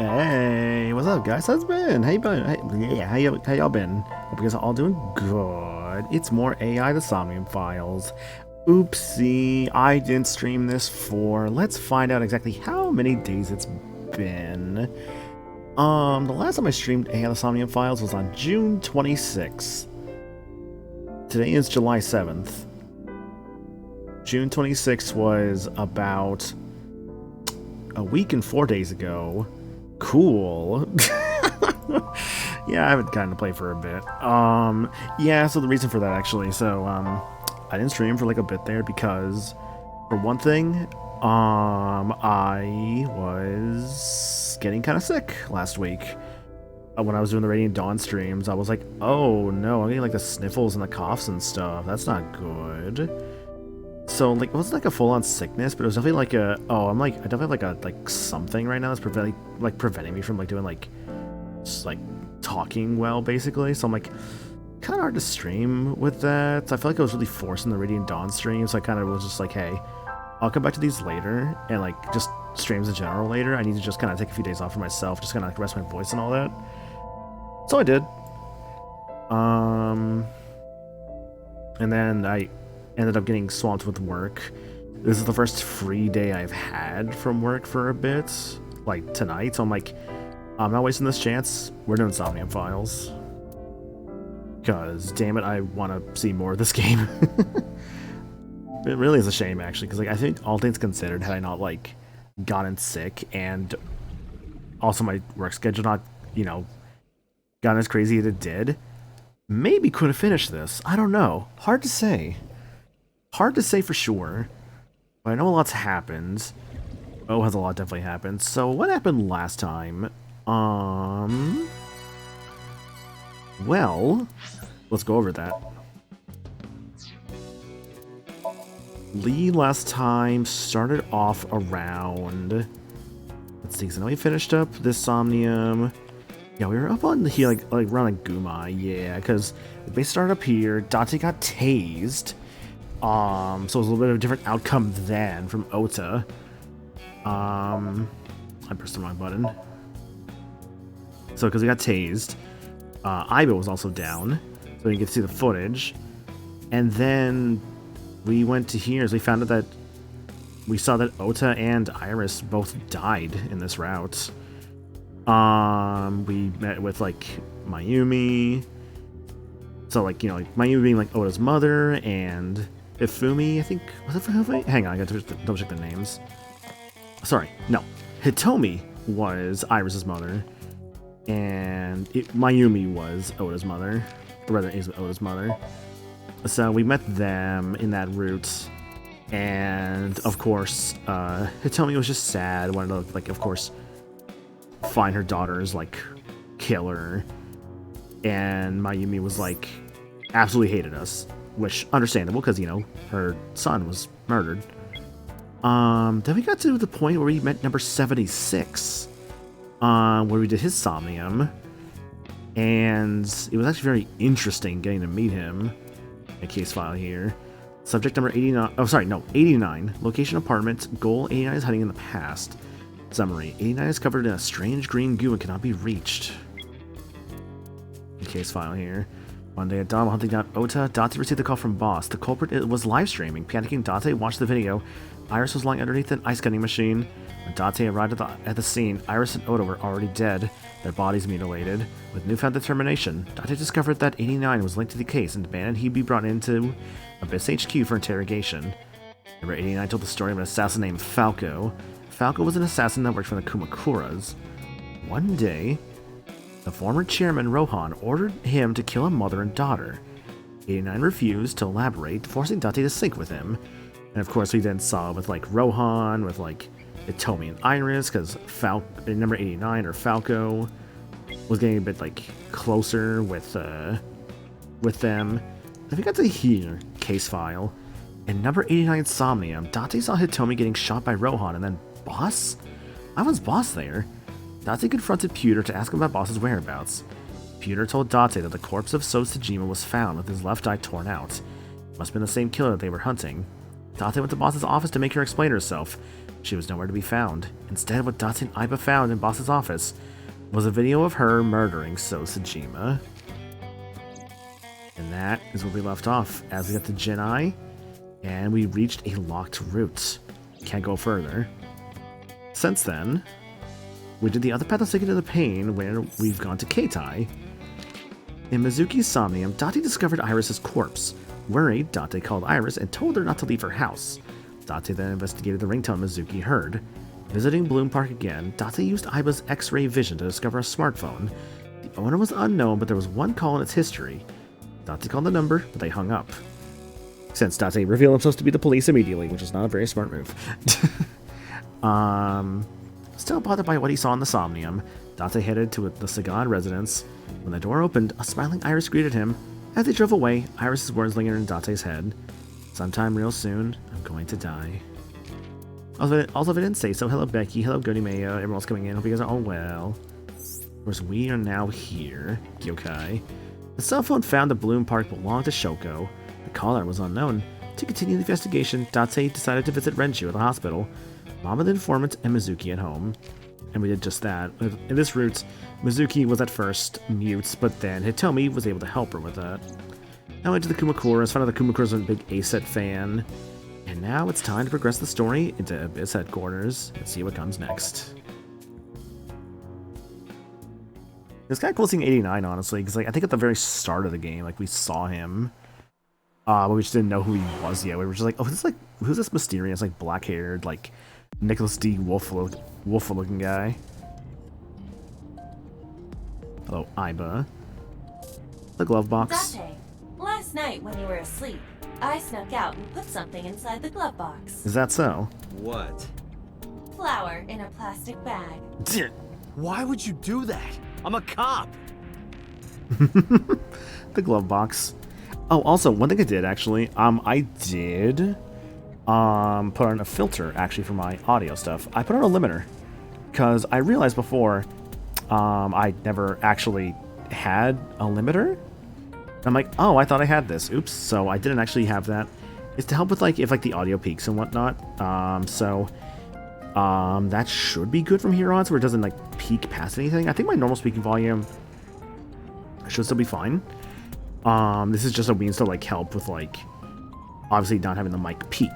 Hey, what's up, guys? How's it been? How you been? Hey, yeah, how y'all been? Hope you guys are all doing good. It's more AI, the Somnium files. Oopsie, I didn't stream this for. Let's find out exactly how many days it's been. The last time I streamed AI, the Somnium files was on June 26th. Today is July 7th. June 26th was about a week and 4 days ago. Cool. Yeah, I haven't gotten to play for a bit. Yeah, so the reason for that actually, so I didn't stream for like a bit there because for one thing, I was getting kind of sick last week. When I was doing the Radiant Dawn streams, I was like, oh no, I'm getting like the sniffles and the coughs and stuff. That's not good. So like it wasn't like a full-on sickness, but it was definitely like a I definitely have like something right now that's preventing me from like doing like just like talking well basically. So I'm like kind of hard to stream with that. So I feel like I was really forcing the Radiant Dawn stream, so I kind of was just like, hey, I'll come back to these later, and like just streams in general later. I need to just kind of take a few days off for myself, just kind of like rest my voice and all that. So I did. And then I ended up getting swamped with work. This is the first free day I've had from work for a bit, like tonight. So I'm like, I'm not wasting this chance. We're doing Somnium files. Because, damn it, I want to see more of this game. It really is a shame, actually, because like I think all things considered, had I not like gotten sick and also my work schedule not, gotten as crazy as it did, maybe could have finished this. I don't know. Hard to say. Hard to say for sure. But I know a lot's happened. Oh, has a lot definitely happened. So what happened last time? Well, let's go over that. Lee last time started off around. Let's see, so now we finished up this Somnium. Yeah, we were up on here like around like Gumai, yeah, because the base started up here. Dante got tased. So it was a little bit of a different outcome than from Ota. I pressed the wrong button. So because we got tased, Aiba was also down, so you can see the footage. And then we went to here, so we found out that we saw that Ota and Iris both died in this route. We met with like Mayumi. So like, like Mayumi being like Ota's mother, and Ifumi, I think, was it Ifumi? Hang on, I gotta double check the names. Sorry, no. Hitomi was Iris's mother, and Mayumi was Ota's mother, or rather is Ota's mother. So we met them in that route, and of course, Hitomi was just sad, wanted to, like, of course, find her daughter's, like, killer, and Mayumi was, like, absolutely hated us, which, understandable, because, her son was murdered. Then we got to the point where we met number 76, where we did his Somnium, and it was actually very interesting getting to meet him. A case file here. Subject number 89. Oh, sorry, no, 89. Location apartment. Goal: 89 is hiding in the past. Summary: 89 is covered in a strange green goo and cannot be reached. A case file here. One day at dawn, while hunting down Ota, Dante received a call from Boss. The culprit was live streaming. Panicking, Dante watched the video. Iris was lying underneath an ice cutting machine. When Dante arrived at the scene, Iris and Ota were already dead, their bodies mutilated. With newfound determination, Dante discovered that 89 was linked to the case and demanded he be brought into Abyss HQ for interrogation. Number 89 told the story of an assassin named Falco. Falco was an assassin that worked for the Kumakuras. One day, the former chairman Rohan ordered him to kill a mother and daughter. 89 refused to elaborate, forcing Dante to sync with him. And of course, we then saw with like Rohan, with like Hitomi and Iris, because number 89 or Falco was getting a bit like closer with them. Then we got to here, case file. In number 89 Somnium, Dante saw Hitomi getting shot by Rohan, and then Boss? Why was Boss there? Dante confronted Pewter to ask him about Boss's whereabouts. Pewter told Dante that the corpse of So Tajima was found with his left eye torn out. Must have been the same killer that they were hunting. Dante went to Boss's office to make her explain herself. She was nowhere to be found. Instead, what Date and Aiba found in Boss's office was a video of her murdering Sosajima. And that is where we left off, as we got to Genai, and we reached a locked route. Can't go further. Since then, we did the other path that's taken to the pain, where we've gone to Keitai. In Mizuki's Somnium, Date discovered Iris's corpse. Worried, Date called Iris and told her not to leave her house. Date then investigated the ringtone Mizuki heard. Visiting Bloom Park again, Date used Aiba's X-ray vision to discover a smartphone. The owner was unknown, but there was one call in its history. Date called the number, but they hung up. Since Date revealed himself to be the police immediately, which is not a very smart move. Still bothered by what he saw in the Somnium, Date headed to the Sagan residence. When the door opened, a smiling Iris greeted him. As they drove away, Iris's words lingered in Date's head. Sometime real soon, I'm going to die. Also, if I didn't say so, hello Becky, hello Goody Mayo, everyone else coming in, hope you guys are all well. Of course, we are now here, Gyokai. The cell phone found at Bloom Park belonged to Shoko. The caller was unknown. To continue the investigation, Date decided to visit Renju at the hospital, Mama the informant, and Mizuki at home. And we did just that. In this route, Mizuki was at first mute, but then Hitomi was able to help her with that. I went to the Kumakuras, found out the Kumakuras are a big A-Set fan. And now it's time to progress the story into Abyss headquarters and see what comes next. It's kind of cool seeing 89, honestly, because I think at the very start of the game, we saw him, but we just didn't know who he was yet. We were just like, oh, who's this mysterious, black-haired, Nicholas D. Wolf-looking guy? Hello, Aiba. The glove box. Date, last night when you were asleep, I snuck out and put something inside the glove box. Is that so? What? Flour in a plastic bag. Why would you do that? I'm a cop. The glove box. Oh, also, one thing I did, actually, I did put on a filter, actually, for my audio stuff. I put on a limiter, because I realized before, I never actually had a limiter. I'm like, oh, I thought I had this. Oops. So I didn't actually have that. It's to help with if the audio peaks and whatnot. That should be good from here on, so it doesn't peak past anything. I think my normal speaking volume should still be fine. This is just a means to help with obviously not having the mic peak.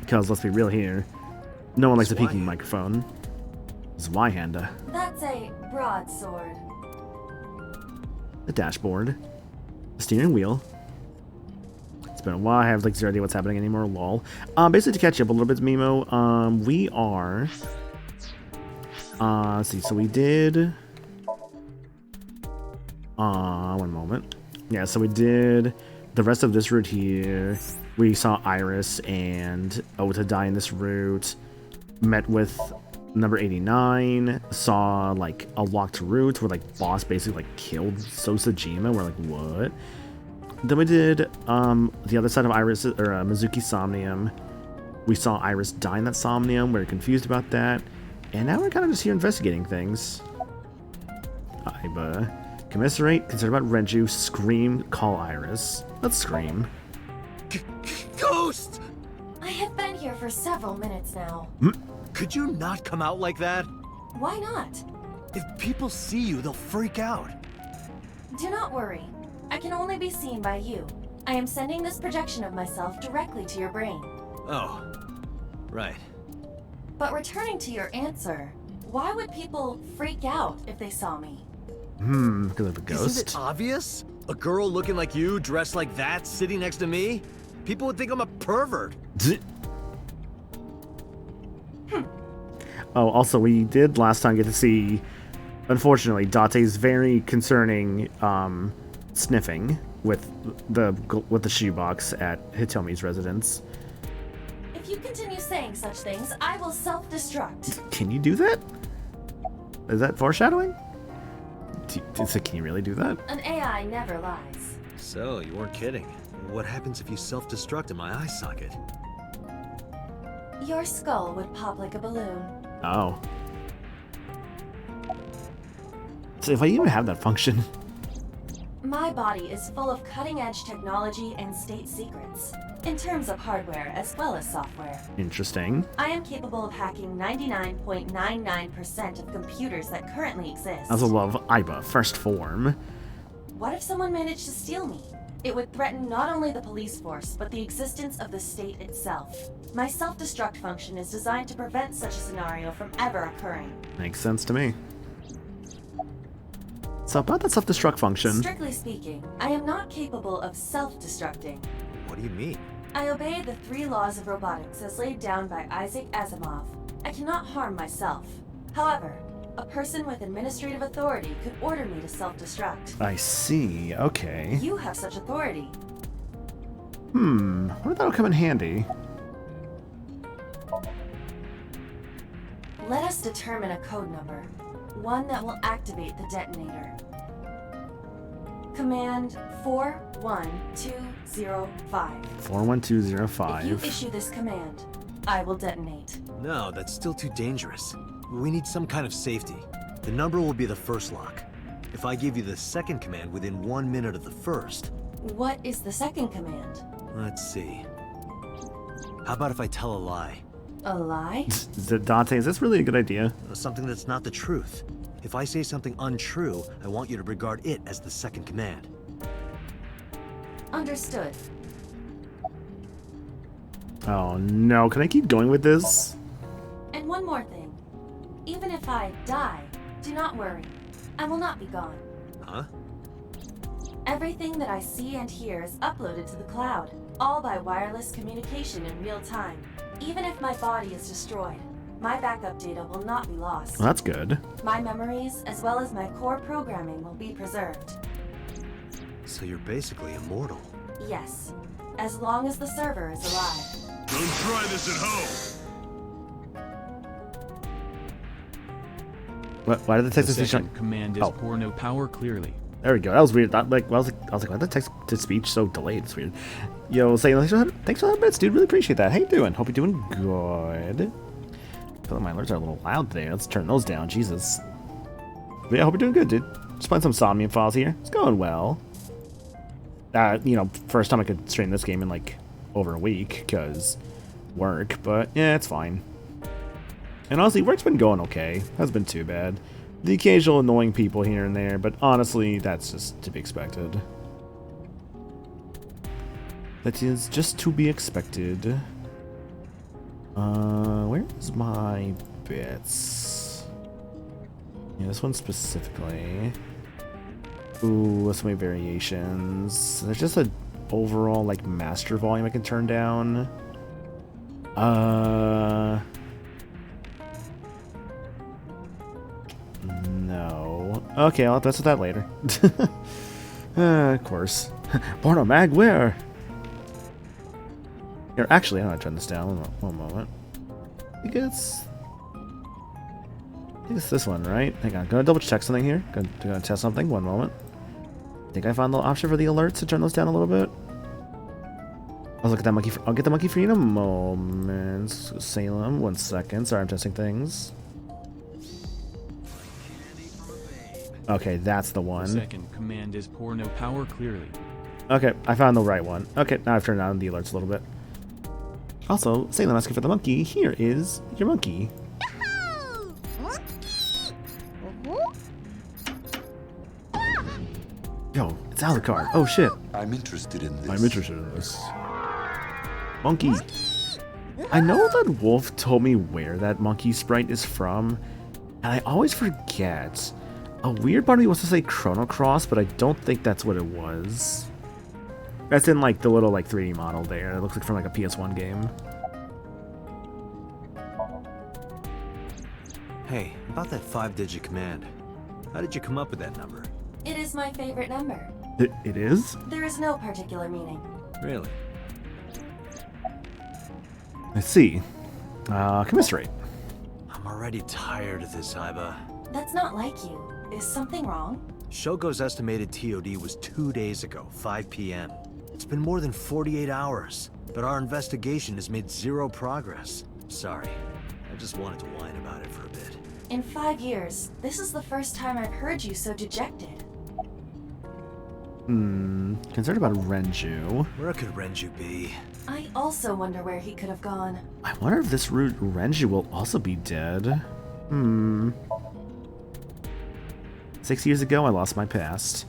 Because let's be real here, no one likes a peaking microphone. Zweihander. That's a broadsword. The dashboard, the steering wheel. It's been a while. I have zero idea what's happening anymore. Lol. Basically to catch you up a little bit, Mimo. We are. Let's see. So we did. One moment. Yeah. So we did the rest of this route here. We saw Iris and Ota die in this route. Met with number 89, saw a locked route where boss basically killed Sosajima. We're what? Then we did the other side of Iris or Mizuki Somnium. We saw Iris die in that Somnium. We're confused about that, and now we're kind of just here investigating things. Aiba, commiserate, concerned about Renju, scream, call Iris. Let's scream. Ghost! I have been here for several minutes now. Could you not come out like that? Why not? If people see you, they'll freak out. Do not worry. I can only be seen by you. I am sending this projection of myself directly to your brain. Oh, right. But returning to your answer, why would people freak out if they saw me? Because of a ghost? Isn't it obvious? A girl looking like you, dressed like that, sitting next to me? People would think I'm a pervert. Oh, also, we did last time get to see, unfortunately, Date's very concerning sniffing with the shoebox at Hitomi's residence. If you continue saying such things, I will self-destruct. Can you do that? Is that foreshadowing? Can you really do that? An AI never lies. So, you weren't kidding. What happens if you self-destruct in my eye socket? Your skull would pop like a balloon. Oh. So if I even have that function. My body is full of cutting-edge technology and state secrets, in terms of hardware as well as software. Interesting. I am capable of hacking 99.99% of computers that currently exist. I also love Iba, first form. What if someone managed to steal me? It would threaten not only the police force, but the existence of the state itself. My self-destruct function is designed to prevent such a scenario from ever occurring. Makes sense to me. So about that self-destruct function. Strictly speaking, I am not capable of self-destructing. What do you mean? I obey the 3 laws of robotics as laid down by Isaac Asimov. I cannot harm myself. However, a person with administrative authority could order me to self-destruct. I see, okay. You have such authority. I wonder if that'll come in handy. Let us determine a code number. One that will activate the detonator. Command 41205. 41205. If you issue this command, I will detonate. No, that's still too dangerous. We need some kind of safety. The number will be the first lock. If I give you the second command within 1 minute of the first... What is the second command? Let's see. How about if I tell a lie? A lie? Dante, is this really a good idea? Something that's not the truth. If I say something untrue, I want you to regard it as the second command. Understood. Oh no, can I keep going with this? And one more thing. Even if I die, do not worry. I will not be gone. Huh? Everything that I see and hear is uploaded to the cloud, all by wireless communication in real time. Even if my body is destroyed, my backup data will not be lost. Well, that's good. My memories, as well as my core programming, will be preserved. So you're basically immortal. Yes, as long as the server is alive. Don't try this at home. What? Why did the text The to speech? second command is Oh. pour no power clearly. There we go. That was weird. I was like, why the text to speech so delayed? It's weird. Yo, saying thanks for the bits, dude. Really appreciate that. How you doing? Hope you're doing good. I feel like my alerts are a little loud today. Let's turn those down. Jesus. But yeah, I hope you're doing good, dude. Just playing some Somnium files here. It's going well. First time I could stream this game in like over a week because work, but yeah, it's fine. And honestly, work's been going okay. Hasn't been too bad. The occasional annoying people here and there, but honestly, that's just to be expected. That is just to be expected. Where's my bits? Yeah, this one specifically. Ooh, so many variations. There's just an overall, like, master volume I can turn down. No. Okay, I'll mess with that later. Of course. Porno mag, where? Here, actually, I'm gonna turn this down. One moment. I think it's this one, right? Hang on, gonna double check something here. Gonna test something. One moment. I think I found the option for the alerts to turn those down a little bit. I'll look at that monkey. I'll get the monkey for you in a moment. Salem, 1 second. Sorry, I'm testing things. Okay, that's the The one. second command is pour no power clearly. Okay, I found the right one. Okay, now I've turned on the alerts a little bit. Also, Salem asking for the monkey. Here is your monkey. Yo, it's Alucard. Oh shit. I'm interested in this. I'm interested in this. Monkey. I know that Wolf told me where that monkey sprite is from, and I always forget. A weird part of me wants to say Chrono Cross, but I don't think that's what it was. That's in like the little like 3D model there. It looks like from like a PS1 game. Hey, about that 5-digit command. How did you come up with that number? It is my favorite number. It is? There is no particular meaning. Really? Let's see. Commiserate. I'm already tired of this, Iba. That's not like you. Is something wrong? Shogo's estimated TOD was 2 days ago, 5 p.m. It's been more than 48 hours, but our investigation has made zero progress. Sorry, I just wanted to whine about it for a bit. In 5 years, this is the first time I've heard you so dejected. Concerned about Renju. Where could Renju be? I also wonder where he could have gone. I wonder if this route Renju will also be dead. 6 years ago, I lost my past.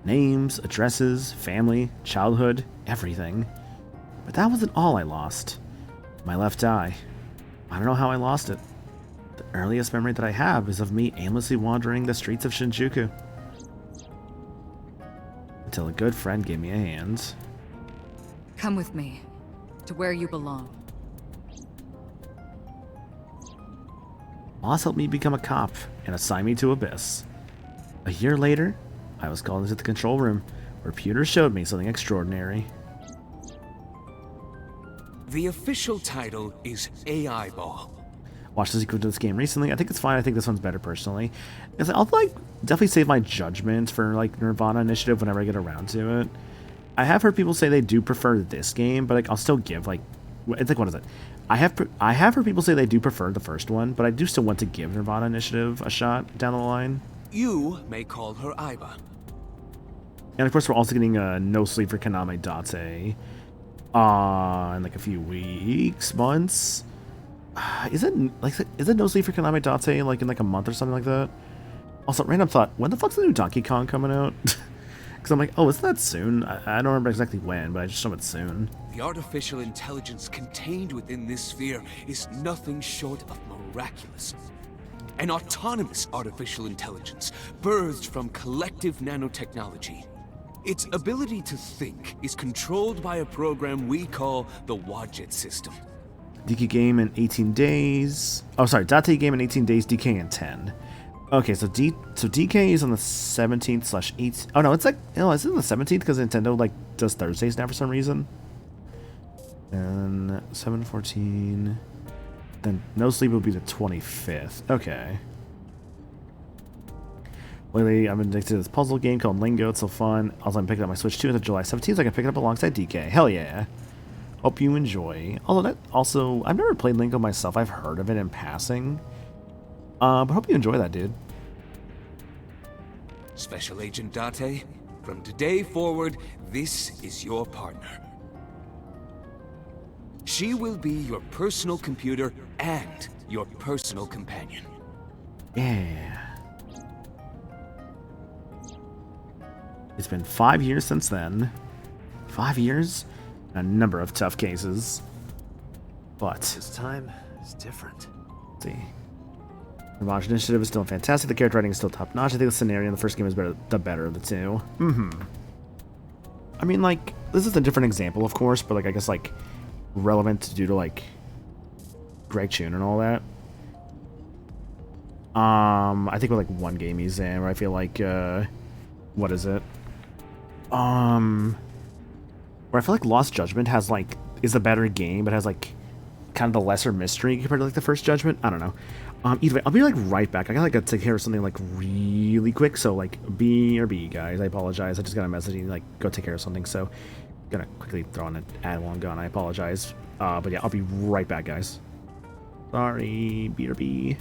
Names, addresses, family, childhood, everything. But that wasn't all I lost. My left eye. I don't know how I lost it. The earliest memory that I have is of me aimlessly wandering the streets of Shinjuku. Until a good friend gave me a hand. Come with me, to where you belong. Boss helped me become a cop and assigned me to Abyss. A year later, I was called into the control room, where Pewter showed me something extraordinary. The official title is AI Ball. Watched the sequel to this game recently. I think it's fine. I think this one's better personally. I'll like definitely save my judgment for like Nirvana Initiative whenever I get around to it. I have heard people say they do prefer this game, but like I'll still give like it's like what is it? I have heard people say they do prefer the first one, but I do still want to give Nirvana Initiative a shot down the line. You may call her Aiba. And of course, we're also getting No Sleep for Kaname Date in like a few weeks, months. Is it No Sleep for Kaname Date like in like a month or something like that? Also, random thought: when the fuck's the new Donkey Kong coming out? Because I'm like, oh, isn't that soon? I don't remember exactly when, but I just know it's soon. The artificial intelligence contained within this sphere is nothing short of miraculous. An autonomous artificial intelligence birthed from collective nanotechnology. Its ability to think is controlled by a program we call the Wadjet system. DK game in 18 days. Oh, sorry, Date game in 18 days, DK in 10. Okay, so DK is on the 17th/8th. Oh no, it's like it's in the 17th because Nintendo like does Thursdays now for some reason. And 7/14. Then No Sleep will be the 25th. Okay. Lately, I've been addicted to this puzzle game called Lingo. It's so fun. Also, I'm picking up my Switch 2 until July 17th, so I can pick it up alongside DK. Hell yeah. Hope you enjoy. Also, I've never played Lingo myself. I've heard of it in passing. But hope you enjoy that, dude. Special Agent Date, from today forward, this is your partner. She will be your personal computer and your personal companion. Yeah. It's been 5 years since then. 5 years? A number of tough cases. But This time is different. let's see. The Launch Initiative is still fantastic. The character writing is still top notch. I think the scenario in the first game is the better of the two. I mean, like, this is a different example, of course, but like I guess like relevant due to like Greg Chun and all that. I think we're like one game he's in, where I feel like what is it? Where I feel like Lost Judgment is a better game, but has like kind of the lesser mystery compared to like the first Judgment. I don't know. Either way, I'll be like right back. I gotta take care of something like really quick. So like BRB guys, I apologize. I just got a message like go take care of something. So gonna quickly throw on an ad while I'm gone. I apologize. But yeah, I'll be right back, guys. Sorry, BRB.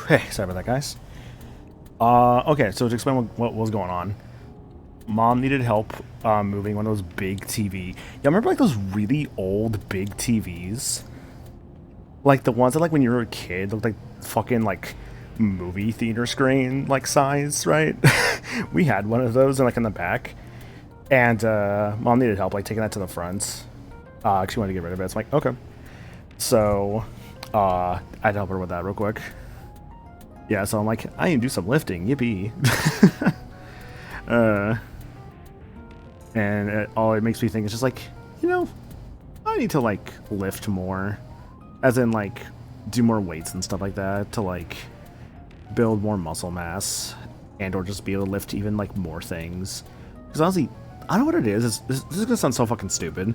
Hey, sorry about that, guys. Okay, so to explain what was going on, Mom needed help moving one of those big TV. Yeah, remember like those really old big TVs? Like the ones that like when you were a kid looked like fucking like movie theater screen like size, right? We had one of those like in the back, and Mom needed help like taking that to the front. She wanted to get rid of it. It's like okay, so I had to help her with that real quick. Yeah, so I'm like, I can do some lifting, yippee. And all it makes me think is just like, you know, I need to like lift more, as in like do more weights and stuff like that to like build more muscle mass and or just be able to lift even like more things. Because honestly, I don't know what it is. This is gonna sound so fucking stupid.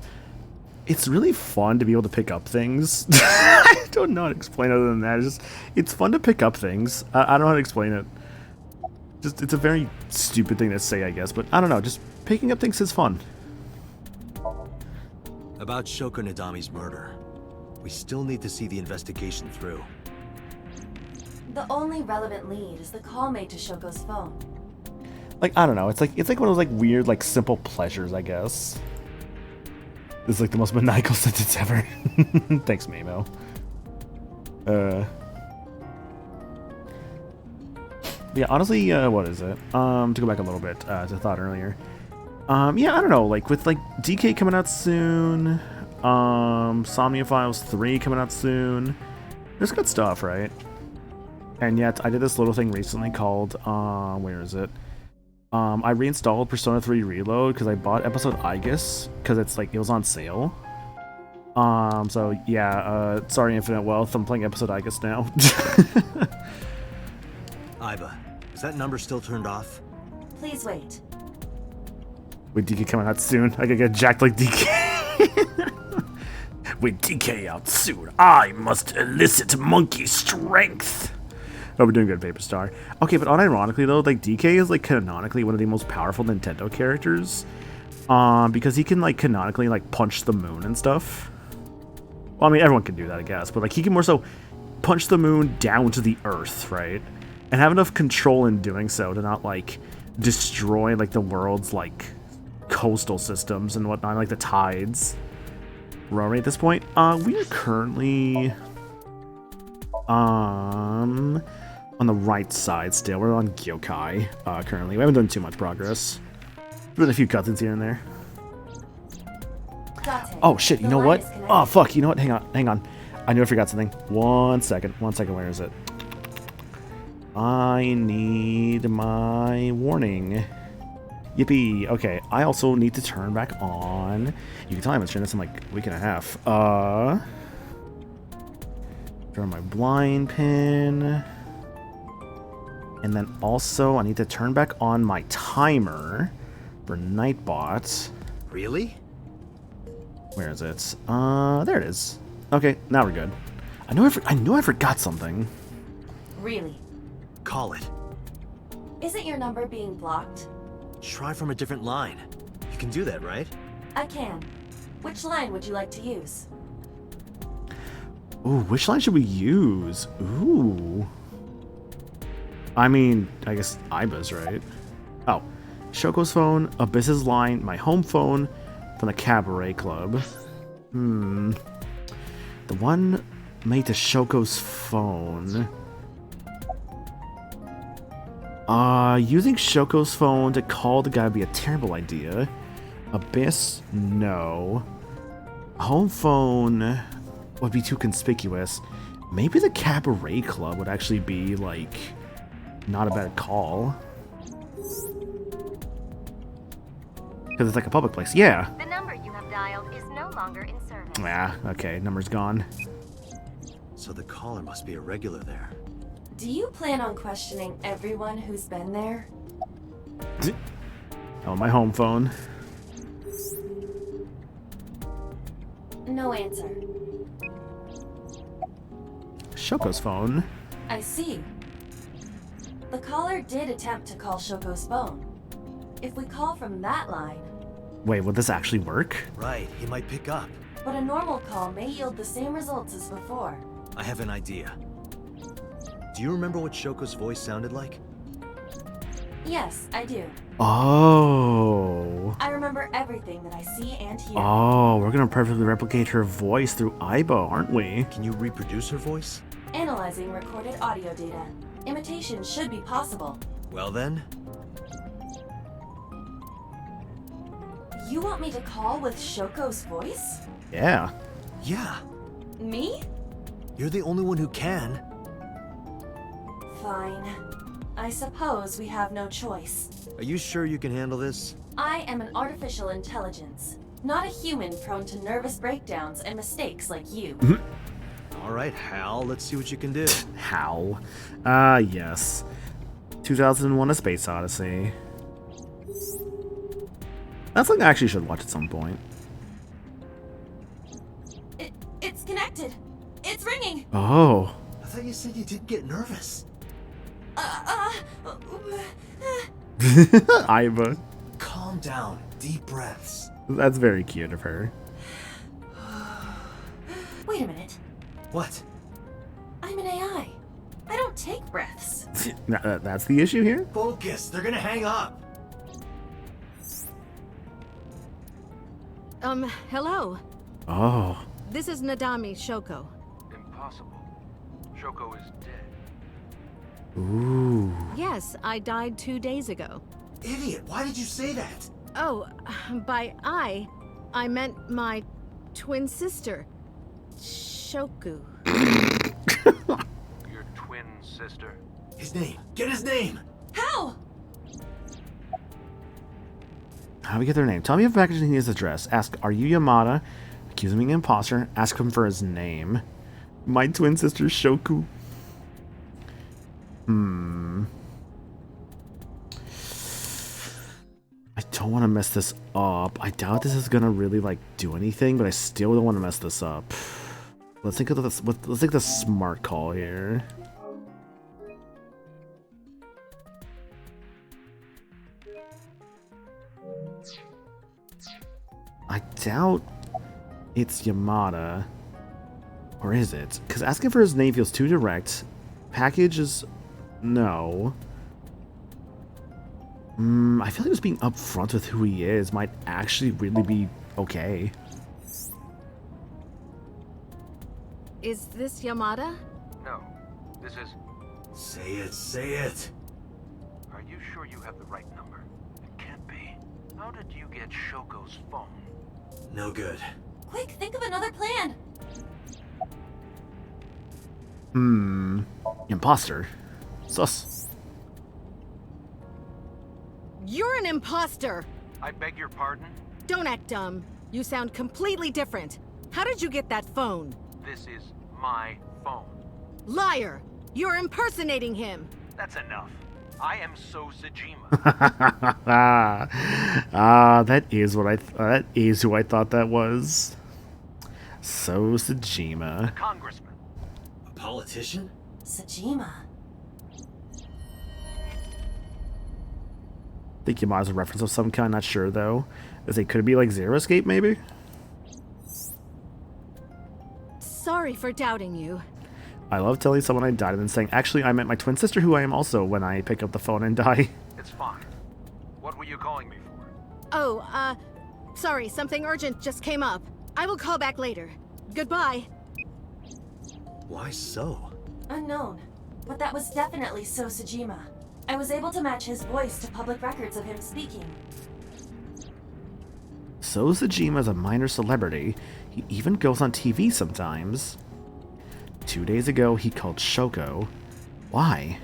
It's really fun to be able to pick up things. I don't know how to explain it other than that. It's fun to pick up things. I don't know how to explain it. It's a very stupid thing to say, I guess, but I don't know. Just picking up things is fun. About Shoko Nadami's murder. We still need to see the investigation through. The only relevant lead is the call made to Shoko's phone. Like, I don't know. It's like one of those like weird, like simple pleasures, I guess. This is like the most maniacal sentence ever. Thanks, Mamo. Yeah, honestly, what is it? To go back a little bit to the thought earlier. Yeah, I don't know. Like with like DK coming out soon, Somnium Files 3 coming out soon. There's good stuff, right? And yet, I did this little thing recently called where is it? I reinstalled Persona 3 Reload because I bought episode Aegis because it's like it was on sale. So yeah, sorry Infinite Wealth, I'm playing episode Aegis now. Iba, is that number still turned off? Please wait. With DK coming out soon, I could get jacked like DK. With DK out soon, I must elicit monkey strength. Oh, we're doing good, Paper Star. Okay, but unironically though, like DK is like canonically one of the most powerful Nintendo characters, because he can like canonically like punch the moon and stuff. Well, I mean everyone can do that, I guess, but like he can more so punch the moon down to the earth, right? And have enough control in doing so to not like destroy like the world's like coastal systems and whatnot, like the tides. Rory at this point, we are currently on the right side still. We're on Gyokai currently. We haven't done too much progress. There's a few cutscenes here and there. Oh shit, you know what? Oh fuck, you know what? Hang on. I knew I forgot something. One second, where is it? I need my warning. Yippee. Okay, I also need to turn back on. You can tell I haven't streamed this in like a week and a half. Turn on my blind pin. And then also I need to turn back on my timer for Nightbot. Really? Where is it? There it is. Okay, now we're good. I knew I forgot something. Really? Call it. Isn't your number being blocked? Try from a different line. You can do that, right? I can. Which line would you like to use? Ooh, which line should we use? Ooh. I mean, I guess Iba's, right? Oh. Shoko's phone, Abyss's line, my home phone from the Cabaret Club. The one made to Shoko's phone. Using Shoko's phone to call the guy would be a terrible idea. Abyss, no. Home phone would be too conspicuous. Maybe the Cabaret Club would actually be, like, not a bad call. Because it's like a public place. Yeah. The number you have dialed is no longer in service. Yeah, okay, number's gone. So the caller must be a regular there. Do you plan on questioning everyone who's been there? Oh, my home phone. No answer. Shoko's phone. I see. The caller did attempt to call Shoko's phone. If we call from that line... Wait, would this actually work? Right, he might pick up. But a normal call may yield the same results as before. I have an idea. Do you remember what Shoko's voice sounded like? Yes, I do. Oh. I remember everything that I see and hear. Oh, we're gonna perfectly replicate her voice through Aiba, aren't we? Can you reproduce her voice? Analyzing recorded audio data. Imitation should be possible. Well then, You want me to call with Shoko's voice? Yeah. yeah, Me? you're the only one who can. Fine. I suppose we have no choice. Are you sure you can handle this? I am an artificial intelligence, not a human prone to nervous breakdowns and mistakes like you. All right, Hal, let's see what you can do. How? Yes. 2001: A Space Odyssey. That's something I actually should watch at some point. It's connected. It's ringing. Oh. I thought you said you didn't get nervous. Aiba. Calm down, deep breaths. That's very cute of her. Wait a minute. What? I'm an AI. I don't take breaths. That's the issue here? Focus, they're gonna hang up. Hello. Oh. This is Nadami Shoko. Impossible. Shoko is dead. Ooh. Yes, I died 2 days ago. Idiot, why did you say that? Oh, by I meant my twin sister, Shoku. Your twin sister. His name, get his name! How? How do we get their name? Tell me if packaging his address. Ask, are you Yamada? Accuse him of being an imposter. Ask him for his name. My twin sister, Shoku. I don't want to mess this up. I doubt this is gonna really like do anything, but I still don't want to mess this up. Let's think of this. Let's think of the smart call here. I doubt it's Yamada. Or is it? Because asking for his name feels too direct. Package is... no. I feel like just being upfront with who he is might actually really be okay. Is this Yamada? No. This is... Say it, say it. Are you sure you have the right number? It can't be. How did you get Shoko's phone? No good. Quick, think of another plan. Imposter. Sus. You're an imposter! I beg your pardon? Don't act dumb. You sound completely different. How did you get that phone? This is my phone. Liar! You're impersonating him! That's enough. I am So Sajima. That is what that is who I thought that was. So Sajima. Congressman. A politician? Sajima. I think Yamada's a reference of some kind, not sure though. Could it be like Zero Escape maybe? Sorry for doubting you. I love telling someone I died and then saying, actually, I met my twin sister who I am also when I pick up the phone and die. It's fine. What were you calling me for? Oh, sorry, something urgent just came up. I will call back later. Goodbye. Why so? Unknown. But that was definitely So Sajima. I was able to match his voice to public records of him speaking. So Sajima is a minor celebrity. He even goes on TV sometimes. 2 days ago, he called Shoko. Why?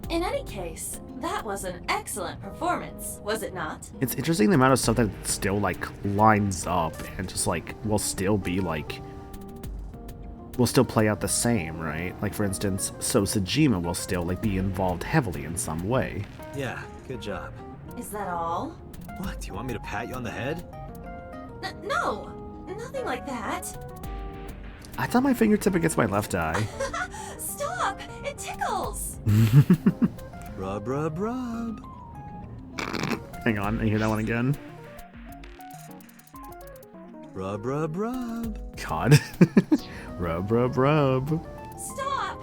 In any case, that was an excellent performance, was it not? It's interesting the amount of stuff that still, like, lines up and just, like, will still be, like... will still play out the same, right? Like, for instance, So Sajima will still, like, be involved heavily in some way. Yeah, good job. Is that all? What, do you want me to pat you on the head? No! Nothing like that. I thought my fingertip against my left eye. Stop! It tickles! Rub, rub, rub. Hang on, I hear that one again. Rub, rub, rub. God. Rub, rub, rub. Stop!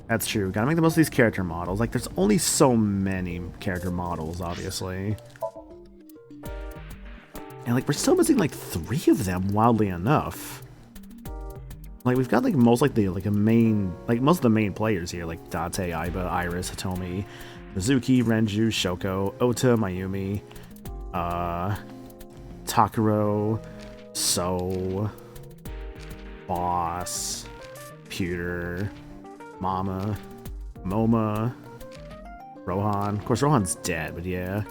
That's true. Gotta make the most of these character models. Like, there's only so many character models, obviously. And, like, we're still missing, like, 3 of them, wildly enough. Like, we've got, like, most, like, the, like, a main... Like, most of the main players here, like Date, Aiba, Iris, Hitomi, Mizuki, Renju, Shoko, Ota, Mayumi, Takuro, So, Boss, Pewter, Mama, Moma, Rohan. Of course, Rohan's dead, but yeah.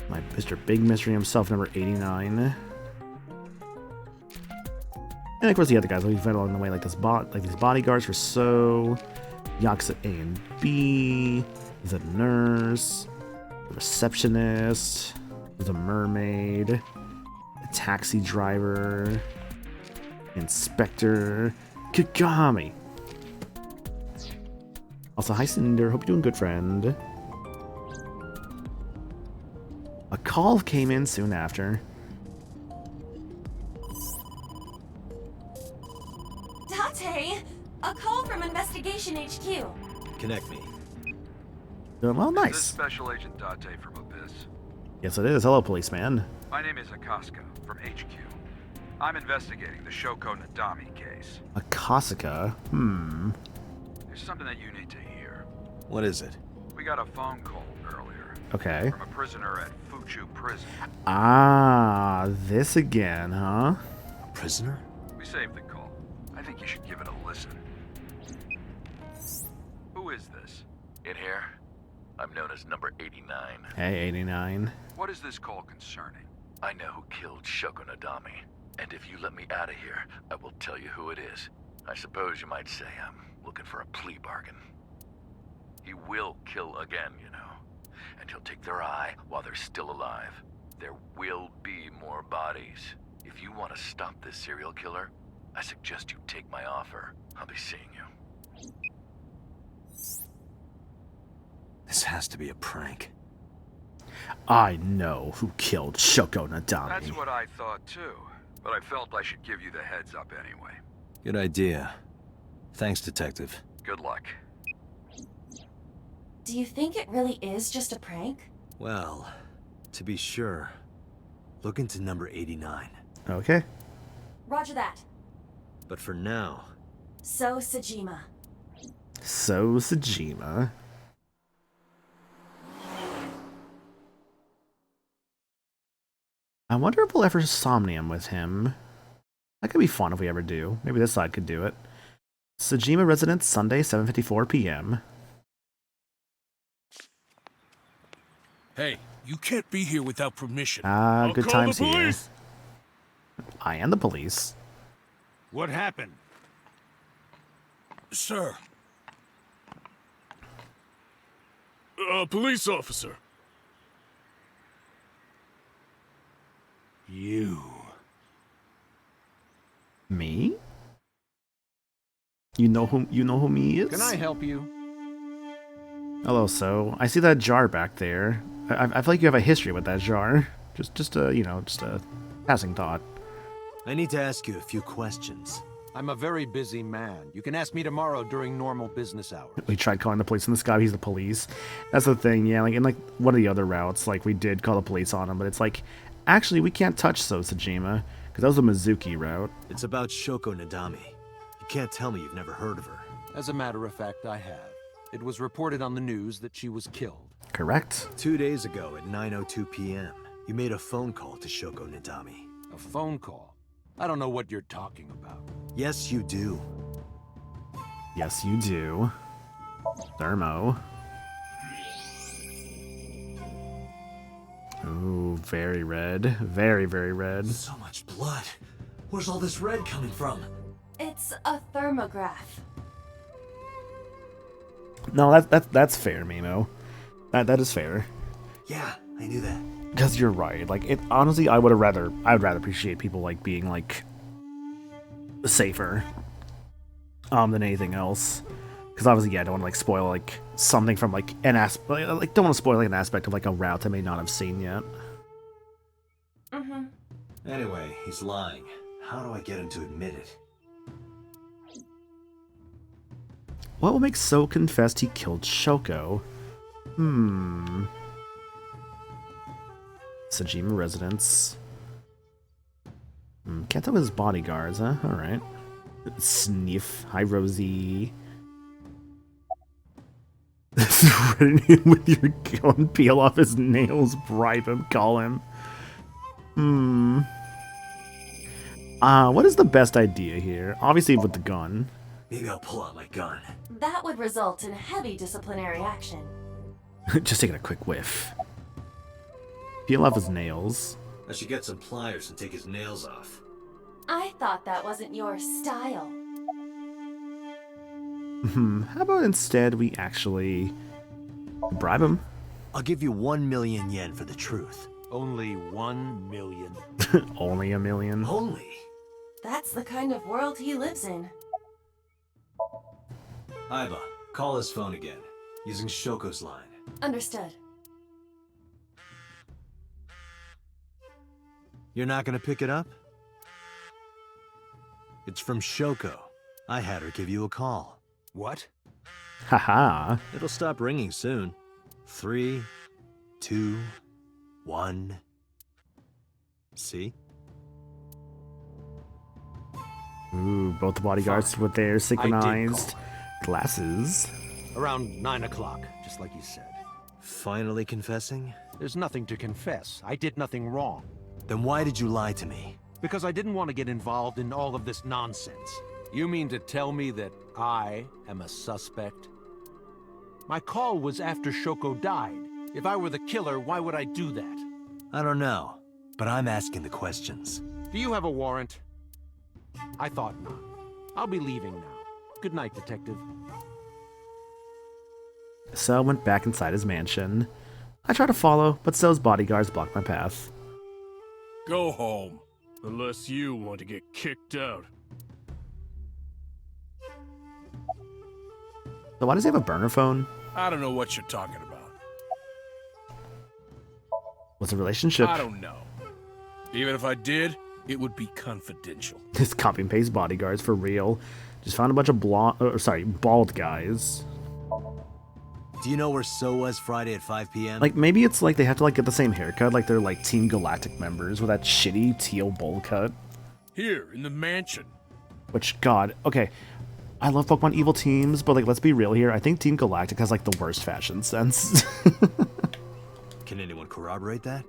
My Mr. Big Mystery himself, number 89. And of course the other guys we've met along the way, like these bodyguards for So, Yakuza A and B, the nurse, the receptionist, the mermaid, the taxi driver, Inspector, Kagami. Also, hi Cinder, hope you're doing good, friend. A call came in soon after. Date! A call from Investigation HQ. Connect me. Well, Is this nice. Special Agent Date from Abyss? Yes, it is. Hello, policeman. My name is Akaska from HQ. I'm investigating the Shoko Nadami case. Akasaka. There's something that you need to hear. What is it? We got a phone call earlier Okay. from a prisoner at Fuchu Prison. Ah, this again, huh? A prisoner? We saved the call. I think you should give it a listen. Who is this? In here, I'm known as number 89. Hey, 89. What is this call concerning? I know who killed Shoko Nadami, and if you let me out of here, I will tell you who it is. I suppose you might say I'm looking for a plea bargain. He will kill again, you know, and he'll take their eye while they're still alive. There will be more bodies. If you want to stop this serial killer, I suggest you take my offer. I'll be seeing you. This has to be a prank. I know who killed Shoko Nadami. That's what I thought too, but I felt I should give you the heads up anyway. Good idea. Thanks, Detective. Good luck. Do you think it really is just a prank? Well, to be sure, look into number 89. Okay. Roger that. But for now... So, Sejima. So, Sejima. I wonder if we'll ever Somnium with him. That could be fun if we ever do. Maybe this side could do it. Sejima Residence, Sunday, 7:54 p.m. Hey, you can't be here without permission. Ah, good call the times here. police. I am the police. What happened? Sir. A police officer. You. Me? You know who me is? Can I help you? Hello, So. I see that jar back there. I feel like you have a history with that jar. Just a passing thought. I need to ask you a few questions. I'm a very busy man. You can ask me tomorrow during normal business hours. We tried calling the police on this guy. He's the police. That's the thing, yeah. Like in one of the other routes, like we did call the police on him, but it's like, actually, we can't touch So Sejima because that was the Mizuki route. It's about Shoko Nadami. You can't tell me you've never heard of her. As a matter of fact, I have. It was reported on the news that she was killed. Correct. 2 days ago at 9:02 p.m., you made a phone call to Shoko Nadami. A phone call? I don't know what you're talking about. Yes, you do. Yes, you do. Thermo. Ooh, very red. Very, very red. So much blood. Where's all this red coming from? It's a thermograph. No, that's fair, Mimo. That is fair. Yeah, I knew that. Because you're right. Like, it honestly, I would rather appreciate people like being like safer than anything else. Because obviously, yeah, I don't want to like spoil like something from like an aspect. Like, don't want to spoil like an aspect of like a route I may not have seen yet. Anyway, he's lying. How do I get him to admit it? What will make So confess he killed Shoko? Sajima residence. Can't tell with his bodyguards, huh? Alright. Sniff. Hi, Rosie. Threaten him with your gun, peel off his nails, bribe him, call him. What is the best idea here? Obviously with the gun. Maybe I'll pull out my gun. That would result in heavy disciplinary action. Just taking a quick whiff. Peel off his nails. I should get some pliers and take his nails off. I thought that wasn't your style. How about instead we actually bribe him? I'll give you 1 million yen for the truth. Only 1 million. Only a million? Only? That's the kind of world he lives in. Aiba, call his phone again, using Shoko's line. Understood. You're not gonna pick it up? It's from Shoko. I had her give you a call. What? Haha. It'll stop ringing soon. 3, 2, 1. See? Ooh, both the bodyguards Fine. with their synchronized call glasses. Around 9 o'clock, just like you said. Finally confessing? There's nothing to confess. I did nothing wrong. Then why did you lie to me? Because I didn't want to get involved in all of this nonsense. You mean to tell me that I am a suspect? My call was after Shoko died. If I were the killer, why would I do that? I don't know, but I'm asking the questions. Do you have a warrant? I thought not. I'll be leaving now. Good night, Detective. So went back inside his mansion. I tried to follow, but So's bodyguards blocked my path. Go home. Unless you want to get kicked out. So why does he have a burner phone? I don't know what you're talking about. What's the relationship? I don't know. Even if I did, it would be confidential. This copy and paste bodyguards for real. Just found a bunch of bald guys. Do you know where So was Friday at 5 p.m.? Like, maybe it's like they have to like get the same haircut, like they're like Team Galactic members with that shitty teal bowl cut. Here, in the mansion. Which, God, okay. I love Pokemon Evil Teams, but like, let's be real here. I think Team Galactic has like the worst fashion sense. Can anyone corroborate that?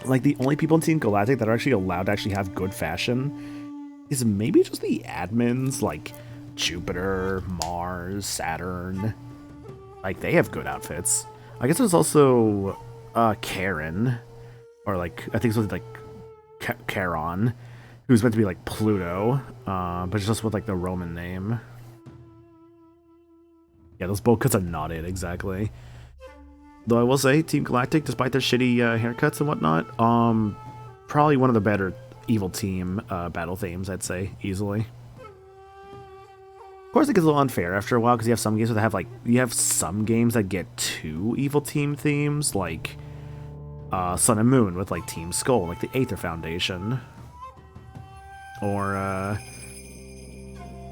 Like, the only people in Team Galactic that are actually allowed to actually have good fashion is maybe just the admins, like Jupiter, Mars, Saturn. Like, they have good outfits. I guess there's also Karen, or like, I think it's like Charon, who's meant to be like Pluto, but it's just with like the Roman name. Yeah, those bowl cuts are not it exactly. Though I will say, Team Galactic, despite their shitty haircuts and whatnot, probably one of the better Evil Team battle themes, I'd say, easily. Of course, it gets a little unfair after a while, because you have some games that have, like, you have some games that get 2 Evil Team themes, like Sun and Moon with, like, Team Skull, like the Aether Foundation. Or,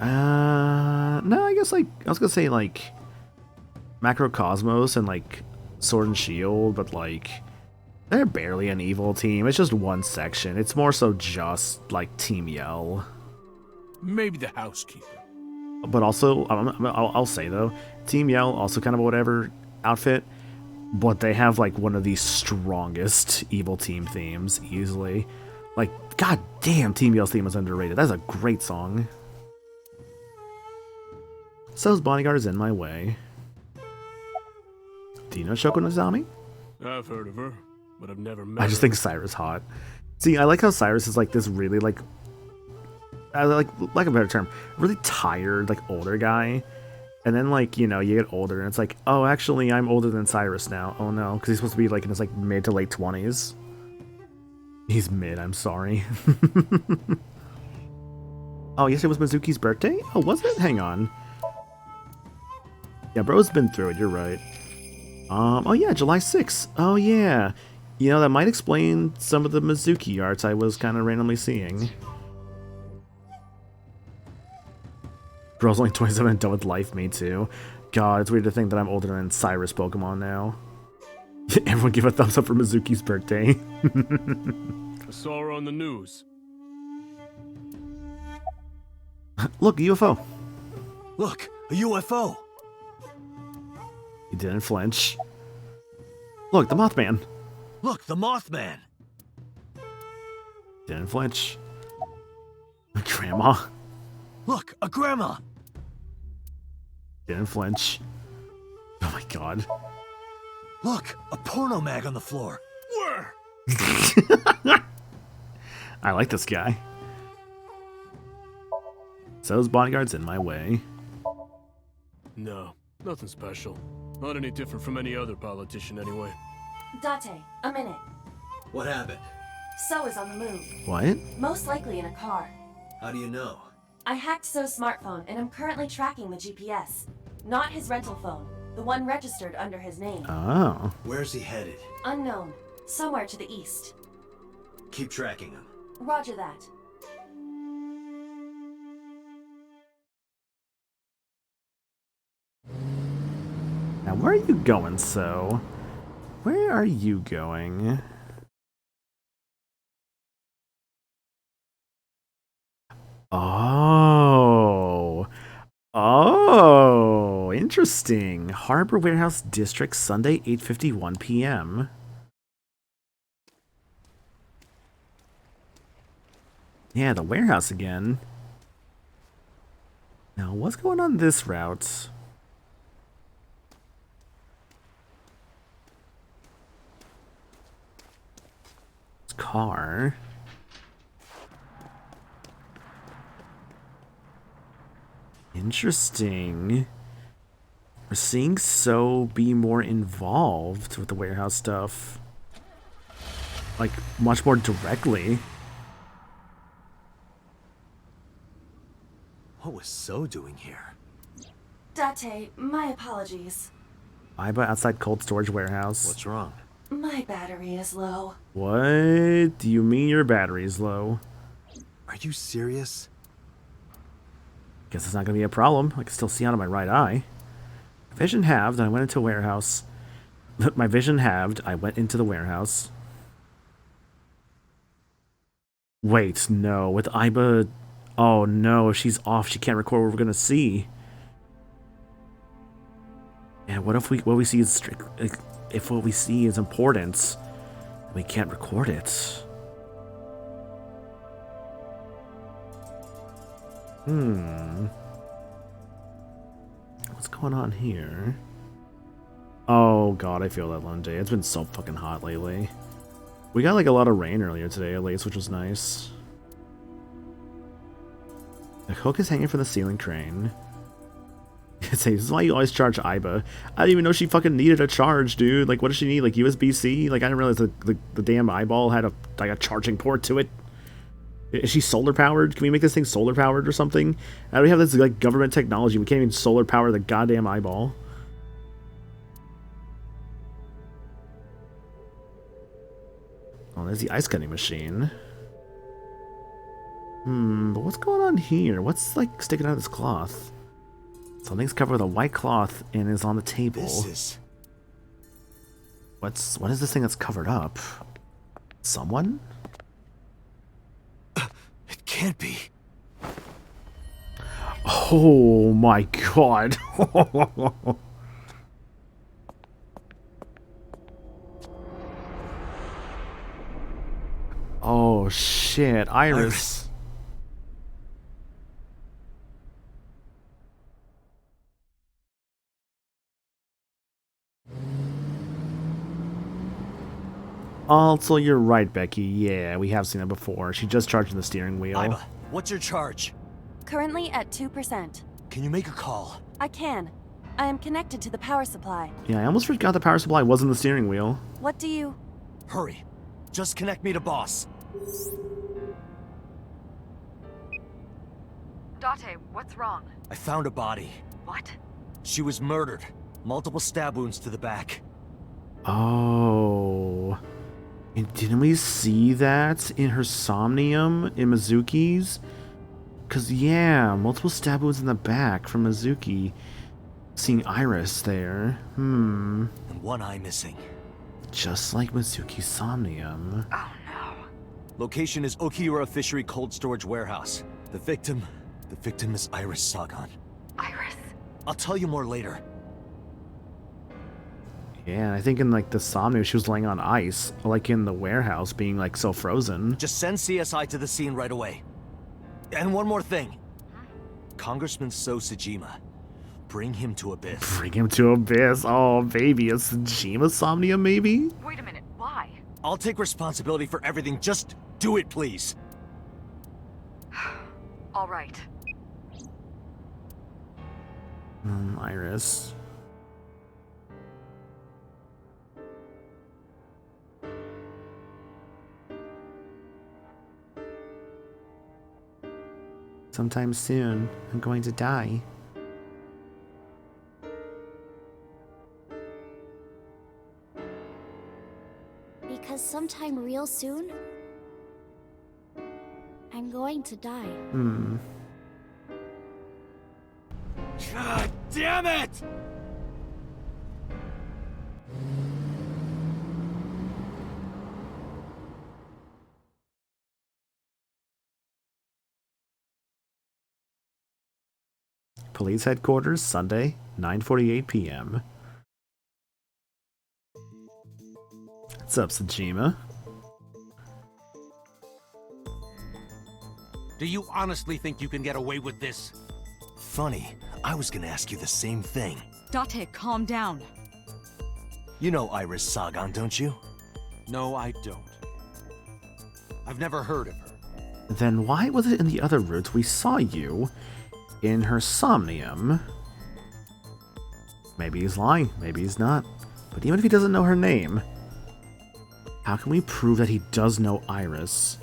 no, I guess, like, I was gonna say, like, Macrocosmos and, like, Sword and Shield, but, like, they're barely an evil team. It's just one section. It's more so just, like, Team Yell. Maybe the housekeeper. But also, I'll say, though, Team Yell, also kind of a whatever outfit, but they have, like, one of the strongest evil team themes, easily. Like, god damn, Team Yell's theme is underrated. That's a great song. So's bodyguard is in my way. Do you know Shoko Nozami? I've heard of her, but I've never met I just her. think Cyrus hot. See, I like how Cyrus is like this really like a better term, really tired, like older guy. And then like, you know, you get older and it's like, oh, actually I'm older than Cyrus now. Oh no, because he's supposed to be like in his like mid to late 20s. He's mid, I'm sorry. Oh, yesterday was Mizuki's birthday? Oh, was it? Hang on. Yeah, bro's been through it, you're right. Oh yeah, July 6th. Oh yeah. You know, that might explain some of the Mizuki arts I was kind of randomly seeing. Girl's only 27 and done with life, me too. God, it's weird to think that I'm older than Cyrus Pokemon now. Everyone give a thumbs up for Mizuki's birthday. I saw her on the news. Look, a UFO. Look, a UFO. He didn't flinch. Look, the Mothman. Look, the Mothman. Didn't flinch. Grandma. Look, a grandma. Didn't flinch. Oh my god. Look, a porno mag on the floor. Where? I like this guy. So his bodyguard's in my way. No, nothing special. Not any different from any other politician anyway. Date, a minute. What happened? So is on the move. What? Most likely in a car. How do you know? I hacked So's smartphone and I'm currently tracking the GPS. Not his rental phone, the one registered under his name. Oh. Where's he headed? Unknown. Somewhere to the east. Keep tracking him. Roger that. Now, where are you going, So? Where are you going? Oh. Oh, interesting. Harbor Warehouse District, Sunday, 8:51 p.m. Yeah, the warehouse again. Now, what's going on this route? Car. Interesting. We're seeing So be more involved with the warehouse stuff. Like, much more directly. What was So doing here? Date, my apologies. Iba outside cold storage warehouse. What's wrong? My battery is low. What do you mean your battery's low? Are you serious? Guess it's not gonna be a problem. I can still see out of my right eye. Vision halved, I went into a warehouse. My vision halved, I went into the warehouse. Wait, no, with Iba... Oh no, if she's off, she can't record what we're gonna see. And what if what we see is strict... If what we see is important, we can't record it. What's going on here? Oh god, I feel that, Lundy. It's been so fucking hot lately. We got like a lot of rain earlier today, at least, which was nice. The hook is hanging from the ceiling crane. This is why you always charge Iba. I didn't even know she fucking needed a charge, dude. Like, what does she need? Like, USB-C? Like, I didn't realize the damn eyeball had a charging port to it. Is she solar-powered? Can we make this thing solar-powered or something? How do we have this, like, government technology? We can't even solar-power the goddamn eyeball. Oh, there's the ice-cutting machine. But what's going on here? What's, like, sticking out of this cloth? Something's covered with a white cloth and is on the table. This is... What is this thing that's covered up? Someone? It can't be. Oh my god. Oh shit, Iris. Also, you're right, Becky. Yeah, we have seen it before. She just charged the steering wheel. Iba, what's your charge? Currently at 2%. Can you make a call? I can. I am connected to the power supply. Yeah, I almost forgot the power supply was in the steering wheel. What do you... Hurry. Just connect me to boss. Date, what's wrong? I found a body. What? She was murdered. Multiple stab wounds to the back. Oh. And didn't we see that in her Somnium in Mizuki's? Because, yeah, multiple stab wounds in the back from Mizuki. Seeing Iris there. And one eye missing. Just like Mizuki's Somnium. Oh no. Location is Okiura Fishery Cold Storage Warehouse. The victim is Iris Sagan. Iris? I'll tell you more later. Yeah, I think in like the Somnium she was laying on ice, like in the warehouse being like so frozen. Just send CSI to the scene right away. And one more thing. Congressman So Sejima. Bring him to Abyss. Bring him to Abyss. Oh, baby, a Sejima Somnium, maybe? Wait a minute, why? I'll take responsibility for everything. Just do it, please. All right. Iris. Sometime soon, I'm going to die. Because sometime real soon, I'm going to die. God damn it! Police headquarters, Sunday, 9:48 p.m. What's up, Sejima? Do you honestly think you can get away with this? Funny, I was gonna ask you the same thing. Date, calm down. You know Iris Sagan, don't you? No, I don't. I've never heard of her. Then why was it in the other routes we saw you in her Somnium? Maybe he's lying, maybe he's not. But even if he doesn't know her name, how can we prove that he does know Iris?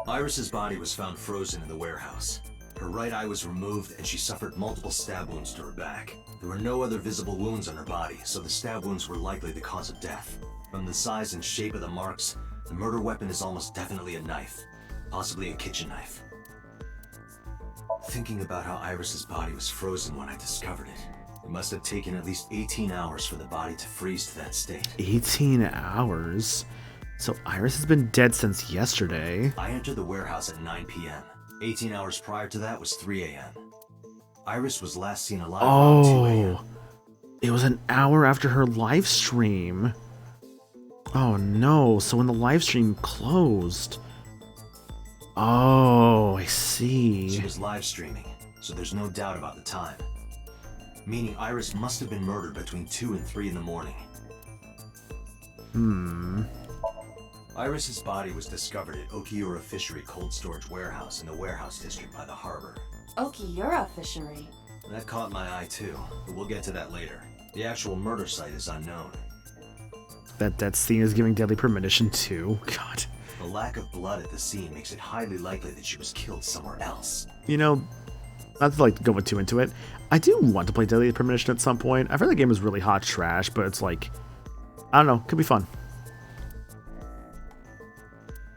Iris's body was found frozen in the warehouse. Her right eye was removed and she suffered multiple stab wounds to her back. There were no other visible wounds on her body, so the stab wounds were likely the cause of death. From the size and shape of the marks, the murder weapon is almost definitely a knife, possibly a kitchen knife. Thinking about how Iris's body was frozen when I discovered it, it must have taken at least 18 hours for the body to freeze to that state. 18 hours? So Iris has been dead since yesterday. I entered the warehouse at 9 p.m. 18 hours prior to that was 3 a.m. Iris was last seen alive around 2 a.m. It was an hour after her live stream. Oh no, so when the live stream closed. Oh, I see. She was live streaming, so there's no doubt about the time. Meaning Iris must have been murdered between 2 and 3 in the morning. Iris's body was discovered at Okiura Fishery Cold Storage Warehouse in the warehouse district by the harbor. Okiura Fishery? That caught my eye too, but we'll get to that later. The actual murder site is unknown. That scene is giving deadly premonition too. God. The lack of blood at the scene makes it highly likely that she was killed somewhere else. You know, not to like go too into it, I do want to play Deadly Premonition at some point. I've heard the game is really hot trash, but it's like, I don't know, could be fun.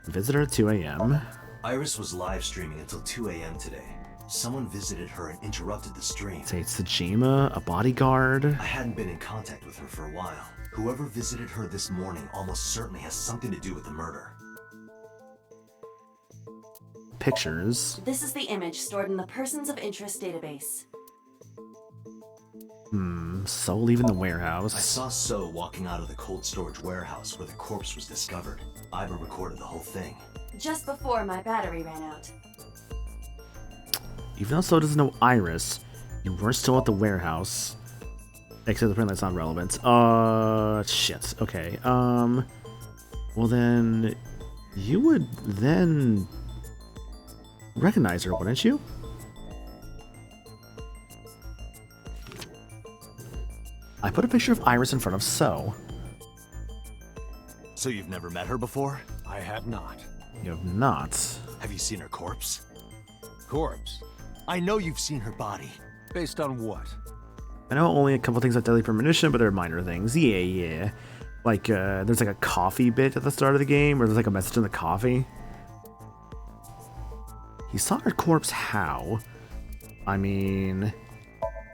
Visitor at 2 a.m. Iris was live streaming until 2 a.m. today. Someone visited her and interrupted the stream. Say it's Sejima, a bodyguard. I hadn't been in contact with her for a while. Whoever visited her this morning almost certainly has something to do with the murder. Pictures. This is the image stored in the Persons of Interest database. So leaving the warehouse. I saw So walking out of the cold storage warehouse where the corpse was discovered. Iva recorded the whole thing. Just before my battery ran out. Even though So doesn't know Iris, you were still at the warehouse. Except apparently that's not relevant. Shit. Okay. Well then, you would then recognize her, wouldn't you? I put a picture of Iris in front of So. So you've never met her before? I have not. You have not. Have you seen her corpse? Corpse? I know you've seen her body. Based on what? I know only a couple things about Deadly Premonition, but they're minor things. Yeah. Like, there's like a coffee bit at the start of the game, where there's like a message in the coffee. He saw her corpse how? I mean,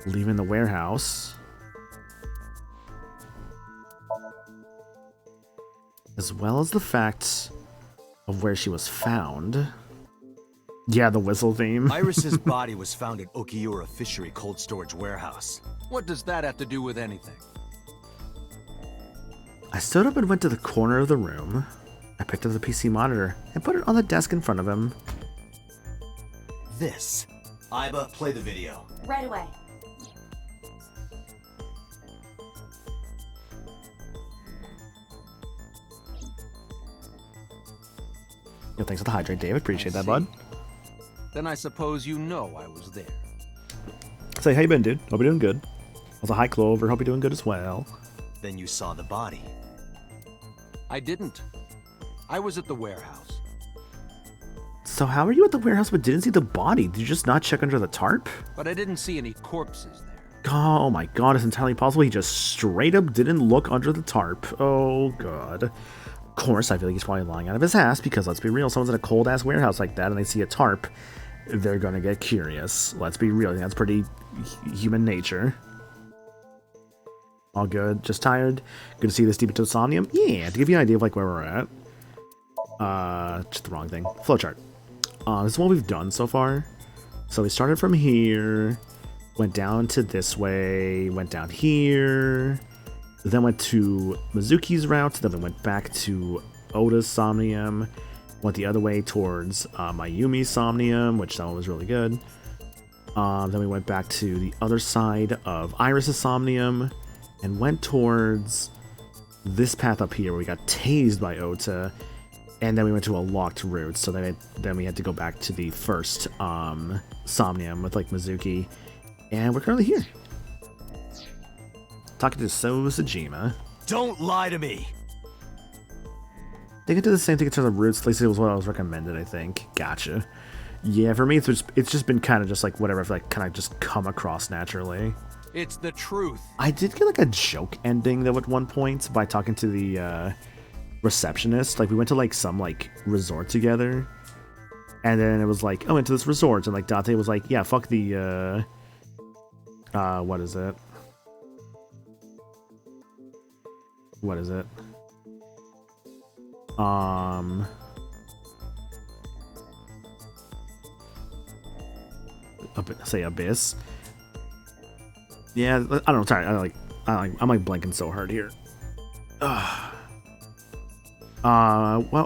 leaving the warehouse. As well as the fact of where she was found. Yeah, the whistle theme. Iris's body was found at Okiura Fishery Cold Storage Warehouse. What does that have to do with anything? I stood up and went to the corner of the room. I picked up the PC monitor and put it on the desk in front of him. This. Iba, play the video. Right away. Yo, thanks for the hydrate, David. Appreciate that, bud. Then I suppose you know I was there. Say, how you been, dude? Hope you're doing good. Also, hi, Clover. Hope you're doing good as well. Then you saw the body. I didn't. I was at the warehouse. So how are you at the warehouse but didn't see the body? Did you just not check under the tarp? But I didn't see any corpses there. Oh my god, it's entirely possible he just straight up didn't look under the tarp. Oh god. Of course, I feel like he's probably lying out of his ass because let's be real, someone's in a cold ass warehouse like that and they see a tarp, they're gonna get curious. Let's be real, I think that's pretty human nature. All good, just tired. Good to see this deep into Somnium. Yeah, to give you an idea of like where we're at. Just the wrong thing. Flowchart. This is what we've done so far. So we started from here, went down to this way, went down here, then went to Mizuki's route, then we went back to Oda's Somnium, went the other way towards Mayumi's Somnium, which that one was really good. Then we went back to the other side of Iris's Somnium, and went towards this path up here where we got tased by Ota, and then we went to a locked route, so then we had to go back to the first Somnium with like Mizuki, and we're currently here. Talking to Sojima. Don't lie to me! They can do the same thing in terms of routes, at least it was what I was recommended, I think. Gotcha. Yeah, for me it's just been kind of just like whatever I've like kind of just come across naturally. It's the truth. I did get like a joke ending though at one point by talking to the receptionist. Like we went to like some like resort together, and then it was like, oh, into this resort, and like Date was like, yeah, fuck the what is it? What is it? Say Abyss. Yeah, I don't know. Sorry, I'm like blanking so hard here. Well,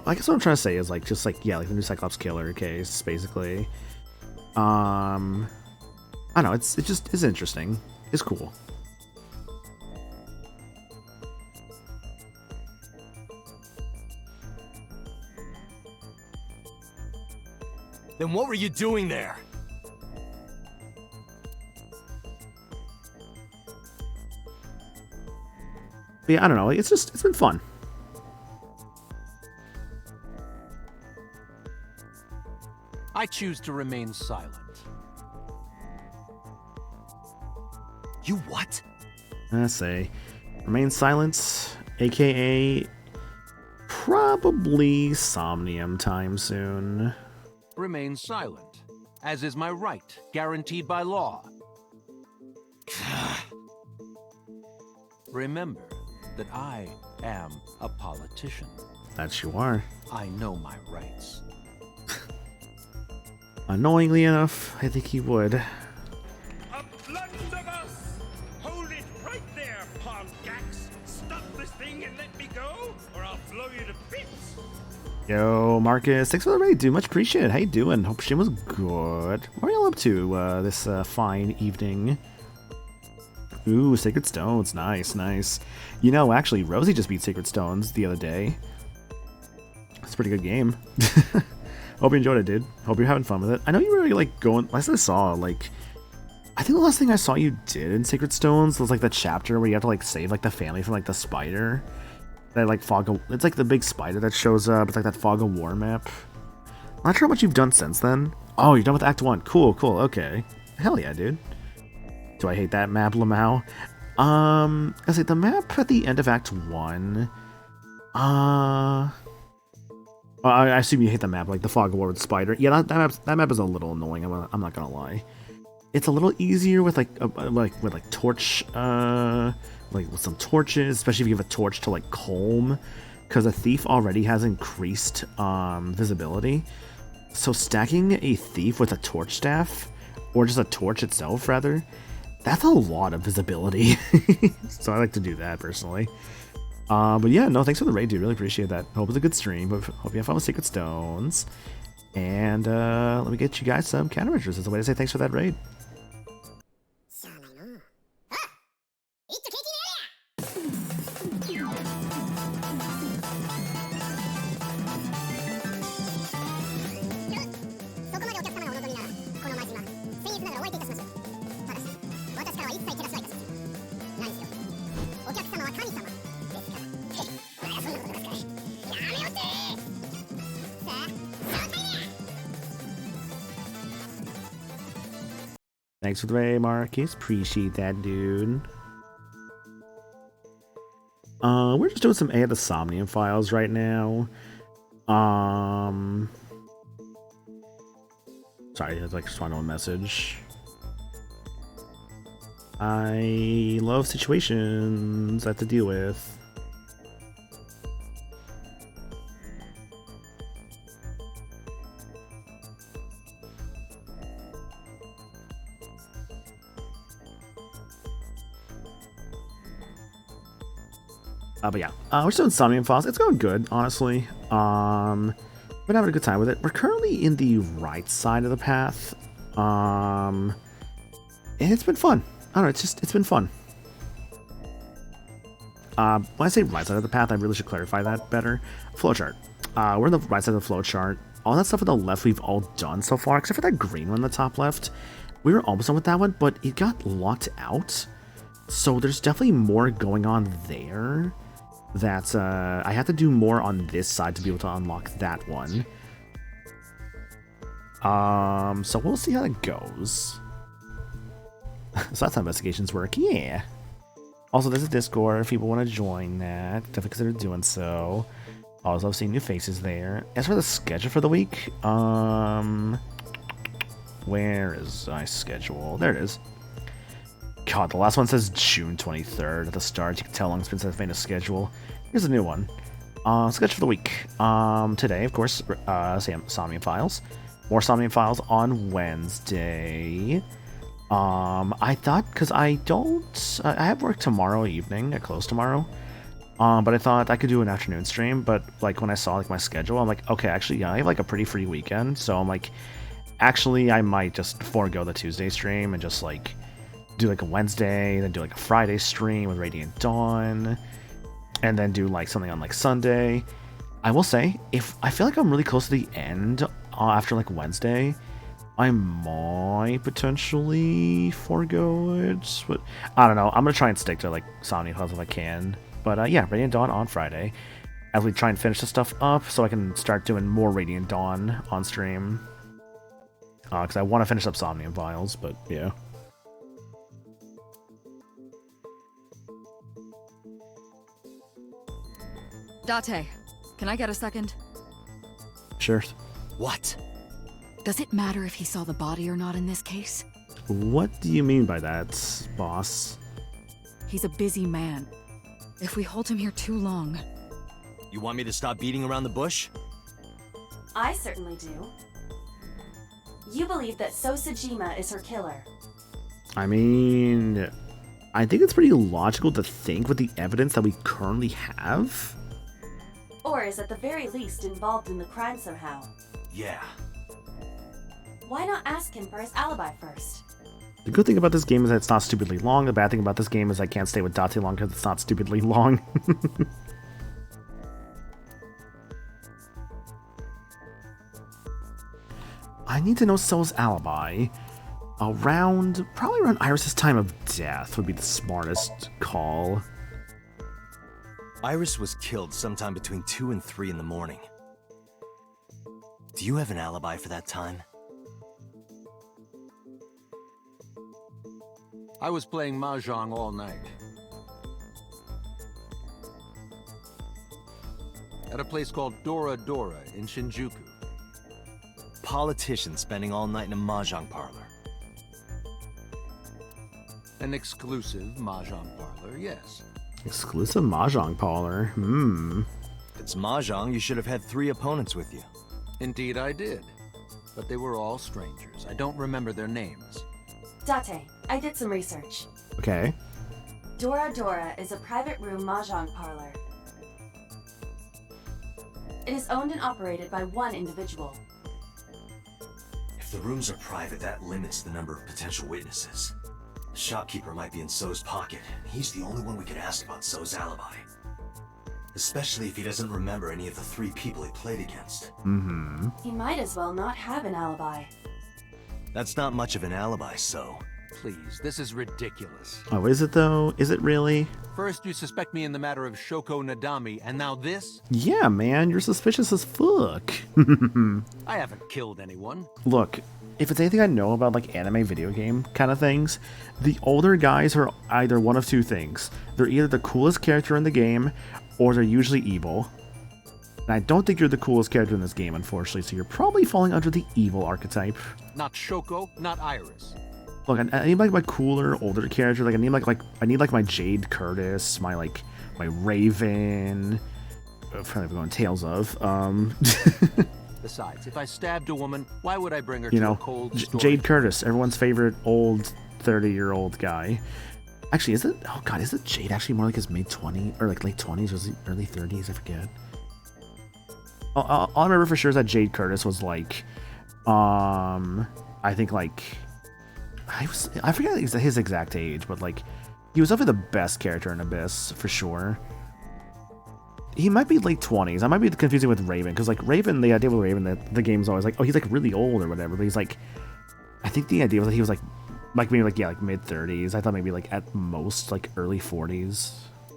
I guess what I'm trying to say is like just like yeah, like the new Cyclops Killer case, basically. I don't know. It's interesting. It's cool. Then what were you doing there? But yeah, I don't know. It's been fun. I choose to remain silent. You what? I say, remain silent, aka probably Somnium time soon. Remain silent, as is my right, guaranteed by law. Remember that I am a politician. That you are. I know my rights. Annoyingly enough, I think he would. A blunderbuss! Hold it right there, Pongax! Stop this thing and let me go, or I'll blow you to bits! Yo, Marcus, thanks for the raid, dude. Much appreciated. How you doing? Hope stream was good. What are y'all up to this fine evening? Ooh, Sacred Stones. Nice, nice. You know, actually, Rosie just beat Sacred Stones the other day. It's a pretty good game. Hope you enjoyed it, dude. Hope you're having fun with it. I know you were like going. Last I saw, like, I think the last thing I saw you did in Sacred Stones was like the chapter where you have to like save like the family from like the spider. That like fog of, it's like the big spider that shows up. It's like that fog of war map. I'm not sure what you've done since then. Oh, you're done with Act 1. Cool, cool. Okay. Hell yeah, dude. Do I hate that map, Lamau? I say the map at the end of Act 1. I assume you hate the map, like the fog of war with the spider. Yeah, that map is a little annoying. I'm not gonna lie. It's a little easier with with torch, like with some torches, especially if you have a torch to like Colm, because a thief already has increased visibility. So stacking a thief with a torch staff, or just a torch itself rather, that's a lot of visibility. So I like to do that personally. But yeah, no, thanks for the raid, dude. Really appreciate that. Hope it's a good stream. But hope you have fun with Secret Stones. And let me get you guys some countermeasures as a way to say thanks for that raid. Thanks for the raid, Marcus. Appreciate that, dude. We're just doing some A of the Somnium files right now. Sorry, I like respond to a message. I love situations I have to deal with. But yeah, we're still in Somnium Files. It's going good, honestly. We're having a good time with it. We're currently in the right side of the path. And it's been fun. I don't know, it's been fun. When I say right side of the path, I really should clarify that better. Flowchart. We're in the right side of the flowchart. All that stuff on the left we've all done so far, except for that green one on the top left. We were almost done with that one, but it got locked out. So there's definitely more going on there. That I have to do more on this side to be able to unlock that one. So we'll see how that goes. So that's how investigations work, yeah. Also, there's a Discord if people want to join that. Definitely consider doing so. Also, I've seen new faces there. As for the schedule for the week, where is my schedule? There it is. God, the last one says June 23rd at the start. You can tell how long it's been since I've made a schedule. Here's a new one. Schedule for the week. Today, of course, Somnium Files. More Somnium Files on Wednesday. I thought, because I have work tomorrow evening, at close tomorrow. But I thought I could do an afternoon stream, but like when I saw like my schedule, I'm like, okay, actually, yeah, I have like a pretty free weekend. So I'm like, actually, I might just forego the Tuesday stream and just like do like a Wednesday, then do like a Friday stream with Radiant Dawn, and then do like something on like Sunday. I will say, if I feel like I'm really close to the end after like Wednesday, I might potentially forego it, but I don't know. I'm gonna try and stick to like Somnium Files if I can. But yeah, Radiant Dawn on Friday, as we try and finish the stuff up, so I can start doing more Radiant Dawn on stream. Because I want to finish up Somnium Files, but yeah. Date, can I get a second? Sure. What? Does it matter if he saw the body or not in this case? What do you mean by that, boss? He's a busy man. If we hold him here too long... You want me to stop beating around the bush? I certainly do. You believe that Sosajima is her killer. I mean, I think it's pretty logical to think with the evidence that we currently have. Or is at the very least involved in the crime somehow. Yeah. Why not ask him for his alibi first? The good thing about this game is that it's not stupidly long. The bad thing about this game is I can't stay with Date long because it's not stupidly long. I need to know Sel's alibi. Probably around Iris's time of death would be the smartest call. Iris was killed sometime between 2 and 3 in the morning. Do you have an alibi for that time? I was playing Mahjong all night. at a place called Dora Dora in Shinjuku. Politician spending all night in a mahjong parlor. An exclusive mahjong parlor, yes. Exclusive mahjong parlor. If it's mahjong, you should have had 3 opponents with you. Indeed I did. But they were all strangers. I don't remember their names. Date, I did some research. Okay. Dora Dora is a private room mahjong parlor. It is owned and operated by one individual. If the rooms are private, that limits the number of potential witnesses. The shopkeeper might be in So's pocket. He's the only one we could ask about So's alibi. Especially if he doesn't remember any of the 3 people he played against. He might as well not have an alibi. That's not much of an alibi, So. Please, this is ridiculous. Oh, is it though? Is it really? First you suspect me in the matter of Shoko Nadami, and now this? Yeah, man, you're suspicious as fuck. I haven't killed anyone. Look, if it's anything I know about like anime video game kind of things, the older guys are either one of 2 things. They're either the coolest character in the game, or they're usually evil. And I don't think you're the coolest character in this game, unfortunately, so you're probably falling under the evil archetype. Not Shoko, not Iris. Look, I need like my cooler, older character. Like I need like my Jade Curtis, my Raven. I'm trying to go on Tales of. Besides, if I stabbed a woman, why would I bring her You to know, a cold store? Jade Curtis, everyone's favorite old 30-year-old guy. Actually, is it? Oh God, is it Jade actually more like his mid-20s or like late 20s or early 30s? I forget. All I remember for sure is that Jade Curtis was like, I think like. I forget his exact age, but like, he was definitely the best character in Abyss for sure. He might be late 20s. I might be confusing with Raven, because like Raven, the idea with Raven, that the game's always like, oh, he's like really old or whatever, but he's like, I think the idea was that he was like maybe like like mid 30s. I thought maybe like at most like early 40s.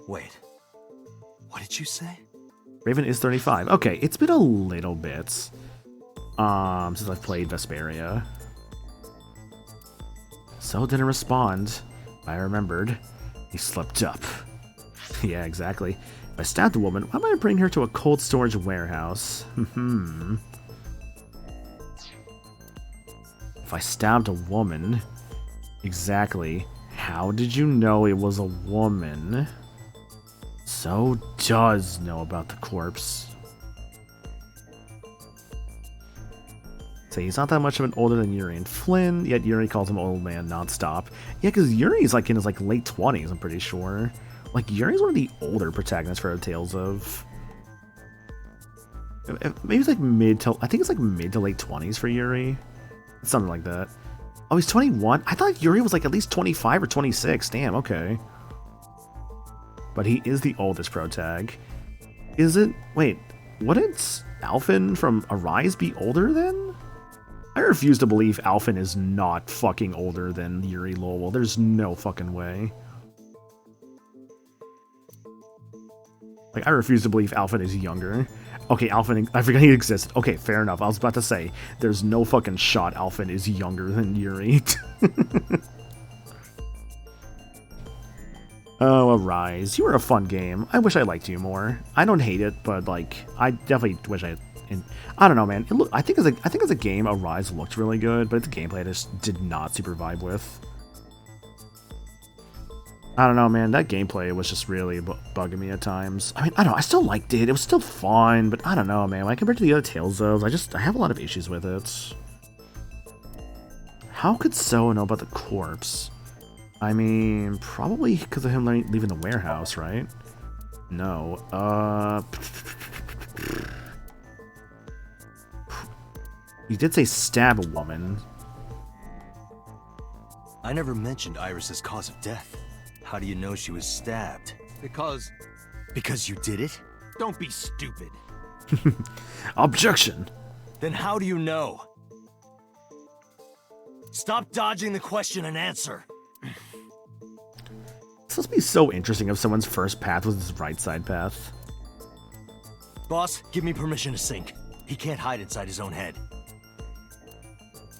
Wait, what did you say? Raven is 35. Okay, it's been a little bit since I've played Vesperia. So didn't respond. I remembered. He slipped up. Yeah, exactly. If I stabbed a woman, why might I bring her to a cold storage warehouse? If I stabbed a woman, exactly. How did you know it was a woman? So does know about the corpse. So he's not that much of an older than Yuri and Flynn, yet Yuri calls him old man nonstop. Yeah, because Yuri's like in his like late 20s, I'm pretty sure. Like Yuri's one of the older protagonists for Tales of. Maybe it's like I think it's like mid to late 20s for Yuri. Something like that. Oh, he's 21? I thought Yuri was like at least 25 or 26. Damn, okay. But he is the oldest protag. Is it? Wait, wouldn't Alphen from Arise be older then? I refuse to believe Alphen is not fucking older than Yuri Lowell. There's no fucking way. Like, I refuse to believe Alphen is younger. Okay, Alphen, I forgot he existed. Okay, fair enough. I was about to say, there's no fucking shot Alphen is younger than Yuri. Oh, Arise. You were a fun game. I wish I liked you more. I don't hate it, but, like, I definitely wish I... I don't know, man. I think as a game, Arise looked really good, but its gameplay I just did not super vibe with. I don't know, man. That gameplay was just really bugging me at times. I mean, I don't know. I still liked it. It was still fun, but I don't know, man. When I compare it to the other Tales of, I have a lot of issues with it. How could So know about the corpse? I mean, probably because of him leaving the warehouse, right? No. You did say stab a woman. I never mentioned Iris's cause of death. How do you know she was stabbed? Because you did it? Don't be stupid. Objection. Then how do you know? Stop dodging the question and answer. This must be so interesting if someone's first path was this right side path. Boss, give me permission to sync. He can't hide inside his own head.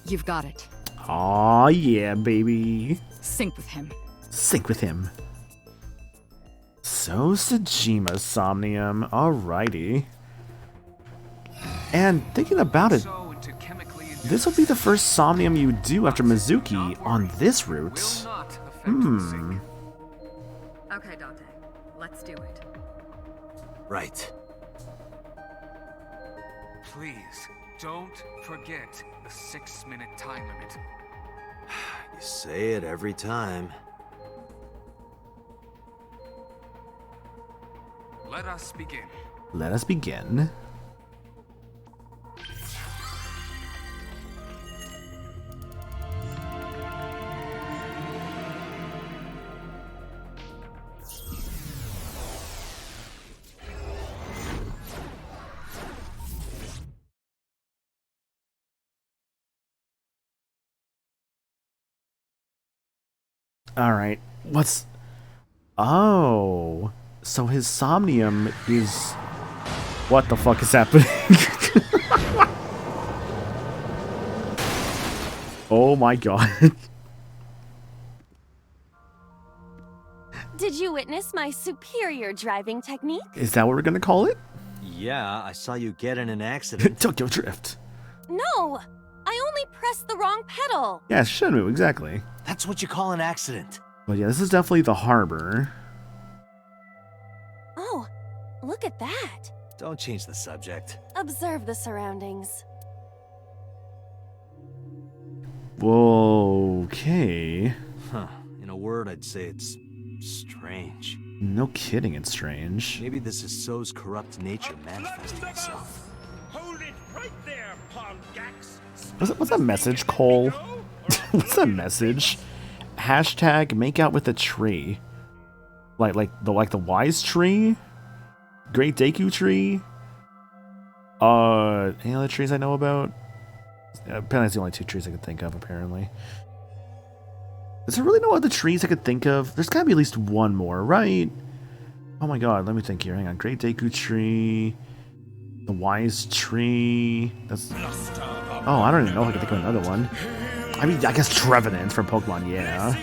You've got it. Aw, yeah, baby. Sync with him. Sync with him. So, Sejima Somnium. Alrighty. And thinking about it, this will be the first Somnium you do after Mizuki on this route. Okay, Dante. Let's do it. Right. Please, don't forget the 6-minute time limit. You say it every time. Let us begin. Let us begin. Alright, what's... Oh, so his Somnium is... What the fuck is happening? Oh my god. Did you witness my superior driving technique? Is that what we're gonna call it? Yeah, I saw you get in an accident. Tokyo Drift. No! I only pressed the wrong pedal! Yeah, Shenmue, exactly. That's what you call an accident. But yeah, this is definitely the harbor. Oh, look at that! Don't change the subject. Observe the surroundings. Okay. Huh. In a word, I'd say it's strange. No kidding, it's strange. Maybe this is So's corrupt nature manifesting itself. Hold it right there, Pongax. What's that message, Cole? What's that message? Hashtag make out with a tree. Like the wise tree? Great Deku tree? Any other trees I know about? Apparently that's the only 2 trees I could think of, apparently. Is there really no other trees I could think of? There's gotta be at least one more, right? Oh my god, let me think here. Hang on. Great Deku tree. The wise tree. That's... Oh, I don't even know if I can think of another one. I mean, I guess Trevenant from Pokemon, yeah.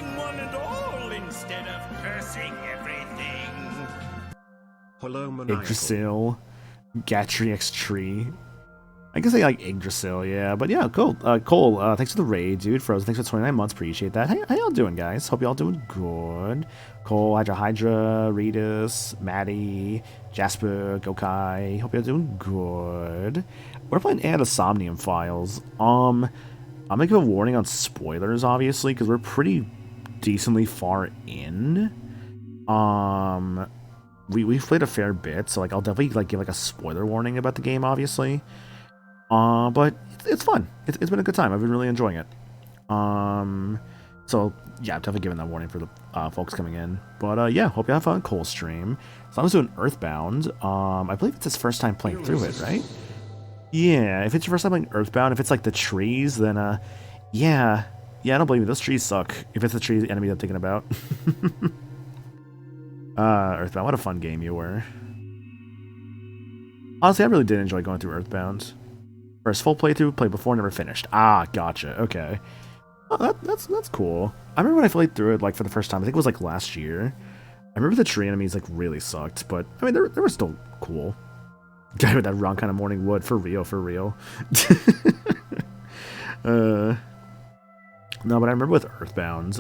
Hello, Yggdrasil. Gatrix tree. I guess I like Yggdrasil, yeah. But yeah, cool. Cole, thanks for the raid, dude. Frozen, thanks for 29 months. Appreciate that. How y'all doing, guys? Hope y'all doing good. Cole, Hydra, Redis, Maddie, Jasper, Gokai. Hope y'all doing good. We're playing Anna Somnium Files. I'm gonna give a warning on spoilers, obviously, because we're pretty decently far in. We've played a fair bit, so like I'll definitely give like a spoiler warning about the game, obviously. But it's fun. It's been a good time. I've been really enjoying it. So yeah, I'm definitely giving that warning for the folks coming in. But yeah, hope you have fun. Cole stream. So I was doing Earthbound. I believe it's his first time playing through it, right? Yeah, if it's your first time playing Earthbound, if it's like the trees, then yeah, I don't blame you. Those trees suck. If it's the tree enemy I'm thinking about. Earthbound, what a fun game you were. Honestly, I really did enjoy going through Earthbound. First full playthrough, played before, never finished. Ah, gotcha. Okay. Oh, that's cool. I remember when I played through it like for the first time. I think it was like last year. I remember the tree enemies like really sucked, but I mean they were still cool. Guy with that wrong kind of morning wood, for real, for real. No, but I remember with Earthbound,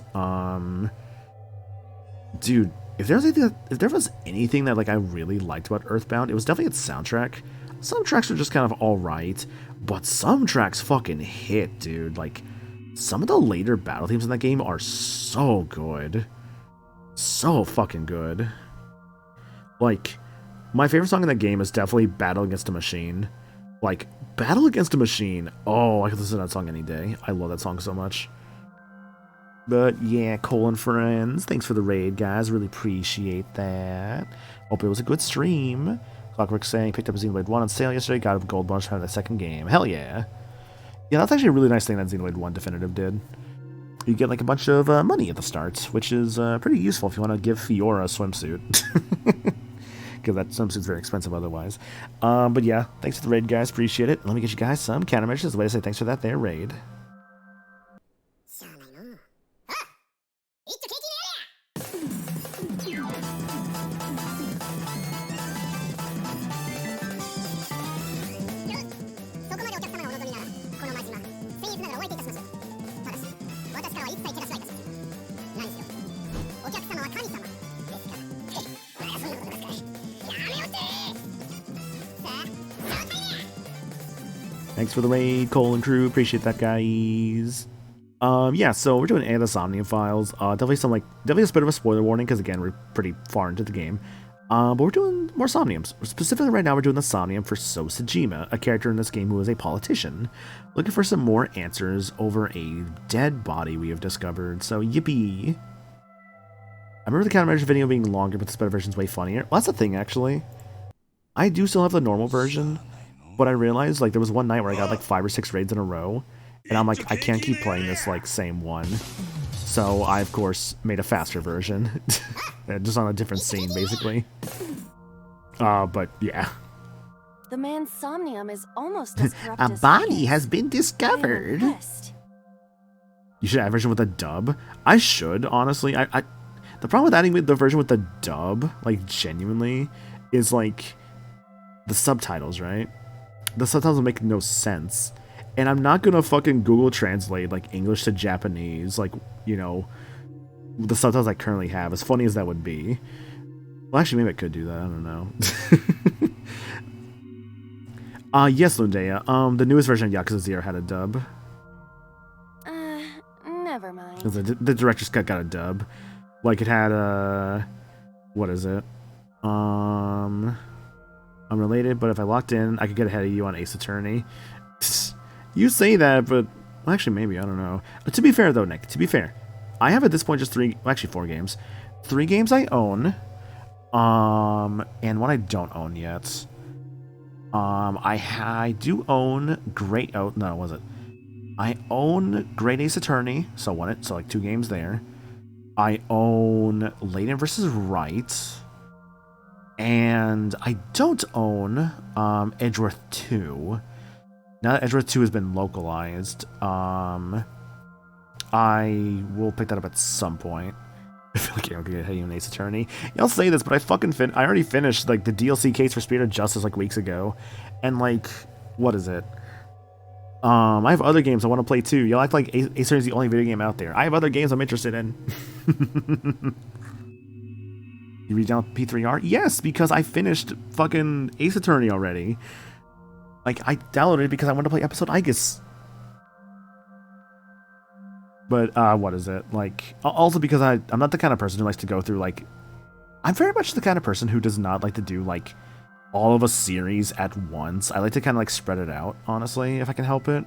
dude, if there was anything that like I really liked about Earthbound, it was definitely its soundtrack. Some tracks are just kind of alright, but some tracks fucking hit, dude. Like, some of the later battle themes in that game are so good. So fucking good. Like, my favorite song in that game is definitely Battle Against a Machine. Like, Battle Against a Machine. Oh, I could listen to that song any day. I love that song so much. But yeah, Cole and friends, thanks for the raid, guys. Really appreciate that. Hope it was a good stream. Clockwork saying, picked up Xenoblade 1 on sale yesterday, got a gold bonus for the second game. Hell yeah. Yeah, that's actually a really nice thing that Xenoblade 1 Definitive did. You get like a bunch of money at the start, which is pretty useful if you want to give Fiora a swimsuit. Because that swimsuit's very expensive otherwise. But yeah, thanks for the raid, guys. Appreciate it. Let me get you guys some countermeasures. The way to say thanks for that there, raid. Thanks for the raid, Cole and crew. Appreciate that, guys. Yeah, so we're doing the Somnium files. Definitely a bit of a spoiler warning because again we're pretty far into the game. But we're doing more Somniums. Specifically, right now we're doing the Somnium for So Sajima, a character in this game who is a politician, looking for some more answers over a dead body we have discovered. So yippee! I remember the countermeasure video being longer, but the better version's way funnier. Well, that's the thing, actually. I do still have the normal version, but I realized like there was one night where I got like 5 or 6 raids in a row, and I'm like, I can't keep playing this like same one. So I of course made a faster version, just on a different scene basically. But yeah. The man's Somnium is almost as corrupt A as body he is. has been discovered. I am impressed. You should add a version with a dub. I should, honestly. The problem with adding the version with the dub, like genuinely, is like the subtitles, right? The subtitles will make no sense. And I'm not gonna fucking Google Translate like English to Japanese, like, you know, the subtitles I currently have, as funny as that would be. Well, actually, maybe I could do that. I don't know. Yes, Lundea. The newest version of Yakuza 0 had a dub. Never mind. The director's cut got a dub. Like, it had a... What is it? Unrelated, but if I locked in, I could get ahead of you on Ace Attorney. You say that, but... Well, actually, maybe. I don't know. But to be fair, though, Nick, to be fair, I have at this point just 3... Well, actually, 4 games. 3 games I own. And one I don't own yet. I do own Great... Oh, no, was it? I own Great Ace Attorney, so I won it, so like 2 games there. I own Layton vs. Wright. And I don't own Edgeworth 2. Now that Edgeworth 2 has been localized, I will pick that up at some point. I feel like I'm gonna get ahead of Ace Attorney. Yeah, I'll say this, but I already finished like the DLC case for Spirit of Justice like weeks ago. And like, what is it? I have other games I want to play too. Y'all act like Ace Attorney is the only video game out there. I have other games I'm interested in. You read down P3R? Yes, because I finished fucking Ace Attorney already. Like, I downloaded it because I wanted to play Episode Igus. But, what is it? Like, also because I'm not the kind of person who likes to go through, like... I'm very much the kind of person who does not like to do, like, all of a series at once. I like to kind of, like, spread it out, honestly, if I can help it.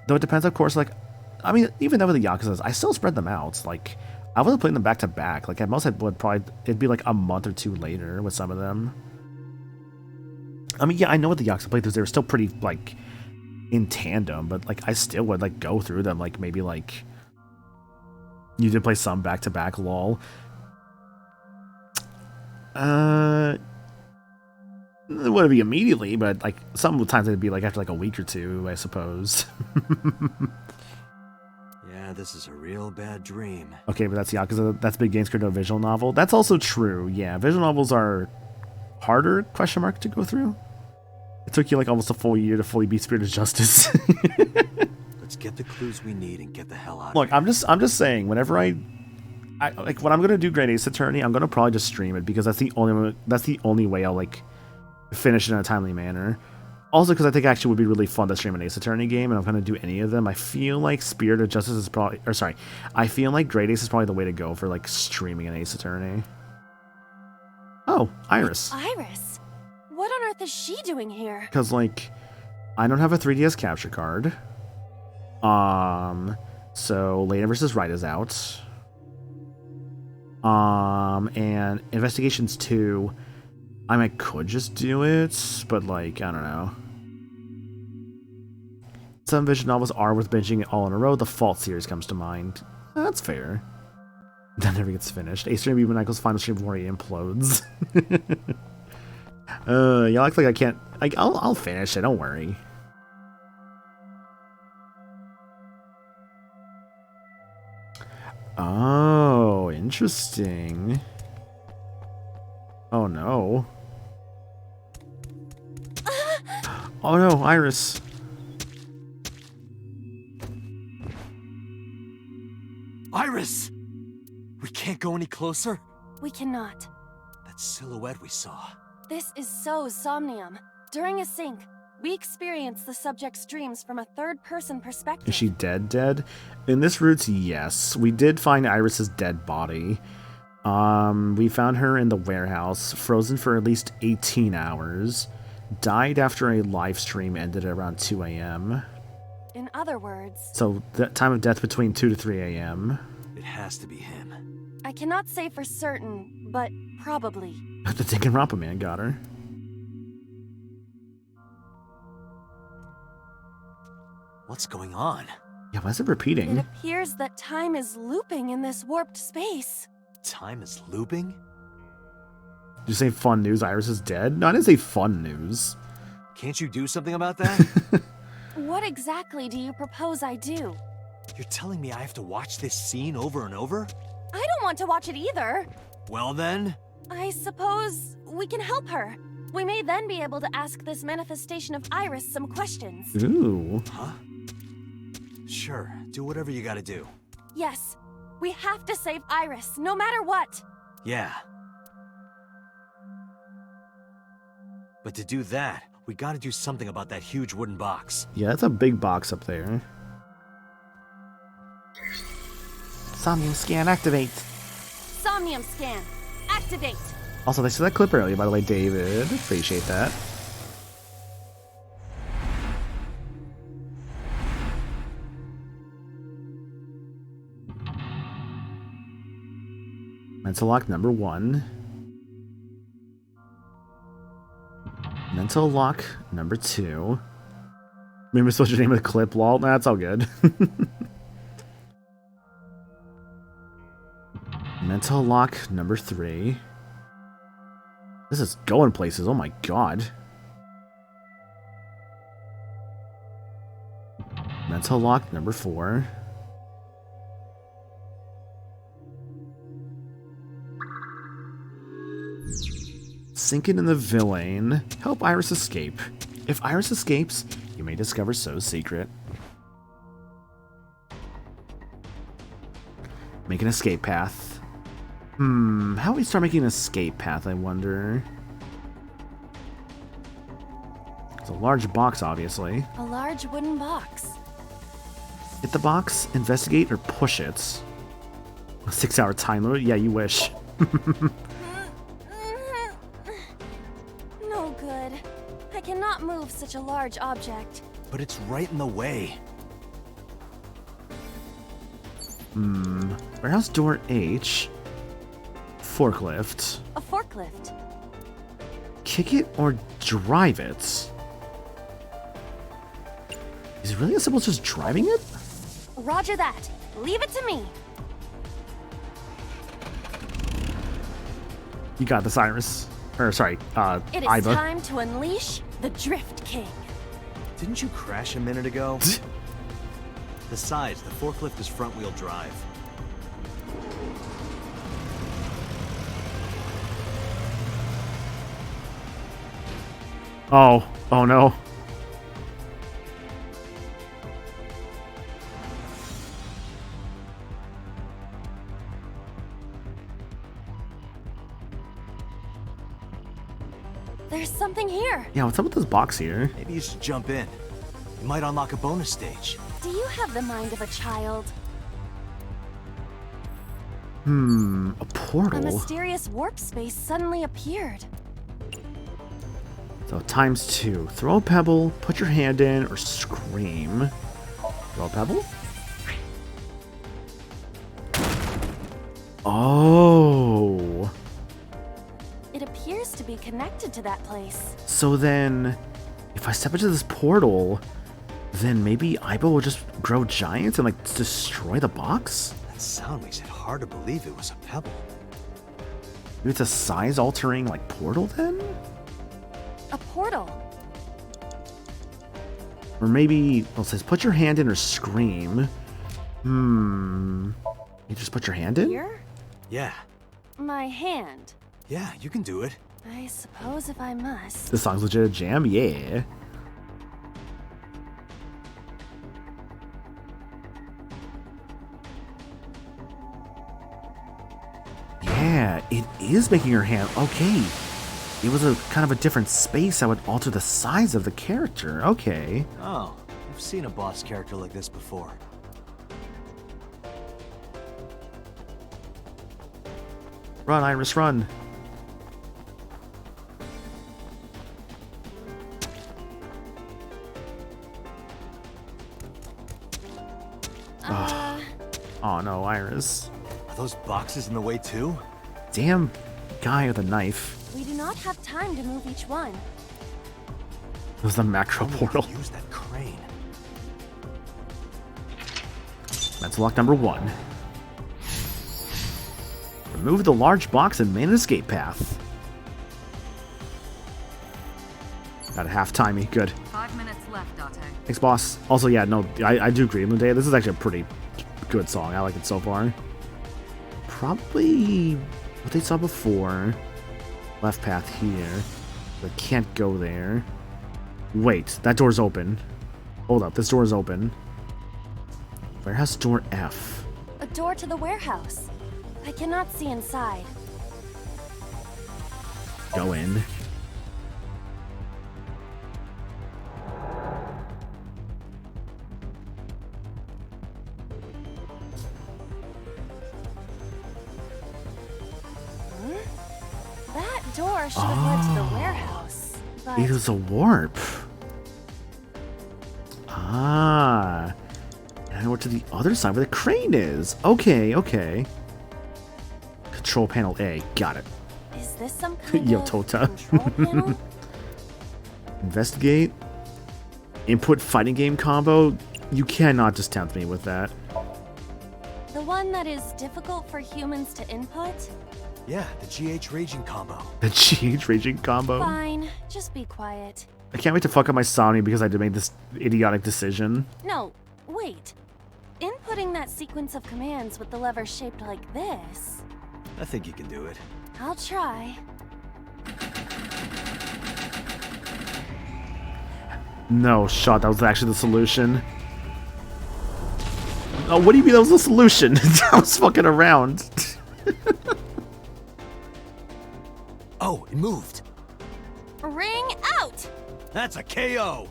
Though it depends, of course, like... I mean, even though with the Yakuzas, I still spread them out. Like, I wasn't playing them back to back. Like, at most, it'd be, like, a month or 2 later with some of them. I mean, yeah, I know what the Yakuza playthroughs, they were still pretty, like, in tandem, but, like, I still would, like, go through them, like, maybe, like... You did play some back-to-back, lol. It wouldn't be immediately, but, like, sometimes it'd be, like, after, like, a week or 2, I suppose. Yeah, this is a real bad dream. Okay, but that's Yakuza. That's Big Games Crypto visual novel. That's also true, yeah. Visual novels are harder, question mark, to go through. It took you, like, almost a full year to fully beat Spirit of Justice. Let's get the clues we need and get the hell out of Look, here. I'm just saying, whenever I like when I'm gonna do Great Ace Attorney, I'm gonna probably just stream it because that's the only way I'll like finish it in a timely manner. Also, because I think actually would be really fun to stream an Ace Attorney game, and I'm gonna do any of them. I feel like Spirit of Justice is probably, or sorry, I feel like Great Ace is probably the way to go for like streaming an Ace Attorney. Oh, Iris. Iris? What on earth is she doing here? Because like, I don't have a 3DS capture card. So Layton vs. Wright is out. And Investigations 2, I mean, I could just do it, but like, I don't know. Some visual novels are worth binging it all in a row. The Fault series comes to mind. That's fair. That never gets finished. Ace Attorney Michael's final stream before he implodes. Y'all act like I can't. I'll finish it. Don't worry. Oh, interesting. Oh no. Oh no, Iris. Iris! We can't go any closer? We cannot. That silhouette we saw. This is so Somnium. During a sync, we experience the subject's dreams from a third-person perspective. Is she dead? In this route, yes. We did find Iris's dead body. We found her in the warehouse, frozen for at least 18 hours. Died after a live stream ended at around 2 a.m. In other words... So, the time of death between 2 to 3 a.m. It has to be him. I cannot say for certain, but probably. The Danganronpa man got her. What's going on? Yeah, why is it repeating? It appears that time is looping in this warped space. Time is looping? Did you say fun news? Iris is dead? No, I didn't say fun news. Can't you do something about that? What exactly do you propose I do? You're telling me I have to watch this scene over and over? I don't want to watch it either. Well then... I suppose we can help her. We may then be able to ask this manifestation of Iris some questions. Ooh. Huh? Sure, do whatever you gotta do. Yes, we have to save Iris, no matter what. Yeah. But to do that, we gotta do something about that huge wooden box. Yeah, that's a big box up there. Somnium scan activate. Somnium scan, activate. Also, thanks for that clip earlier, by the way, David. Appreciate that. Mental lock number 1. Mental lock number 2. Maybe switch the name of the clip, lol. Nah, that's all good. Mental lock number 3. This is going places, oh my god. Mental lock number 4. Sink it in the villain. Help Iris escape. If Iris escapes, you may discover So's secret. Make an escape path. How do we start making an escape path, I wonder? It's a large box, obviously. A large wooden box. Hit the box, investigate, or push it. A 6-hour time limit? Yeah, you wish. No good. I cannot move such a large object. But it's right in the way. Warehouse door H. Forklift. A forklift. Kick it or drive it? Is it really as simple as just driving it? Roger that. Leave it to me. You got this, Iris. Or, sorry, It is Iva. time to unleash the Drift King. Didn't you crash a minute ago? Besides, the forklift is front-wheel drive. Oh no. There's something here. Yeah, what's up with this box here? Maybe you should jump in. You might unlock a bonus stage. Do you have the mind of a child? A portal. A mysterious warp space suddenly appeared. So ×2. Throw a pebble, put your hand in, or scream. Throw a pebble? Oh. It appears to be connected to that place. So then, if I step into this portal, then maybe Aiba will just grow giant and like destroy the box? That sound makes it hard to believe it was a pebble. Maybe it's a size-altering like portal then? A portal. Or maybe, well, it says put your hand in or scream. You just put your hand in? Here? Yeah. My hand. Yeah, you can do it. I suppose if I must. This song's legit a jam? Yeah. yeah, it is making her hand. Okay. It was a kind of a different space that would alter the size of the character. Okay. Oh, I've seen a boss character like this before. Run, Iris, run. Oh no, Iris. Are those boxes in the way too? Damn guy with a knife. We do not have time to move each one. It was the macro portal. Use that crane. That's lock number 1. Remove the large box and main escape path. Got a half timey. Good. 5 minutes left, Date. Thanks, boss. Also, yeah, no, I do agree. Lunde, this is actually a pretty good song. I like it so far. Probably what they saw before. Left path here. But can't go there. Wait, that door's open. Hold up, this door is open. Warehouse door F. A door to the warehouse. I cannot see inside. Go in. That door should have led to the warehouse. But It was a warp. Ah. And I went to the other side where the crane is. Okay, okay. Control panel A. Got it. is this some kind Yo, of Tota. control panel? Investigate. Input fighting game combo. You cannot just tempt me with that. The one that is difficult for humans to input? Yeah, the GH raging combo. The GH raging combo. Fine, just be quiet. I can't wait to fuck up my Somnium because I made this idiotic decision. No, wait. Inputting that sequence of commands with the lever shaped like this. I think you can do it. I'll try. No, shot. That was actually the solution. Oh, what do you mean that was the solution? I was fucking around. Oh, it moved. Ring out! That's a KO.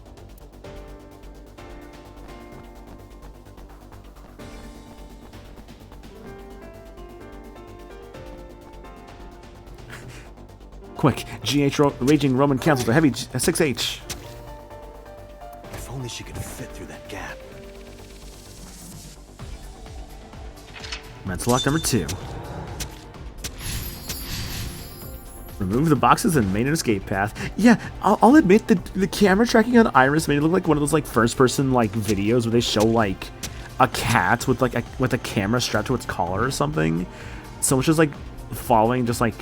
Quick, raging Roman cancels a heavy 6H. If only she could fit through that gap. Mental lock number 2. Remove the boxes and main and escape path. Yeah, I'll admit that the camera tracking on Iris made it look like one of those like first-person like videos where they show like a cat with like with a camera strapped to its collar or something. So it's just like following just like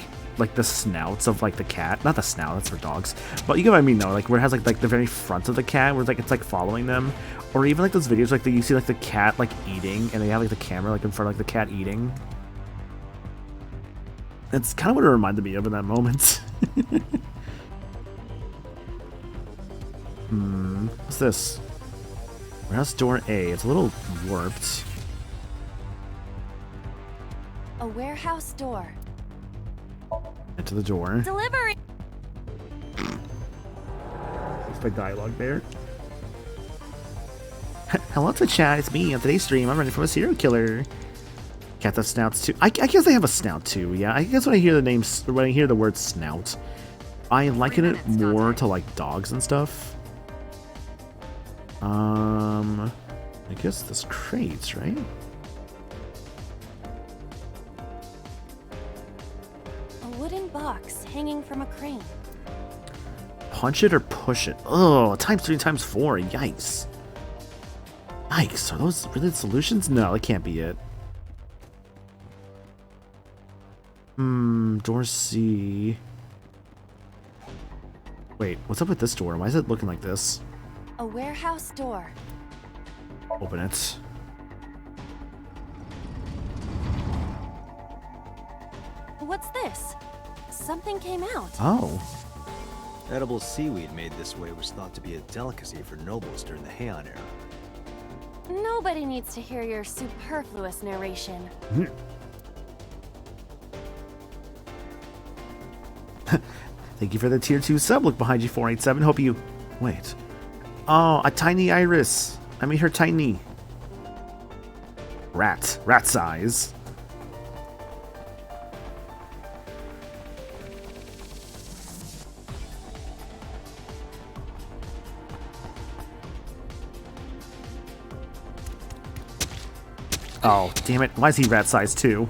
the snouts of like the cat. Not the snout, that's for dogs. But you get what I mean though, like where it has like the very front of the cat where it's like following them. Or even like those videos like that you see like the cat like eating and they have like the camera like in front of like the cat eating. That's kind of what it reminded me of in that moment. What's this? Warehouse door A. It's a little warped. A warehouse door. Into the door. Delivery! It's like dialogue there. Hello to chat, it's me. On today's stream, I'm running from a serial killer. Cat that snouts too. I guess they have a snout too. Yeah, I guess when I hear the word snout, I liken it more to like dogs and stuff. I guess this crates, right? A wooden box hanging from a crane. Punch it or push it. Oh, ×3 ×4. Yikes. Yikes. Are those really the solutions? No, that can't be it. Door C. Wait, what's up with this door? Why is it looking like this? A warehouse door. Open it. What's this? Something came out. Oh. Edible seaweed made this way was thought to be a delicacy for nobles during the Heian era. Nobody needs to hear your superfluous narration. Thank you for the tier 2 sub. Look behind you, 487. Hope you... Wait. Oh, a tiny iris. I made her tiny. Rat. Rat size. Oh, damn it. Why is he rat size too?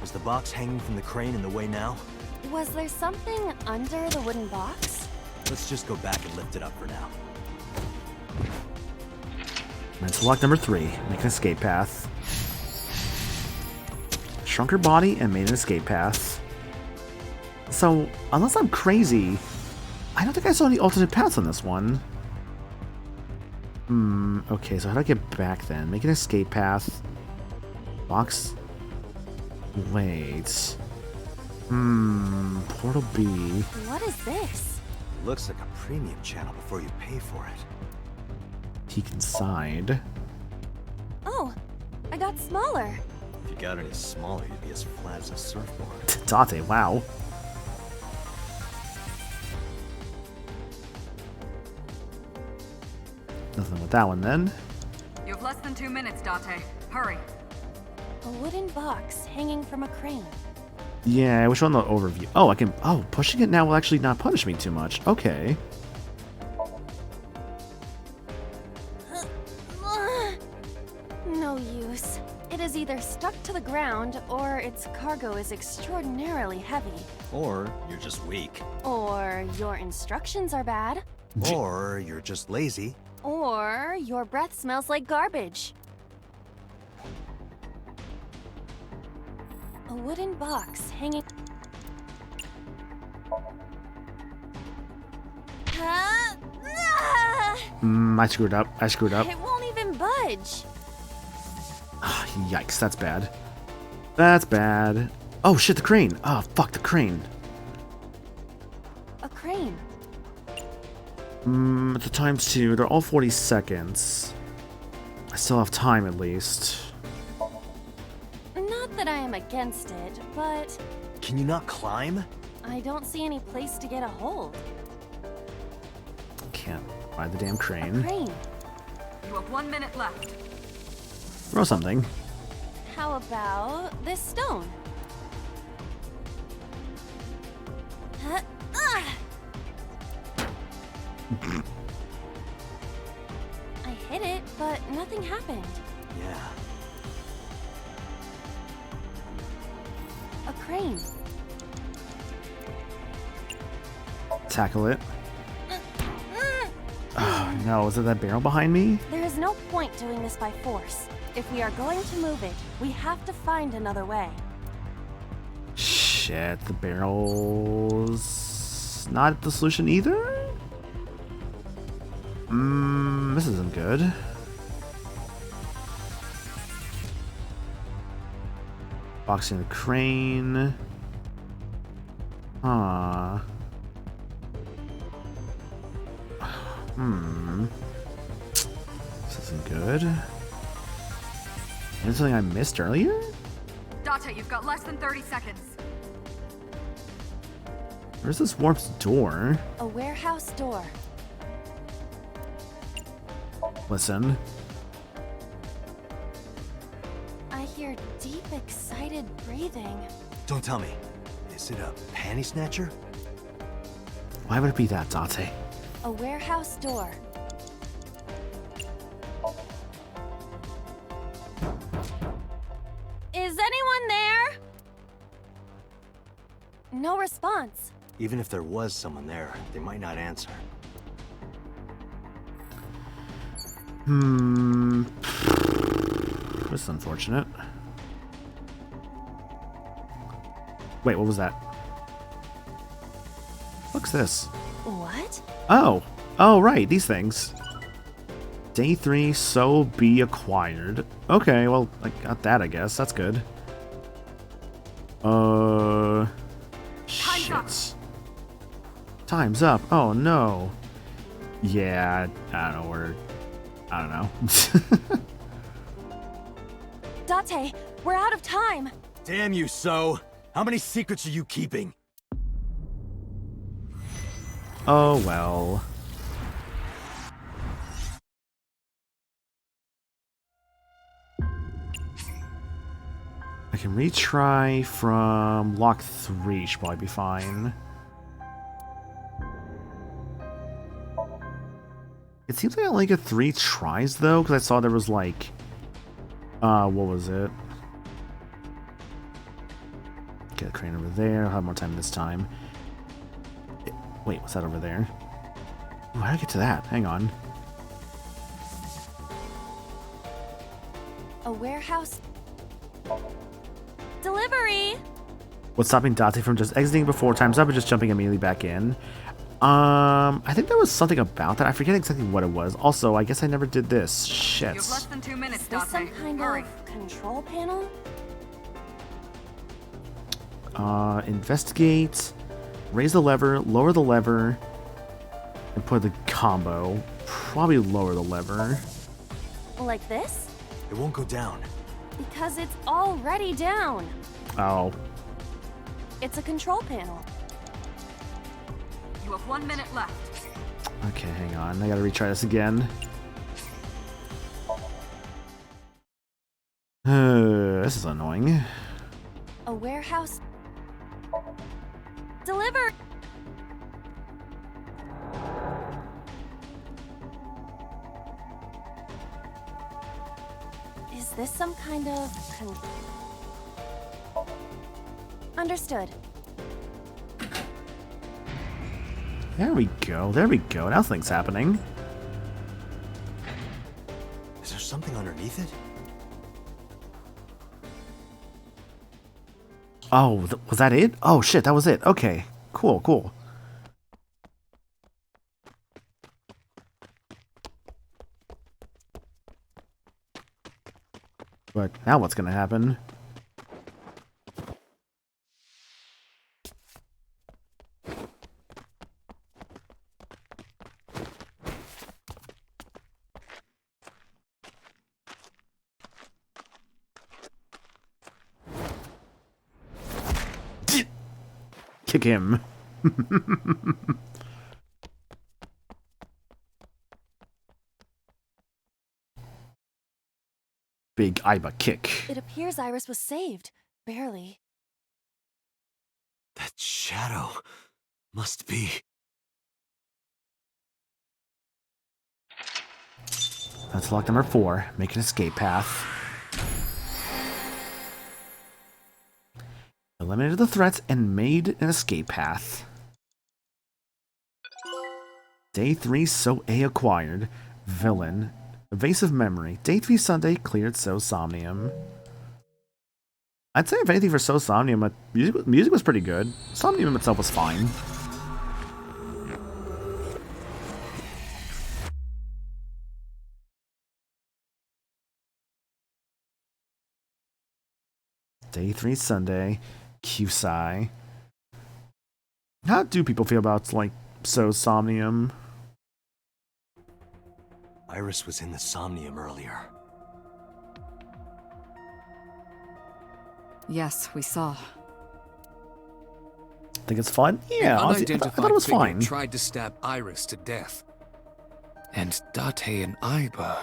Is the box hanging from the crane in the way now? Was there something under the wooden box? Let's just go back and lift it up for now. Mental block number 3. Make an escape path. Shrunk her body and made an escape path. So, unless I'm crazy, I don't think I saw any alternate paths on this one. Okay, so how do I get back then? Make an escape path. Box. Wait. Portal B. What is this? Looks like a premium channel before you pay for it. Peek inside. Oh, I got smaller. If you got any smaller, you'd be as flat as a surfboard. Date, wow. Nothing with that one then. You have less than 2 minutes, Date. Hurry. A wooden box hanging from a crane. Yeah, which one the overview? Oh, I can... Oh, pushing it now will actually not punish me too much. Okay. No use. It is either stuck to the ground, or its cargo is extraordinarily heavy. Or you're just weak. Or your instructions are bad. Or you're just lazy. Or your breath smells like garbage. A wooden box hanging... I screwed up. I screwed up. It won't even budge. Yikes, that's bad. That's bad. Oh shit, the crane. Oh, fuck the crane. A crane. It's a times 2. They're all 40 seconds. I still have time at least. Not that I am against it, but... Can you not climb? I don't see any place to get a hold. Can't ride the damn crane. A crane. You have 1 minute left. Throw something. How about this stone? I hit it, but nothing happened. Yeah. A crane. Tackle it. Oh, no, is it that barrel behind me? There is no point doing this by force. If we are going to move it, we have to find another way. Shit, the barrel's not the solution either? This isn't good. Boxing the crane. Huh. This isn't good. Is something I missed earlier? Date, you've got less than 30 seconds. Where's this warped door? A warehouse door. Listen. I hear deep, excited breathing. Don't tell me. Is it a panty snatcher? Why would it be that, Date? A warehouse door. Is anyone there? No response. Even if there was someone there, they might not answer. This is unfortunate. Wait, what was that? What's this? What? Oh. Oh, right, these things. Day 3, so be acquired. Okay, well, I got that, I guess. That's good. Shit. Time's up. Oh, no. Yeah, I don't know, I don't know. Date, we're out of time. Damn you, So! How many secrets are you keeping? Oh well. I can retry from lock 3, should probably be fine. It seems like I only get 3 tries though, because I saw there was like, what was it? Get a crane over there. I'll have more time this time. Wait, what's that over there? Ooh, how did I get to that? Hang on. A warehouse? Delivery! What's stopping Date from just exiting before time's up and just jumping immediately back in? I think there was something about that. I forget exactly what it was. Also, I guess I never did this. Shit. You have less than 2 minutes, Is this some Date. kind Hurry. of control panel? Investigate. Raise the lever, lower the lever, and put the combo. Probably lower the lever. Like this? It won't go down. Because it's already down. Oh. It's a control panel. You have 1 minute left. Okay, hang on. I gotta retry this again. This is annoying. A warehouse? Deliver! Is this some kind of Understood. There we go. There we go. Now things happening. Is there something underneath it? Oh, was that it? Oh shit, that was it. Okay. Cool, cool. But now what's gonna happen? Kick him. Big Iba kick. It appears Iris was saved. Barely. That shadow must be... That's lock number 4. Make an escape path. Eliminated the threats and made an escape path. Day 3, So A acquired. Villain. Evasive memory. Day 3 Sunday cleared So Somnium. I'd say if anything for So Somnium, music was pretty good. Somnium itself was fine. Day 3 Sunday. QSI. How do people feel about, like, So Somnium? Iris was in the Somnium earlier. Yes, we saw. Think it's fun? Yeah, An honestly, I unidentified thought it was figure fine. tried to stab Iris to death. And Date and Iba...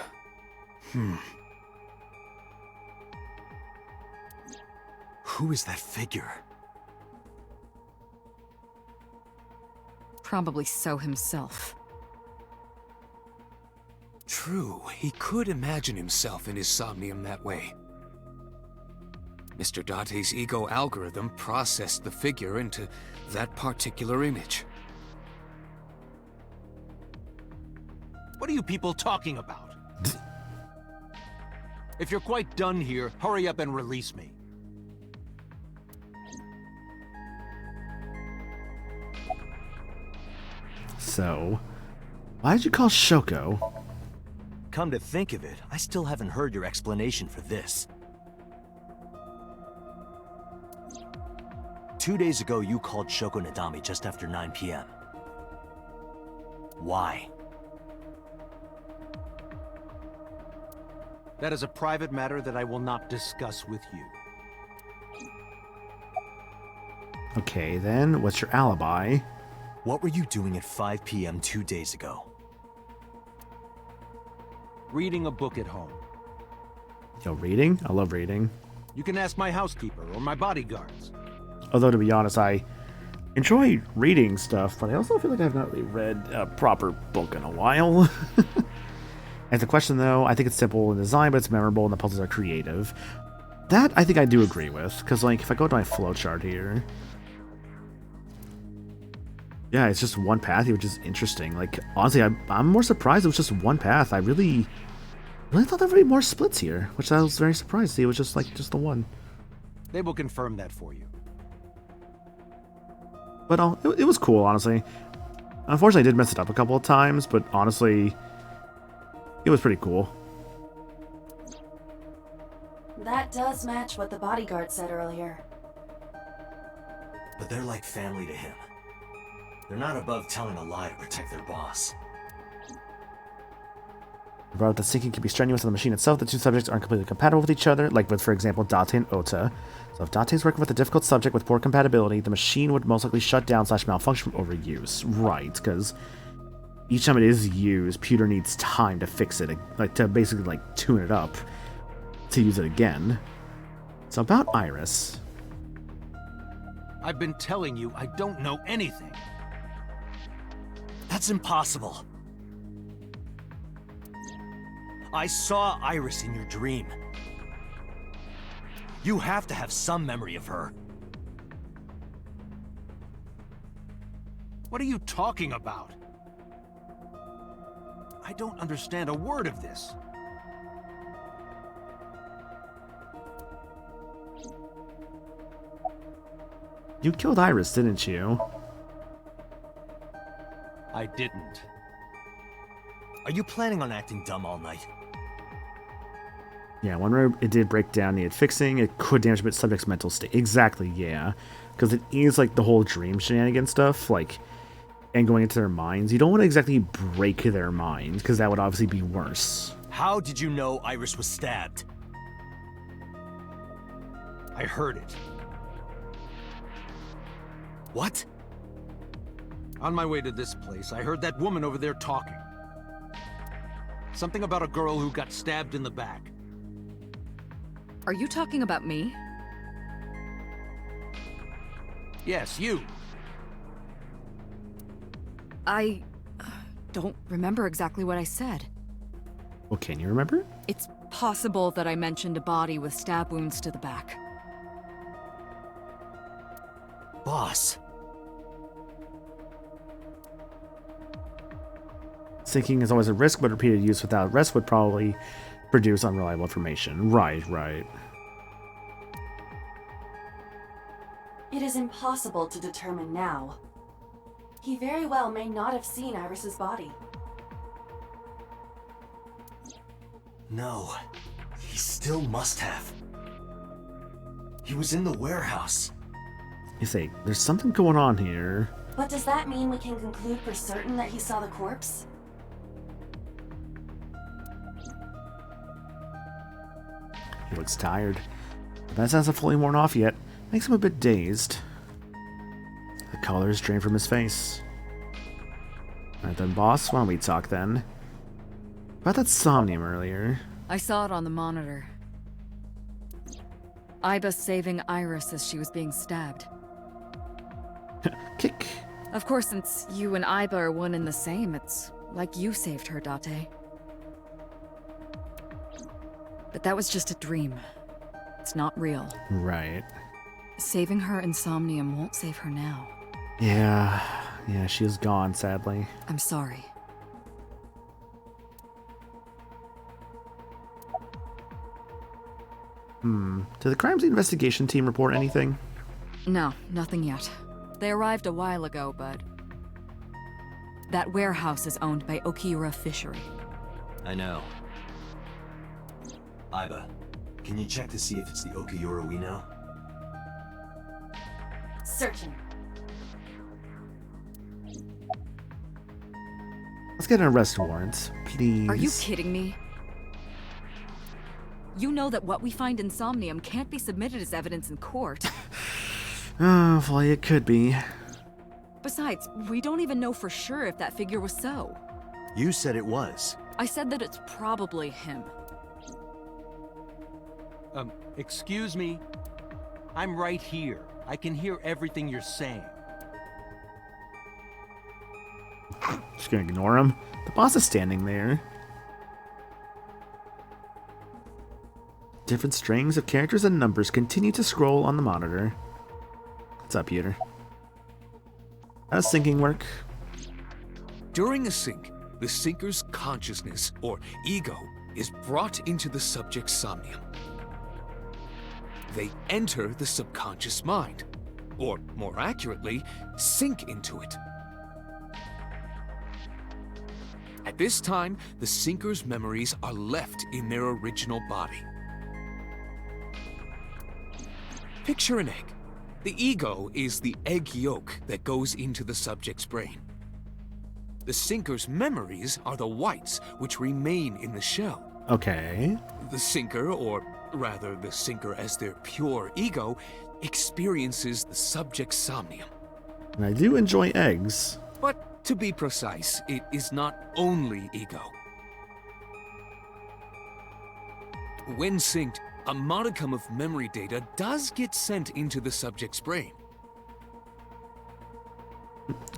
Who is that figure? Probably So himself. True, he could imagine himself in his Somnium that way. Mr. Date's ego algorithm processed the figure into that particular image. What are you people talking about? If you're quite done here, hurry up and release me. So, why did you call Shoko? Come to think of it, I still haven't heard your explanation for this. 2 days ago, you called Shoko Nadami just after 9 p.m. Why? That is a private matter that I will not discuss with you. Okay, then, what's your alibi? What were you doing at 5 p.m. 2 days ago? Reading a book at home. Yo, reading? I love reading. You can ask my housekeeper or my bodyguards. Although, to be honest, I enjoy reading stuff, but I also feel like I've not really read a proper book in a while. As a question, though, I think it's simple in design, but it's memorable and the puzzles are creative. That, I think I do agree with, because, like, if I go to my flowchart here... Yeah, it's just one path, which is interesting. Like, honestly, I'm more surprised it was just one path. I really thought there would be more splits here, which I was very surprised to see. It was just, like, just the one. They will confirm that for you. But it was cool, honestly. Unfortunately, I did mess it up a couple of times, but honestly, it was pretty cool. That does match what the bodyguard said earlier. But they're like family to him. They're not above telling a lie to protect their boss. Brought up that syncing can be strenuous on the machine itself. The two subjects aren't completely compatible with each other, like with, for example, Date and Ota. So if Date is working with a difficult subject with poor compatibility, the machine would most likely shut down / malfunction from overuse. Right, because each time it is used, Pewter needs time to fix it, like to basically like tune it up to use it again. So about Iris. I've been telling you I don't know anything. That's impossible. I saw Iris in your dream. You have to have some memory of her. What are you talking about? I don't understand a word of this. You killed Iris, didn't you? I didn't. Are you planning on acting dumb all night? Yeah, whenever it did break down, needed fixing, it could damage the subject's mental state. Exactly, yeah. Because it is like the whole dream shenanigan stuff, like, and going into their minds. You don't want to exactly break their minds, because that would obviously be worse. How did you know Iris was stabbed? I heard it. What? On my way to this place, I heard that woman over there talking. Something about a girl who got stabbed in the back. Are you talking about me? Yes, you. I don't remember exactly what I said. Well, can you remember? It's possible that I mentioned a body with stab wounds to the back. Boss. Syncing is always a risk, but repeated use without rest would probably produce unreliable information. Right. It is impossible to determine now. He very well may not have seen Iris's body. No, he still must have. He was in the warehouse. You say, there's something going on here. But does that mean we can conclude for certain that he saw the corpse? He looks tired. That hasn't fully worn off yet. Makes him a bit dazed. The color is drained from his face. Alright then, boss, why don't we talk then? About that Somnium earlier. I saw it on the monitor. Iba saving Iris as she was being stabbed. Kick. Of course, since you and Iba are one and the same, it's like you saved her, Date. But that was just a dream. It's not real. Right. Saving her in Somnium won't save her now. Yeah, she is gone, sadly. I'm sorry. Did the crimes investigation team report anything? No, nothing yet. They arrived a while ago, but... that warehouse is owned by Okiura Fishery. I know. Iba, can you check to see if it's the Okiura we know? Searching. Let's get an arrest warrant, please. Are you kidding me? You know that what we find in Somnium can't be submitted as evidence in court. Oh, well, it could be. Besides, we don't even know for sure if that figure was so. You said it was. I said that it's probably him. Excuse me? I'm right here. I can hear everything you're saying. Just gonna ignore him. The boss is standing there. Different strings of characters and numbers continue to scroll on the monitor. What's up, Peter? How does syncing work? During a sync, the syncer's consciousness, or ego, is brought into the subject's somnium. They enter the subconscious mind, or more accurately, sink into it. At this time, the syncer's memories are left in their original body. Picture an egg. The ego is the egg yolk that goes into the subject's brain. The syncer's memories are the whites, which remain in the shell. Okay. The syncer, or rather the syncer as their pure ego, experiences the subject's somnium. And I do enjoy eggs. But to be precise, it is not only ego. When synced, a modicum of memory data does get sent into the subject's brain.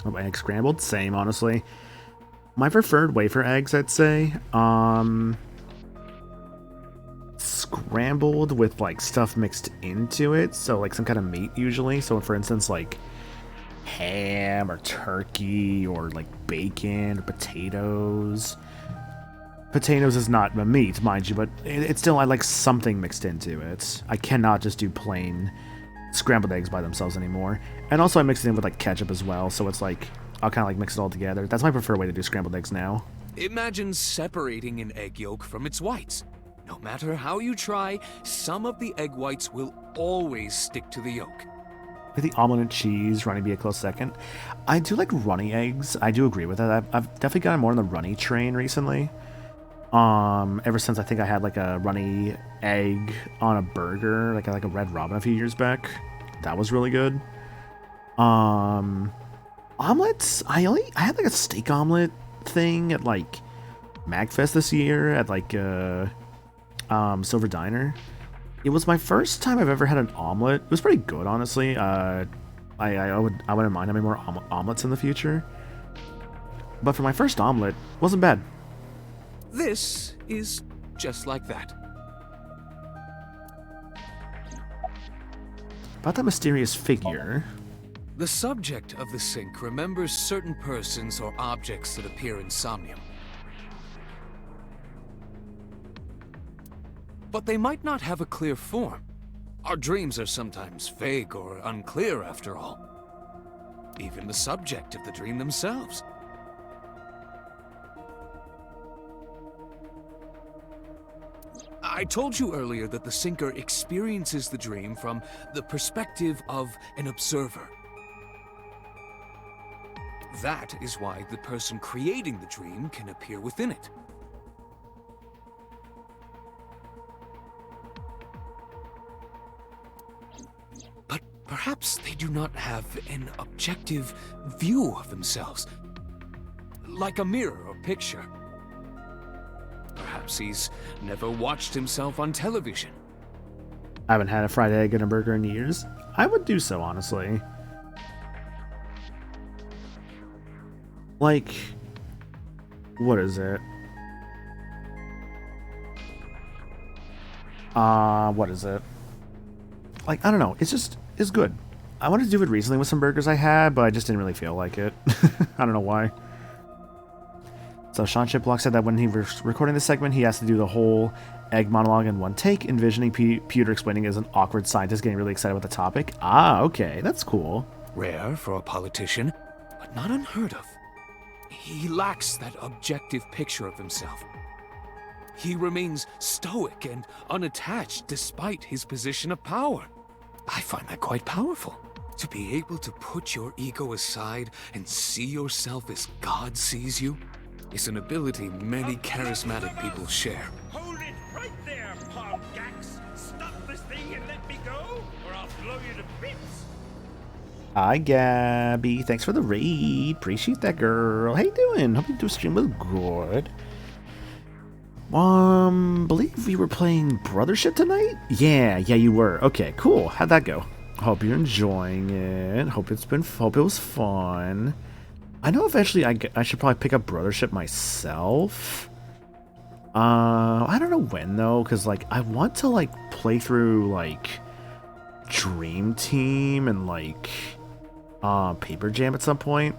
Oh, egg scrambled? Same, honestly. My preferred way for eggs, I'd say. Scrambled with, like, stuff mixed into it. So, like, some kind of meat, usually. So, for instance, like, ham or turkey or, like, bacon or potatoes. Potatoes is not a meat, mind you, but it's still, I like something mixed into it. I cannot just do plain scrambled eggs by themselves anymore. And also I mix it in with like ketchup as well, so it's like, I'll kind of like mix it all together. That's my preferred way to do scrambled eggs now. Imagine separating an egg yolk from its whites. No matter how you try, some of the egg whites will always stick to the yolk. I think omelet and cheese, runny be a close second. I do like runny eggs. I do agree with that. I've definitely gotten more on the runny train recently. Ever since I think I had like a runny egg on a burger, like a Red Robin a few years back. That was really good. Omelets, I had like a steak omelet thing at like MagFest this year at like Silver Diner. It was my first time I've ever had an omelet. It was pretty good, honestly. I wouldn't mind having more omelets in the future. But for my first omelet, it wasn't bad. This is just like that. About that mysterious figure. The subject of the sync remembers certain persons or objects that appear in Somnium. But they might not have a clear form. Our dreams are sometimes vague or unclear, after all. Even the subject of the dream themselves. I told you earlier that the syncer experiences the dream from the perspective of an observer. That is why the person creating the dream can appear within it. But perhaps they do not have an objective view of themselves, like a mirror or picture. Perhaps he's never watched himself on television. I haven't had a fried egg and a burger in years. I would do so, honestly. Like, what is it? What is it? Like, I don't know. It's good. I wanted to do it recently with some burgers I had, but I just didn't really feel like it. I don't know why. So Sean Chiplock said that when he was recording this segment, he has to do the whole egg monologue in one take, envisioning Peter explaining as an awkward scientist getting really excited about the topic. Ah, okay. That's cool. Rare for a politician, but not unheard of. He lacks that objective picture of himself. He remains stoic and unattached despite his position of power. I find that quite powerful. To be able to put your ego aside and see yourself as God sees you is an ability many charismatic people share. Hold it right there, Palm Gax! Stop this thing and let me go, or I'll blow you to bits! Hi, Gabby. Thanks for the raid. Appreciate that, girl. How you doing? Hope you do stream was good. Believe we were playing Brothership tonight? Yeah, you were. Okay, cool. How'd that go? Hope you're enjoying it. Hope it was fun. I know eventually I should probably pick up Brothership myself. I don't know when though, because like I want to like play through like Dream Team and like Paper Jam at some point.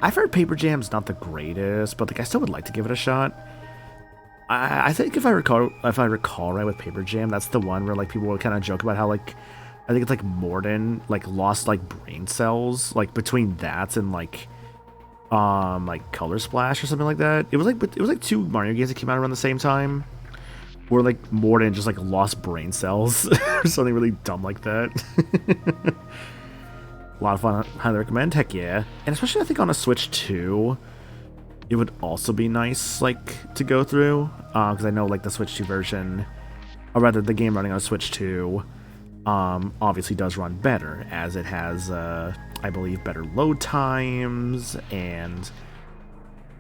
I've heard Paper Jam's not the greatest, but like I still would like to give it a shot. I think if I recall right with Paper Jam, that's the one where like people would kind of joke about how like I think it's like Morden like lost like brain cells like between that and like Color Splash or something like that. It was like two Mario games that came out around the same time, where like Morden just like lost brain cells or something really dumb like that. A lot of fun. Highly recommend. Heck yeah, and especially I think on a Switch 2. It would also be nice, like, to go through, because I know, like, the Switch 2 version, or rather, the game running on Switch 2, obviously does run better, as it has, I believe, better load times, and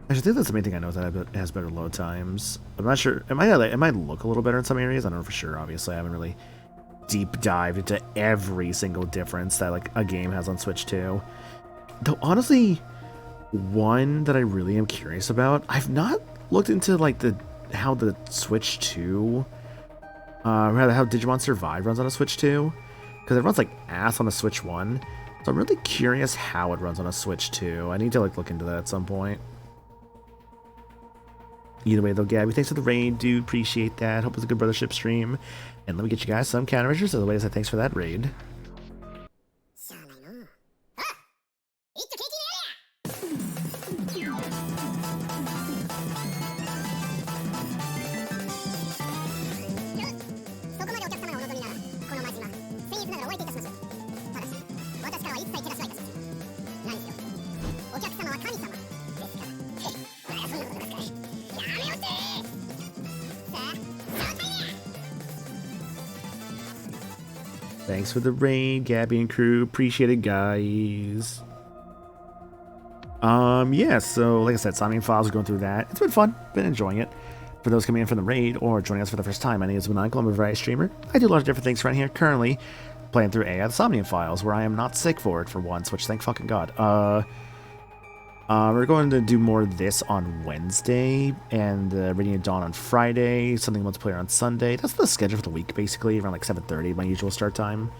I think that's the main thing I know, is that it has better load times. I'm not sure, it might look a little better in some areas, I don't know for sure, obviously, I haven't really deep dived into every single difference that, like, a game has on Switch 2. Though, honestly, one that I really am curious about, I've not looked into like how the Switch 2 rather how Digimon Survive runs on a Switch 2, because it runs like ass on a Switch 1, so I'm really curious how it runs on a Switch 2. I need to like look into that at some point. Either way though, Gabby, thanks for the raid, dude, appreciate that. Hope it was a good Brothership stream, and let me get you guys some countermeasures. Otherwise, thanks for that raid. Thanks for the raid, Gabby and crew. Appreciate it, guys. Yeah, so like I said, Somnium Files, going through that. It's been fun. Been enjoying it. For those coming in from the raid or joining us for the first time, my name is Maniacal. I'm a variety streamer. I do a lot of different things around here. Currently playing through AI the Somnium Files, where I am not sick for it for once, which thank fucking God. We're going to do more of this on Wednesday, and Radiant Dawn on Friday, something multiplayer on Sunday. That's the schedule for the week, basically, around like 7:30, my usual start time.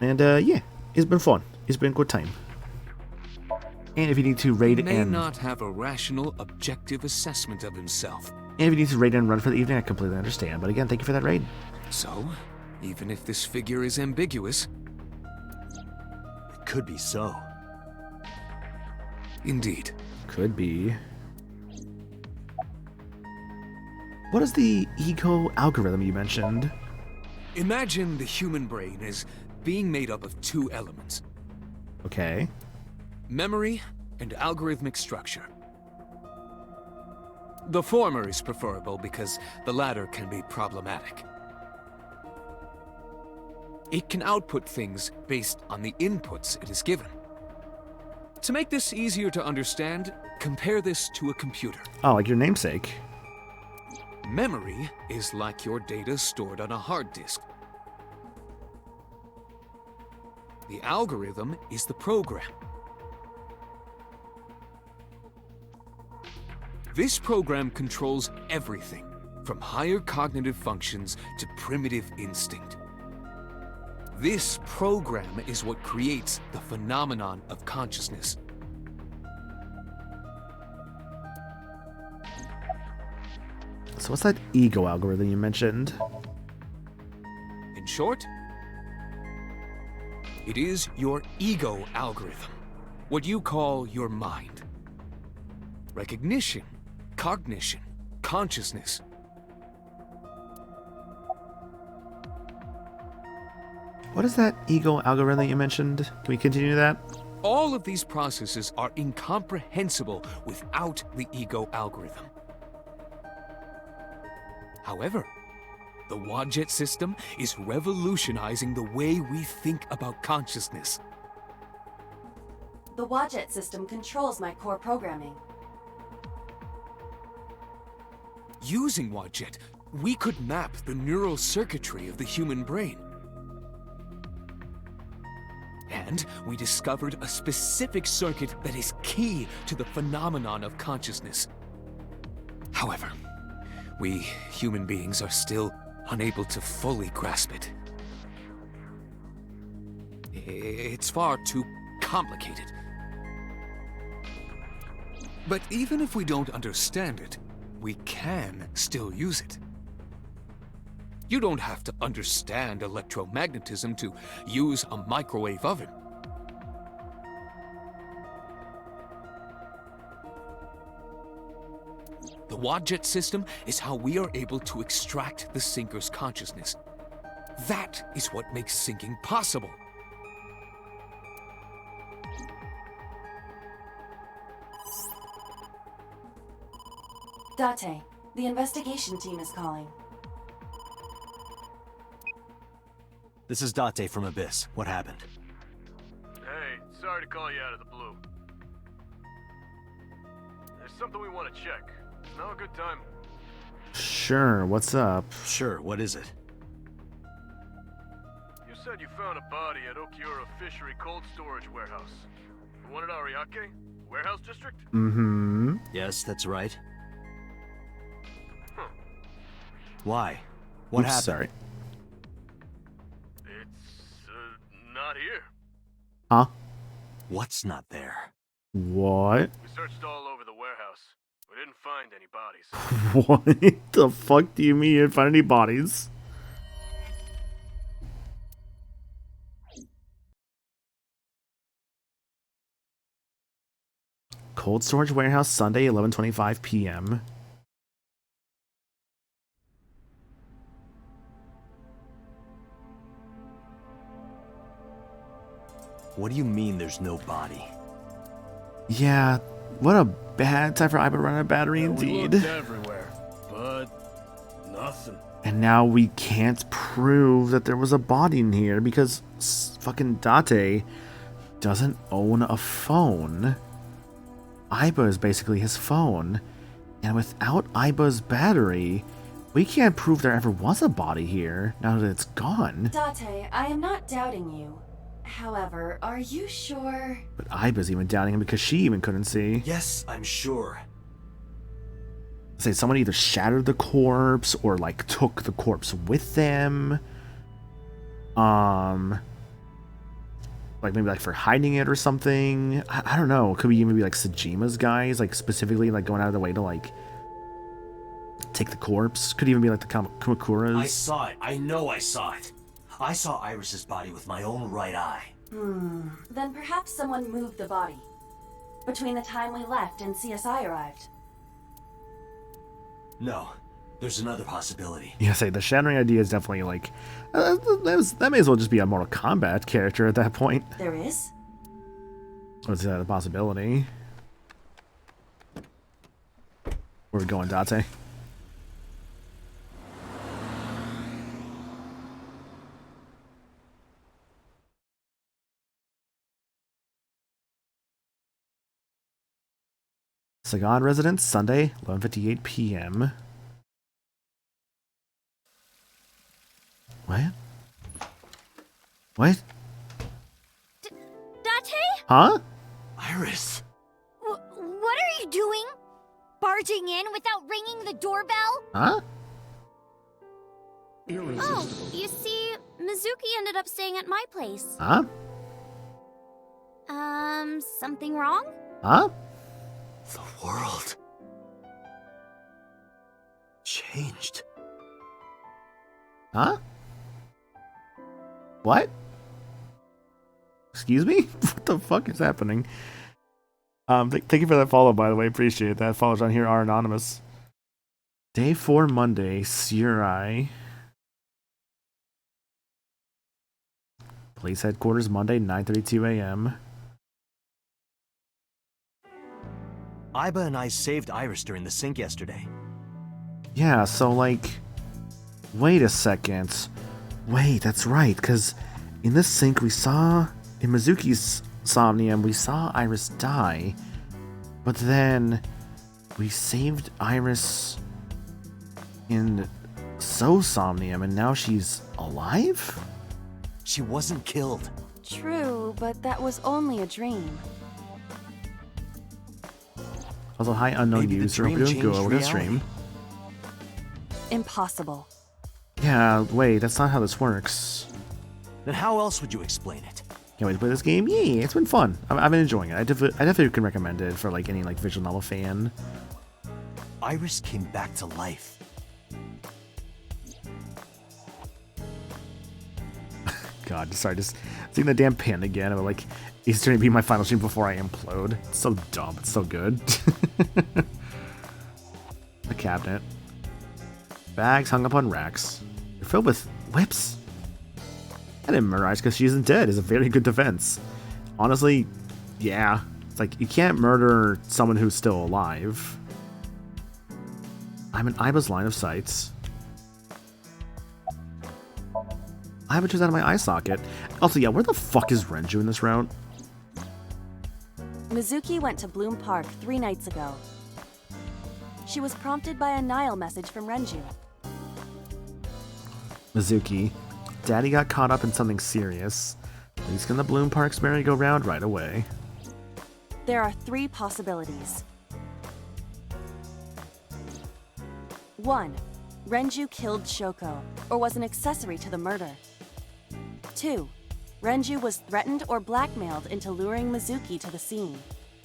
And yeah, it's been fun. It's been a good time. And if you need to raid He may and not have a rational, objective assessment of himself. and if you need to raid and run for the evening, I completely understand. But again, thank you for that raid. So, even if this figure is ambiguous, it could be so. Indeed. Could be. What is the ego algorithm you mentioned? Imagine the human brain as being made up of two elements. Okay. Memory and algorithmic structure. The former is preferable because the latter can be problematic. It can output things based on the inputs it is given. To make this easier to understand, compare this to a computer. Oh, like your namesake. Memory is like your data stored on a hard disk. The algorithm is the program. This program controls everything, from higher cognitive functions to primitive instinct. This program is what creates the phenomenon of consciousness. So what's that ego algorithm you mentioned? In short, it is your ego algorithm, what you call your mind. Recognition, cognition, consciousness. What is that ego algorithm you mentioned? Can we continue that? All of these processes are incomprehensible without the ego algorithm. However, the Wadjet system is revolutionizing the way we think about consciousness. The Wadjet system controls my core programming. Using Wadjet, we could map the neural circuitry of the human brain. And we discovered a specific circuit that is key to the phenomenon of consciousness. However, we human beings are still unable to fully grasp it. It's far too complicated. But even if we don't understand it, we can still use it. You don't have to understand electromagnetism to use a microwave oven. The Wadjet system is how we are able to extract the sinker's consciousness. That is what makes sinking possible. Date, the investigation team is calling. This is Date from Abyss. What happened? Hey, sorry to call you out of the blue. There's something we want to check. Is now a good time? Sure, what's up? Sure, what is it? You said you found a body at Okiura Fishery Cold Storage Warehouse. The one at Ariake? Warehouse District? Mm-hmm. Yes, that's right. Huh. Why? What happened? Sorry. It's, not here. Huh? What's not there? What? We searched all over the warehouse. We didn't find any bodies. What the fuck do you mean you didn't find any bodies? Cold storage warehouse, Sunday, 11:25 p.m. What do you mean there's no body? Yeah, what a bad time for Iba to run out of battery We indeed. looked everywhere, but nothing. And now we can't prove that there was a body in here because fucking Date doesn't own a phone. Iba is basically his phone. And without Iba's battery, we can't prove there ever was a body here now that it's gone. Date, I am not doubting you. However, are you sure? But Iba's even doubting him because she even couldn't see. Yes, I'm sure. Say someone either shattered the corpse or like took the corpse with them. Like maybe like for hiding it or something. I don't know. Could we even be like Sejima's guys, like specifically like going out of the way to like take the corpse? Could even be like the Kumakura's. I saw it. I know I saw it. I saw Iris's body with my own right eye. Then perhaps someone moved the body between the time we left and CSI arrived. No, there's another possibility. Yeah, say the shattering idea is definitely like that may as well just be a Mortal Kombat character at that point. There is? What's that a possibility? Where we going, Date? Sagan residence, Sunday, 11:58 p.m. What? What? Date? Huh? Iris! What are you doing? Barging in without ringing the doorbell? Huh? Oh, you see, Mizuki ended up staying at my place. Huh? Something wrong? Huh? The world changed. Huh? What? Excuse me? What the fuck is happening? Thank you for that follow, by the way. Appreciate that. Followers on here are anonymous. Day 4 Monday, Surai. Police headquarters Monday, 9:32 a.m. Iba and I saved Iris during the sink yesterday. Yeah, so like, wait a second. Wait, that's right, because in this sink we saw, in Mizuki's Somnium, we saw Iris die, but then we saved Iris in Somnium, and now she's alive? She wasn't killed. True, but that was only a dream. Also, hi, unknown Maybe the user. dream Hope you're doing good. changed We're gonna stream. reality. Impossible. Yeah, wait, that's not how this works. Then how else would you explain it? Can't wait to play this game. Yay, it's been fun. I've been enjoying it. I definitely can recommend it for like any like visual novel fan. Iris came back to life. God, sorry, just seeing the damn pin again. I'm like, it's going to be my final stream before I implode. It's so dumb. It's so good. The cabinet. Bags hung up on racks. They're filled with whips. I didn't murder Iris because she isn't dead is a very good defense. Honestly, yeah. It's like, you can't murder someone who's still alive. I'm in Iba's line of sight. I have a tooth out of my eye socket. Also, yeah, where the fuck is Renju in this route? Mizuki went to Bloom Park 3 nights ago. She was prompted by a Nile message from Renju. Mizuki, Daddy got caught up in something serious. Please can the Bloom Park's merry-go-round right away. There are 3 possibilities. 1. Renju killed Shoko, or was an accessory to the murder. 2. Renju was threatened or blackmailed into luring Mizuki to the scene.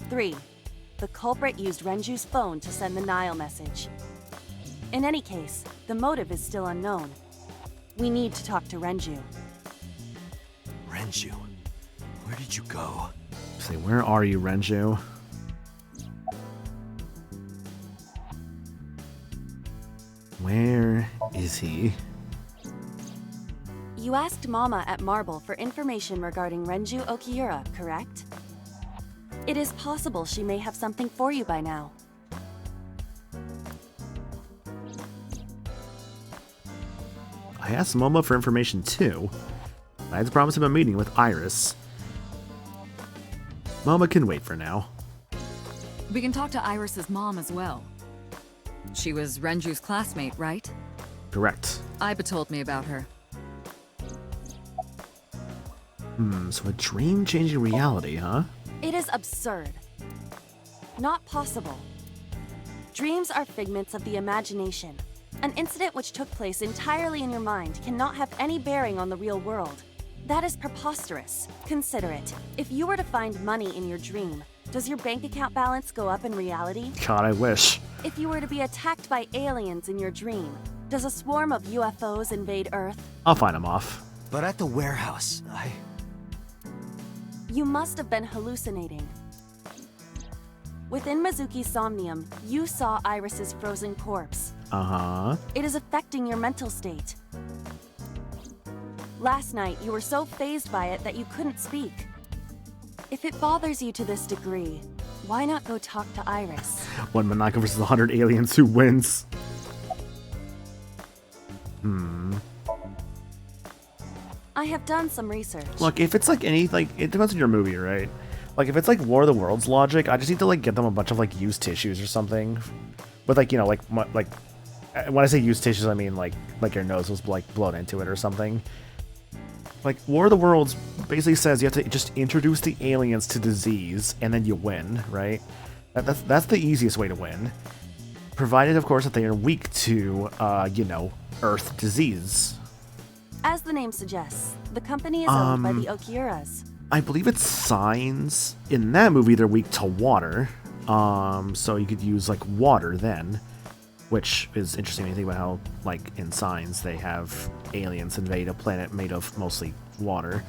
3. The culprit used Renju's phone to send the Nile message. In any case, the motive is still unknown. We need to talk to Renju. Renju, where did you go? Say, where are you, Renju? Where is he? You asked Mama at Marble for information regarding Renju Okiura, correct? It is possible she may have something for you by now. I asked Momo for information too. I had to promise him a meeting with Iris. Momo can wait for now. We can talk to Iris's mom as well. She was Renju's classmate, right? Correct. Iba told me about her. So a dream-changing reality, huh? It is absurd. Not possible. Dreams are figments of the imagination. An incident which took place entirely in your mind cannot have any bearing on the real world. That is preposterous. Consider it. If you were to find money in your dream, does your bank account balance go up in reality? God, I wish. If you were to be attacked by aliens in your dream, does a swarm of UFOs invade Earth? I'll find him off. But at the warehouse, You must have been hallucinating. Within Mizuki's Somnium, you saw Iris's frozen corpse. Uh-huh. It is affecting your mental state. Last night, you were so fazed by it that you couldn't speak. If it bothers you to this degree, why not go talk to Iris? One Monaco versus 100 aliens, who wins? I have done some research. Look, if it's like any, like, it depends on your movie, right? Like, if it's like War of the Worlds logic, I just need to, like, get them a bunch of, like, used tissues or something. With, like, you know, like, when I say used tissues, I mean, like your nose was, like, blown into it or something. Like, War of the Worlds basically says you have to just introduce the aliens to disease, and then you win, right? That's the easiest way to win. Provided, of course, that they are weak to, you know, Earth disease. As the name suggests, the company is owned by the Okiuras. I believe it's signs. In that movie, they're weak to water. So you could use, like, water then. Which is interesting when you think about how, like, in Signs, they have aliens invade a planet made of mostly water.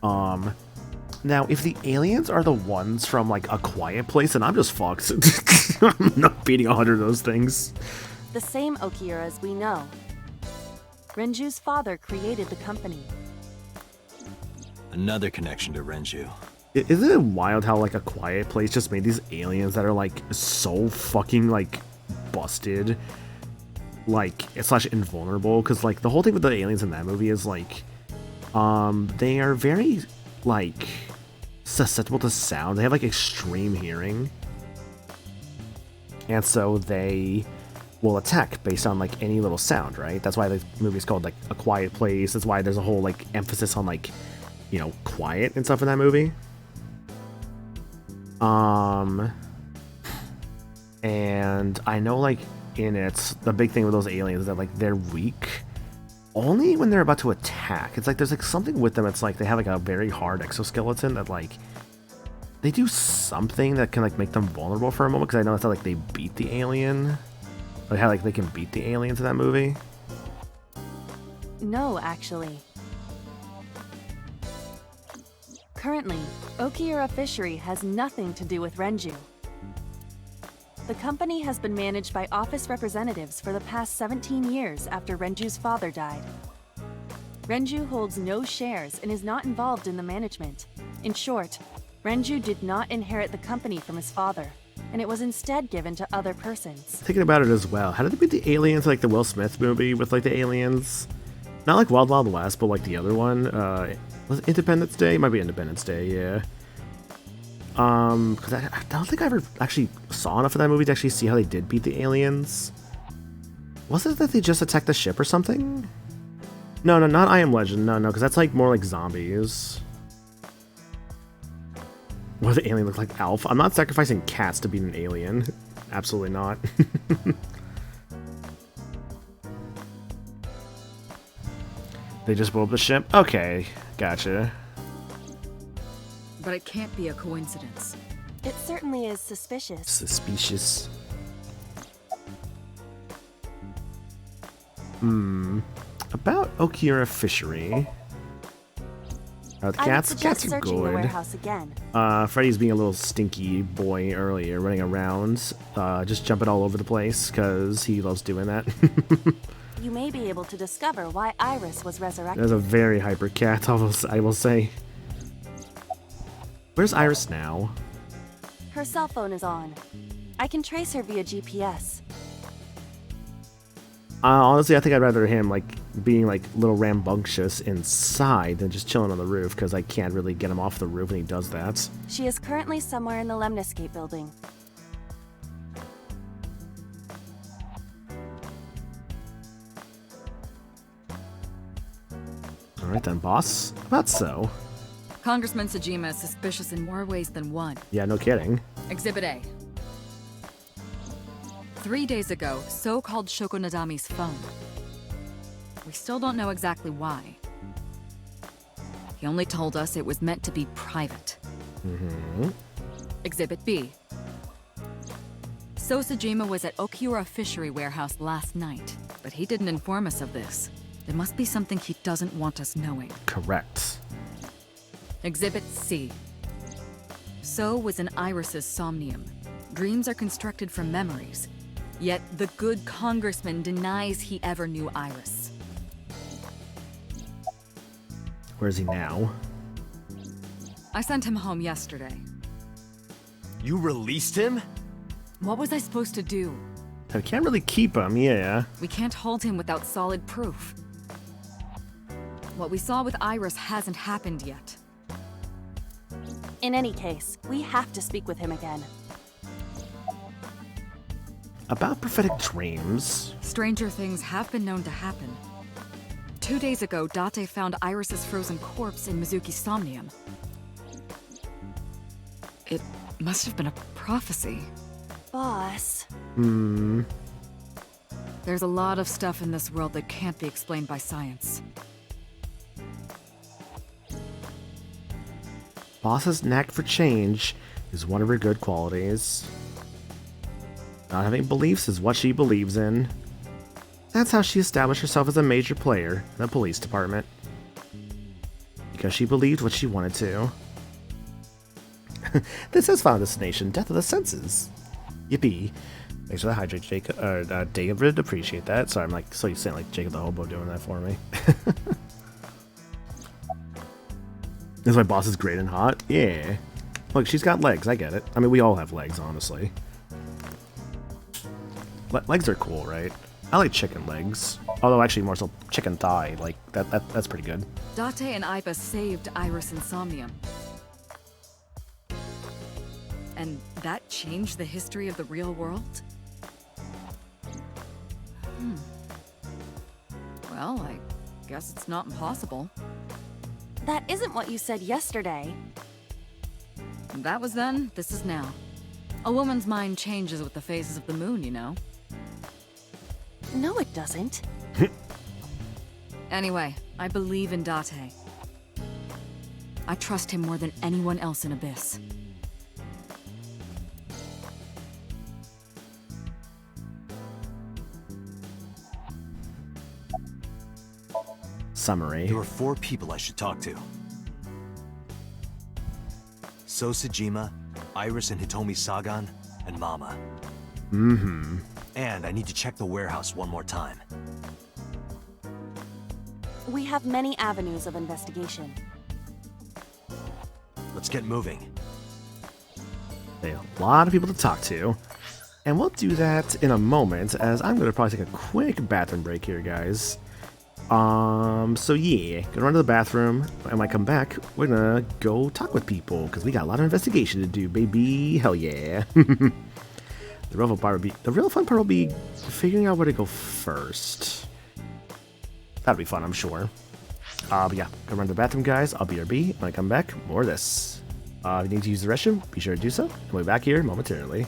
Now, if the aliens are the ones from, like, A Quiet Place, then I'm just fucked. I'm not beating 100 of those things. The same Okiuras we know. Renju's father created the company. Another connection to Renju. Isn't it wild how, like, A Quiet Place just made these aliens that are, like, so fucking, like, busted, like, slash invulnerable? Because, like, the whole thing with the aliens in that movie is, like, they are very, like, susceptible to sound. They have like extreme hearing. And so they will attack based on like any little sound, right? That's why the movie's called like A Quiet Place. That's why there's a whole like emphasis on like, you know, quiet and stuff in that movie. And I know like in it, the big thing with those aliens is that like they're weak only when they're about to attack. It's like there's like something with them. It's like they have like a very hard exoskeleton that like they do something that can like make them vulnerable for a moment, because I know it's not like they beat the alien. Like how like they can beat the aliens in that movie. No, actually. Currently, Okiura Fishery has nothing to do with Renju. The company has been managed by office representatives for the past 17 years after Renju's father died. Renju holds no shares and is not involved in the management. In short, Renju did not inherit the company from his father, and it was instead given to other persons. Thinking about it as well, how did they beat the aliens like the Will Smith movie with like the aliens? Not like Wild Wild West, but like the other one. Was it Independence Day? It might be Independence Day, yeah. Because I don't think I ever actually saw enough of that movie to actually see how they did beat the aliens. Was it that they just attacked the ship or something? No, not I Am Legend. No, because that's like more like zombies. What, the alien look like Alf? I'm not sacrificing cats to beat an alien. Absolutely not. They just blew up the ship? Okay, gotcha. But it can't be a coincidence. It certainly is suspicious. Suspicious. About Okiura Fishery. The cats? Cats are searching the good. warehouse again. Freddy's being a little stinky boy earlier, running around, just jumping all over the place, because he loves doing that. You may be able to discover why Iris was resurrected. There's a very hyper cat, I will say. Where's Iris now? Her cell phone is on. I can trace her via GPS. Honestly, I think I'd rather him like being like a little rambunctious inside than just chilling on the roof, because I can't really get him off the roof when he does that. She is currently somewhere in the Lemniscape building. Alright then, boss. About so. Congressman Sajima is suspicious in more ways than one. Yeah, no kidding. Exhibit A. 3 days ago, So called Shoko Nadami's phone. We still don't know exactly why. He only told us it was meant to be private. Exhibit B. So Sajima was at Okiura Fishery Warehouse last night, but he didn't inform us of this. There must be something he doesn't want us knowing. Correct. Exhibit C. So was in Iris's Somnium. Dreams are constructed from memories. Yet the good congressman denies he ever knew Iris. Where is he now? I sent him home yesterday. You released him? What was I supposed to do? I can't really keep him, yeah. We can't hold him without solid proof. What we saw with Iris hasn't happened yet. In any case, we have to speak with him again. About prophetic dreams. Stranger things have been known to happen. 2 days ago, Date found Iris's frozen corpse in Mizuki's Somnium. It must have been a prophecy. Boss. There's a lot of stuff in this world that can't be explained by science. Boss's knack for change is one of her good qualities. Not having beliefs is what she believes in. That's how she established herself as a major player in the police department. Because she believed what she wanted to. This says Final Destination, Death of the Senses. Yippee. Thanks for the hydrate, Jacob. David, appreciate that. Sorry, I'm like so used to saying like Jacob the Hobo doing that for me. Is my boss is great and hot? Yeah. Look, she's got legs, I get it. I mean, we all have legs, honestly. Legs are cool, right? I like chicken legs. Although actually more so chicken thigh, like that's pretty good. Date and Iba saved Iris and Somnium. And that changed the history of the real world? Well, I guess it's not impossible. That isn't what you said yesterday. That was then, this is now. A woman's mind changes with the phases of the moon, you know. No, it doesn't. Anyway, I believe in Date. I trust him more than anyone else in Abyss. Summary. There are 4 people I should talk to. So Sejima, Iris and Hitomi Sagan, and Mama. Mm-hmm. And I need to check the warehouse one more time. We have many avenues of investigation. Let's get moving. A lot of people to talk to. And we'll do that in a moment, as I'm going to probably take a quick bathroom break here, guys. So yeah, gonna run to the bathroom, and when I come back, we're gonna go talk with people, because we got a lot of investigation to do, baby. Hell yeah. The real fun part will be figuring out where to go first. That'll be fun, I'm sure. But yeah, gonna run to the bathroom, guys. I'll BRB. When I come back, more of this. If you need to use the restroom, be sure to do so. And we'll be back here momentarily.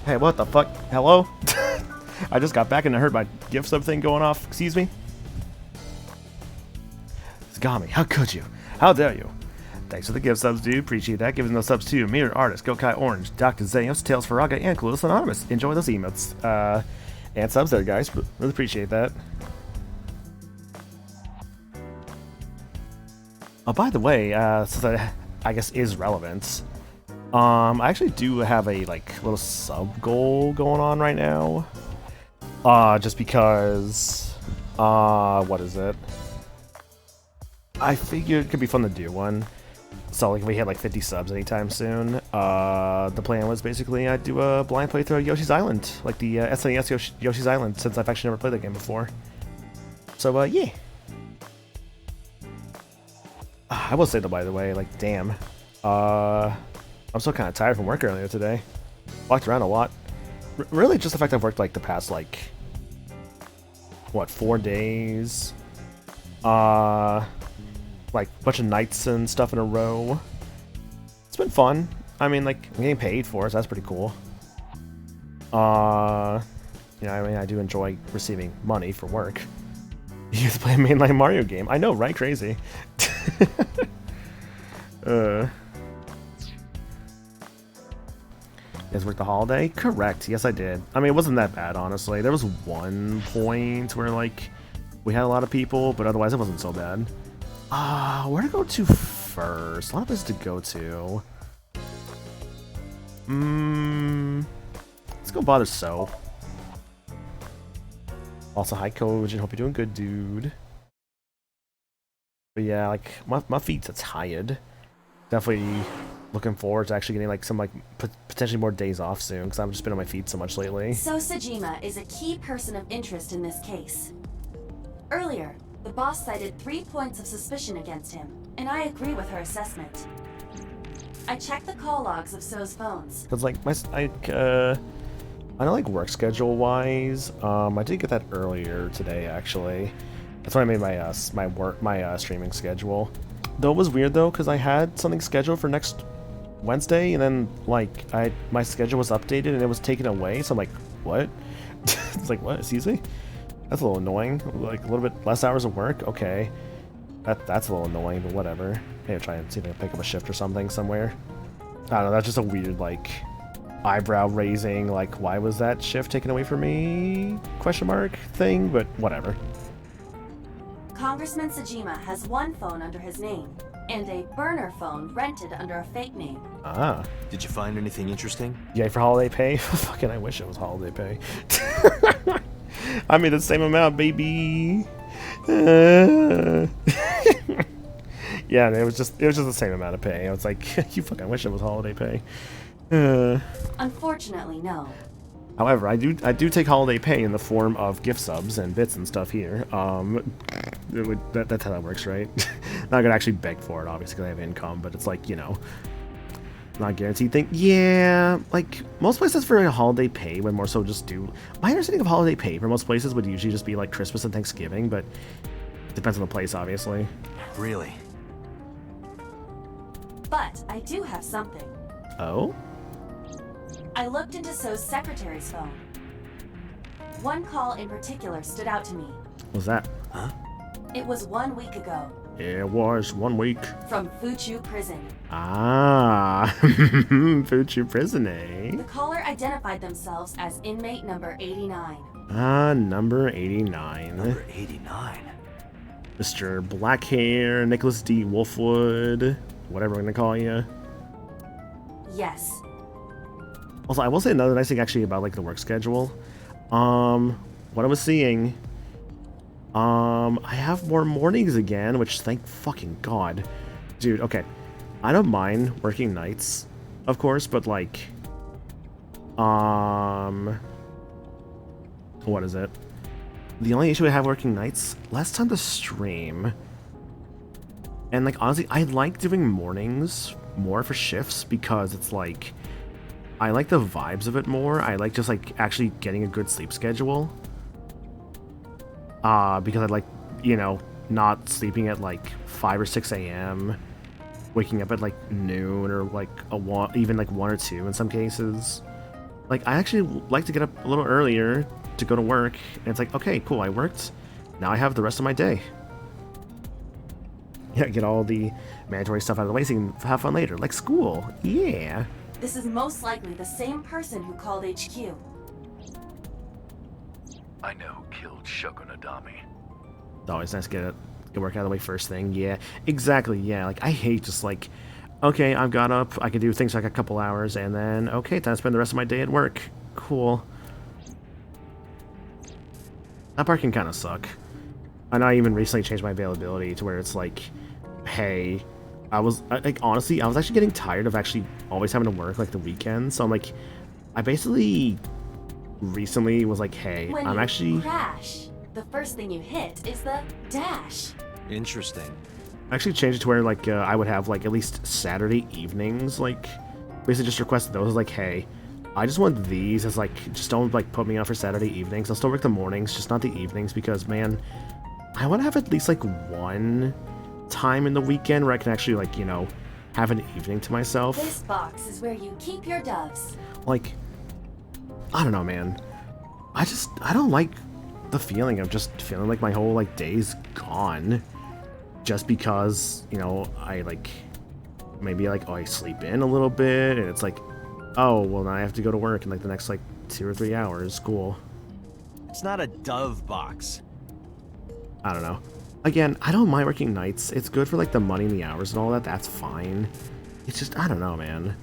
Hey, what the fuck? Hello? I just got back and I heard my gift sub thing going off. Excuse me? Zagami, how could you? How dare you? Thanks for the gift subs, dude. Appreciate that. Giving those subs to Mirror Artist, Gokai Orange, Dr. Zeos, Tails Faraga, and Clueless Anonymous. Enjoy those emotes. And subs there, guys. Really appreciate that. Oh, by the way, since I guess is relevant, I actually do have a like little sub goal going on right now. Just because, what is it? I figured it could be fun to do one. So like if we hit like 50 subs anytime soon, the plan was basically I'd do a blind playthrough of Yoshi's Island, like the SNES Yoshi's Island, since I've actually never played that game before. So yeah. I will say though, by the way, like damn, I'm still kind of tired from work earlier today. Walked around a lot. Really, just the fact I've worked like the past like what 4 days. Like a bunch of nights and stuff in a row. It's been fun. I mean, like I'm getting paid for it, so that's pretty cool. I mean, I do enjoy receiving money for work. You have to play a mainline Mario game. I know, right? Crazy. You guys worked the holiday? Correct. Yes, I did. I mean, it wasn't that bad, honestly. There was one point where, like, we had a lot of people, but otherwise it wasn't so bad. Where to go to first? A lot of places to go to. Let's go bother So. Also, hi, Coach, and hope you're doing good, dude. But yeah, like, my feet are tired. Definitely looking forward to actually getting, like, some, like, potentially more days off soon, because I've just been on my feet so much lately. So Sajima is a key person of interest in this case. Earlier, the boss cited 3 points of suspicion against him, and I agree with her assessment. I checked the call logs of So's phones. Because, like, I know, like, work schedule-wise, I did get that earlier today, actually. That's when I made my streaming schedule. Though it was weird, though, because I had something scheduled for next Wednesday, and then, like, my schedule was updated, and it was taken away, so I'm like, what? It's like, what? Excuse me? That's a little annoying. Like, a little bit less hours of work? Okay. That's a little annoying, but whatever. Maybe I'll try and see if I can pick up a shift or something somewhere. I don't know, that's just a weird, like, eyebrow raising, like, why was that shift taken away from me? Question mark thing, but whatever. Congressman Sajima has one phone under his name, and a burner phone rented under a fake name. Ah. Did you find anything interesting? Yay for holiday pay? Fucking I wish it was holiday pay. I made the same amount, baby. Yeah, it was just the same amount of pay. I was like, you fucking wish it was holiday pay. Unfortunately, no. However, I do take holiday pay in the form of gift subs and bits and stuff here. That's how that works, right? Not gonna actually beg for it, obviously, because I have income, but it's like, you know, not a guaranteed thing. Yeah, like most places for a holiday pay would more so just do. My understanding of holiday pay for most places would usually just be like Christmas and Thanksgiving, but it depends on the place, obviously. Really? But I do have something. Oh? I looked into So's secretary's phone. One call in particular stood out to me. What was that? Huh? It was 1 week ago. It was 1 week. From Fuchu Prison. Ah, Fuchu Prison, eh? The caller identified themselves as inmate number 89. Ah, number 89. Number 89? Mr. Blackhair, Nicholas D. Wolfwood, whatever I'm gonna call you. Yes. Also, I will say another nice thing actually about like the work schedule. What I was seeing, I have more mornings again, which thank fucking God. Dude, okay. I don't mind working nights, of course, but like, what is it? The only issue I have working nights, less time to stream. And like, honestly, I like doing mornings more for shifts because it's like, I like the vibes of it more. I like just like actually getting a good sleep schedule. Because I like, you know, not sleeping at like 5 or 6 a.m. Waking up at like noon or like even like 1 or 2 in some cases. Like I actually like to get up a little earlier to go to work. And it's like, okay, cool, I worked. Now I have the rest of my day. Yeah, get all the mandatory stuff out of the way so you can have fun later. Like school, yeah. This is most likely the same person who called HQ. I know who killed Shoko Nadami. It's always nice to get work out of the way first thing. Yeah, exactly. Yeah, like I hate just like, okay, I've got up, I can do things for like a couple hours, and then okay, time to spend the rest of my day at work. Cool. That part can kind of suck. And I even recently changed my availability to where it's like, hey, like honestly, I was actually getting tired of actually always having to work like the weekends. So I'm like, I basically recently was like, hey, When I'm you actually crash, the first thing you hit is the dash. Interesting. I actually changed it to where like I would have like at least Saturday evenings, like basically just requested those like, hey, I just want these as like, just don't like put me on for Saturday evenings. I'll still work the mornings, just not the evenings, because man, I want to have at least like one time in the weekend where I can actually like, you know, have an evening to myself. This box is where you keep your doves. Like, I don't know, man. I don't like the feeling of just feeling like my whole like day's gone just because, you know, I like maybe like, oh, I sleep in a little bit and it's like, oh, well, now I have to go to work in like the next like 2 or 3 hours. Cool. It's not a dove box. I don't know. Again, I don't mind working nights. It's good for like the money and the hours and all that. That's fine. It's just, I don't know, man.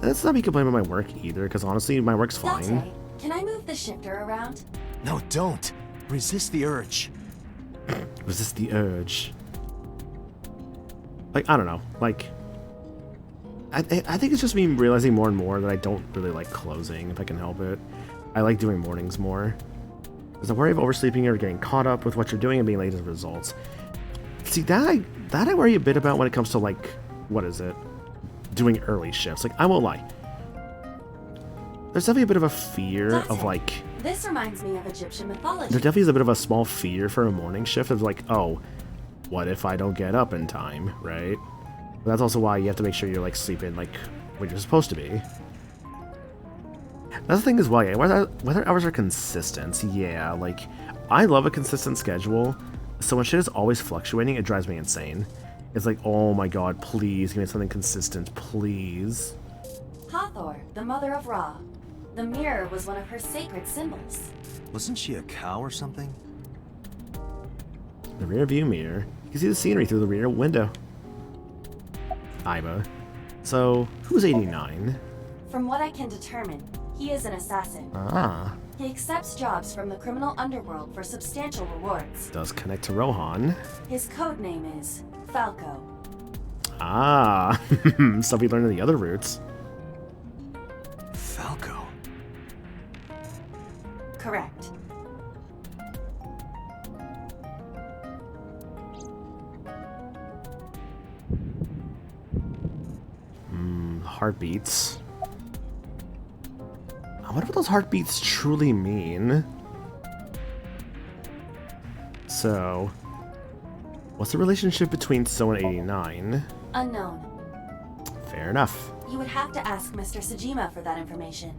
Let's not be complaining about my work either, because honestly, my work's fine. Dante, can I move the shifter around? No, don't. Resist the urge. Resist the urge. Like, I don't know. Like, I think it's just me realizing more and more that I don't really like closing, if I can help it. I like doing mornings more. There's the worry of oversleeping or getting caught up with what you're doing and being late as a result. See, that I worry a bit about when it comes to, like, what is it? Doing early shifts. Like, I won't lie. There's definitely a bit of a fear of, like... This reminds me of Egyptian mythology. There definitely is a bit of a small fear for a morning shift of, like, oh, what if I don't get up in time, right? But that's also why you have to make sure you're, like, sleeping, like, when you're supposed to be. That's the thing as well, yeah, whether hours are consistent, yeah, like, I love a consistent schedule, so when shit is always fluctuating, it drives me insane. It's like, oh my god, please give me something consistent, please. Hathor, the mother of Ra. The mirror was one of her sacred symbols. Wasn't she a cow or something? The rear view mirror. You can see the scenery through the rear window. Iba. So, who's 89? From what I can determine, he is an assassin. Ah. He accepts jobs from the criminal underworld for substantial rewards. Does connect to Rohan. His code name is Falco. Ah. Stuff we learned in the other routes. Falco. Correct. Heartbeats. I wonder what those heartbeats truly mean. So, what's the relationship between So and 89? Unknown. Fair enough. You would have to ask Mr. Sajima for that information.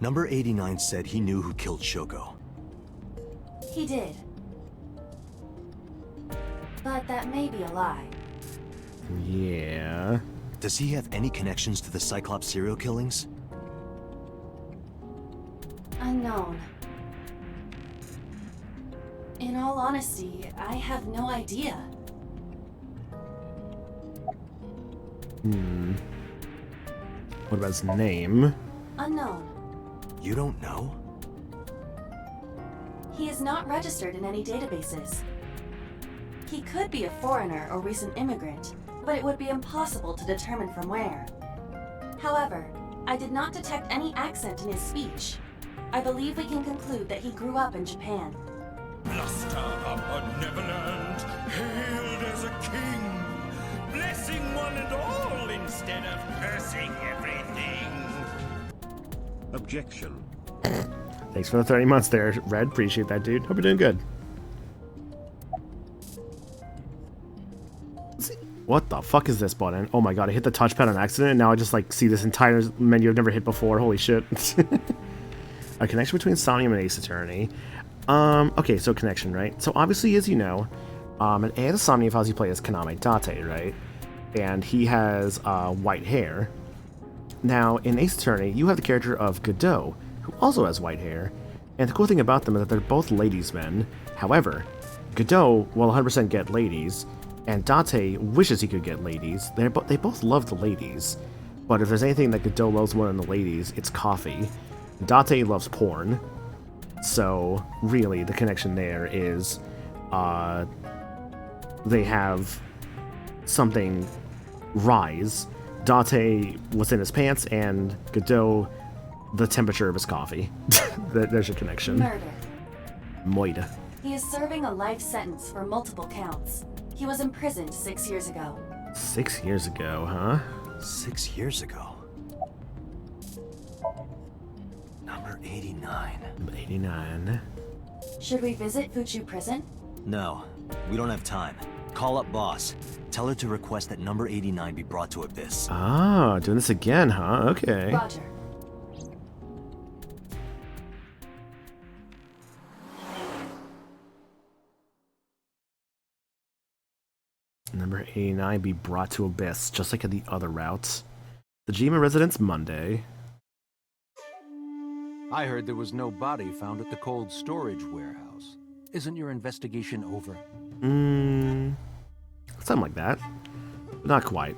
Number 89 said he knew who killed Shoko. He did. But that may be a lie. Yeah. Does he have any connections to the Cyclops serial killings? Unknown. In all honesty, I have no idea. What about his name? Unknown. You don't know? He is not registered in any databases. He could be a foreigner or recent immigrant, but it would be impossible to determine from where. However, I did not detect any accent in his speech. I believe we can conclude that he grew up in Japan. Bluster upon Neverland, hailed as a king, blessing one and all instead of cursing everything. Objection. Thanks for the 30 months there, Red. Appreciate that, dude. Hope you're doing good. What the fuck is this button? Oh my god, I hit the touchpad on accident and now I just like see this entire menu I've never hit before. Holy shit. A connection between Somnium and Ace Attorney. Okay, so connection, right? So obviously, as you know, in A the Somnium files you play as Kaname Date, right? And he has white hair. Now, in Ace Attorney, you have the character of Godot, who also has white hair. And the cool thing about them is that they're both ladies' men. However, Godot will 100% get ladies, and Date wishes he could get ladies. They both love the ladies, but if there's anything that Godot loves more than the ladies, it's coffee. Date loves porn, so really the connection there is they have something rise. Date what's in his pants, and Godot the temperature of his coffee. There's your connection. Murder. Moida. He is serving a life sentence for multiple counts. He was imprisoned 6 years ago. 6 years ago, huh? 6 years ago. Number 89. 89. Should we visit Fuchu Prison? No, we don't have time. Call up boss. Tell her to request that number 89 be brought to Abyss. Ah, doing this again, huh? Okay. Roger. Number 89 be brought to Abyss, just like in the other routes. The Jima residence Monday. I heard there was no body found at the cold storage warehouse. Isn't your investigation over? Something like that. But not quite.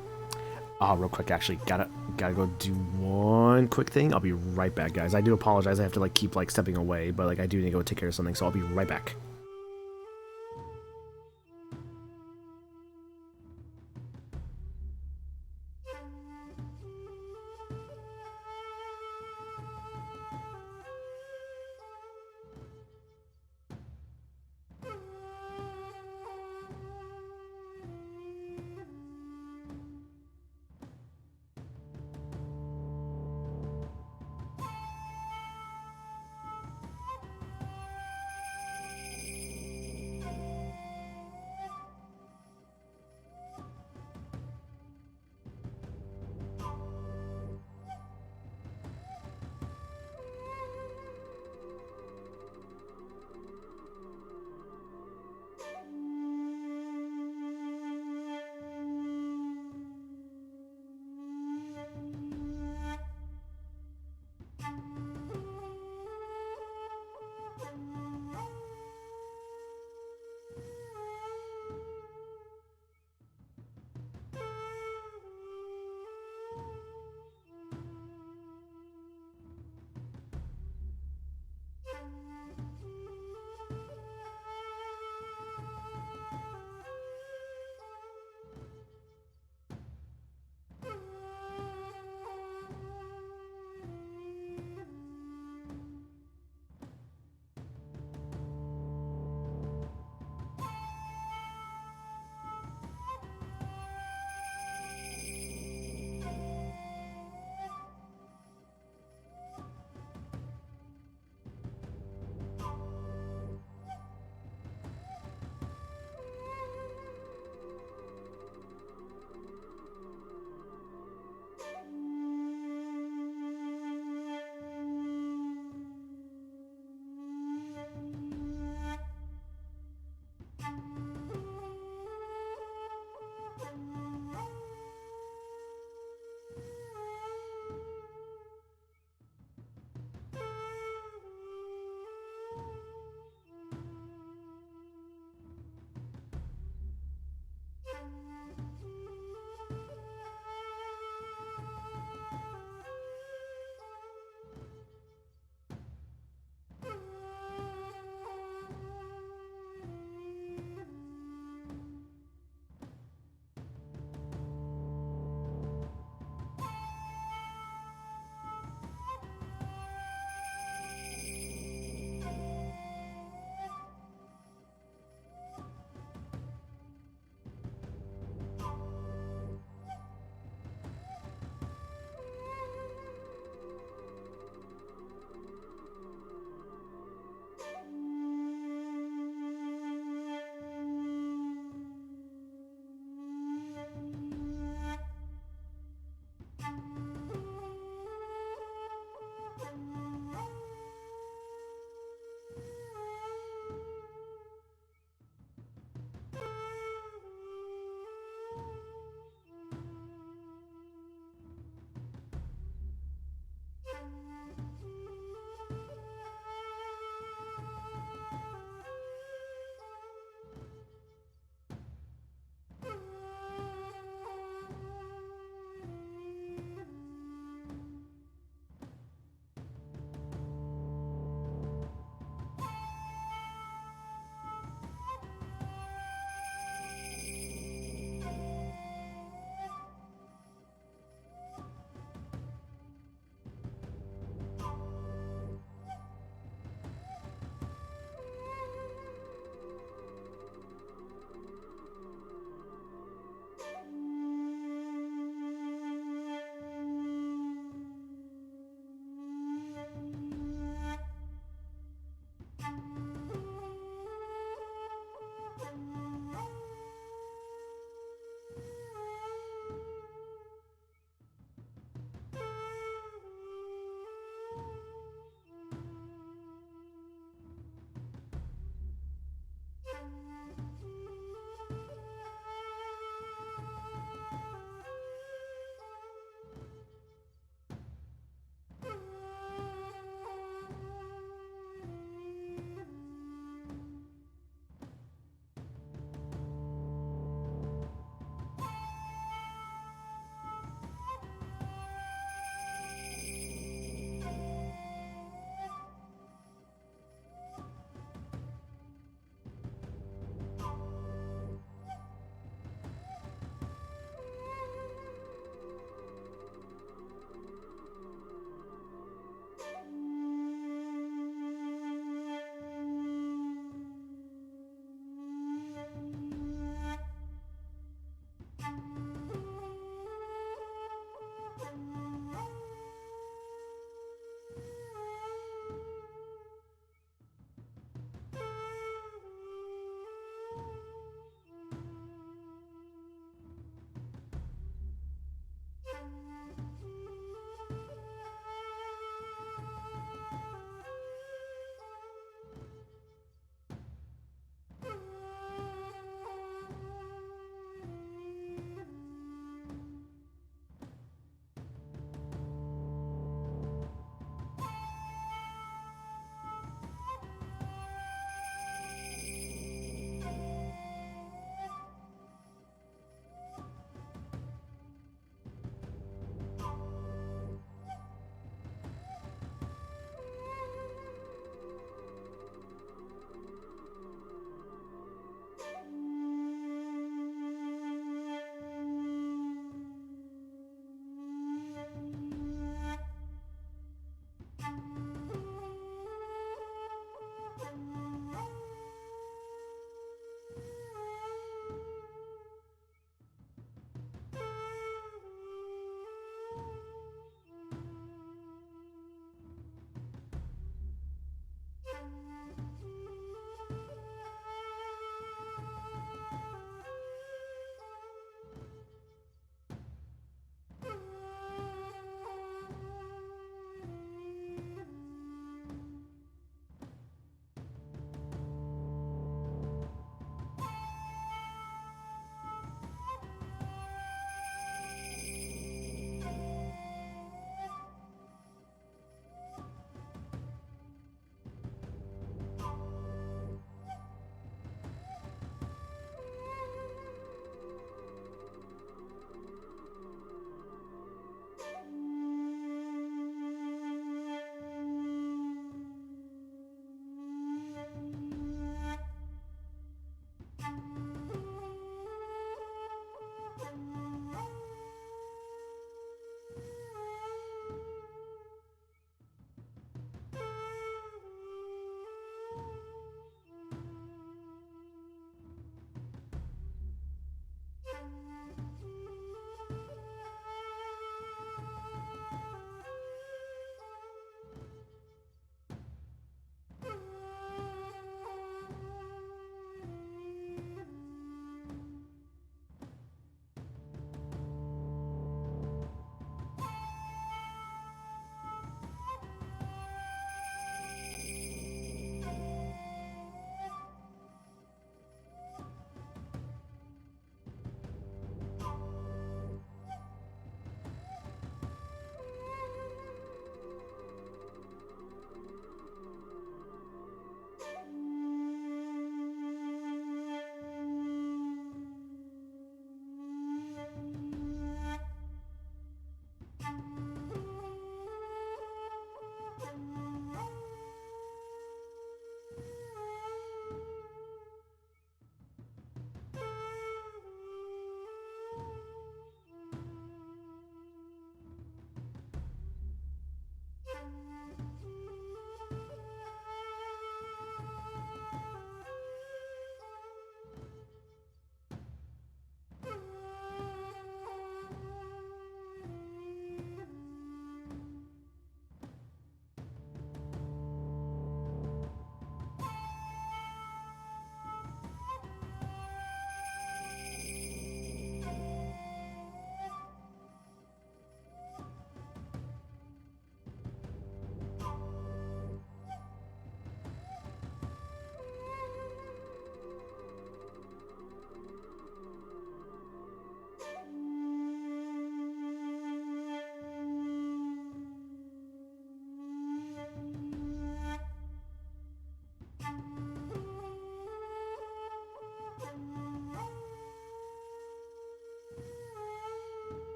Oh, real quick, actually, gotta go do one quick thing. I'll be right back, guys. I do apologize. I have to keep stepping away, but I do need to go take care of something, so I'll be right back.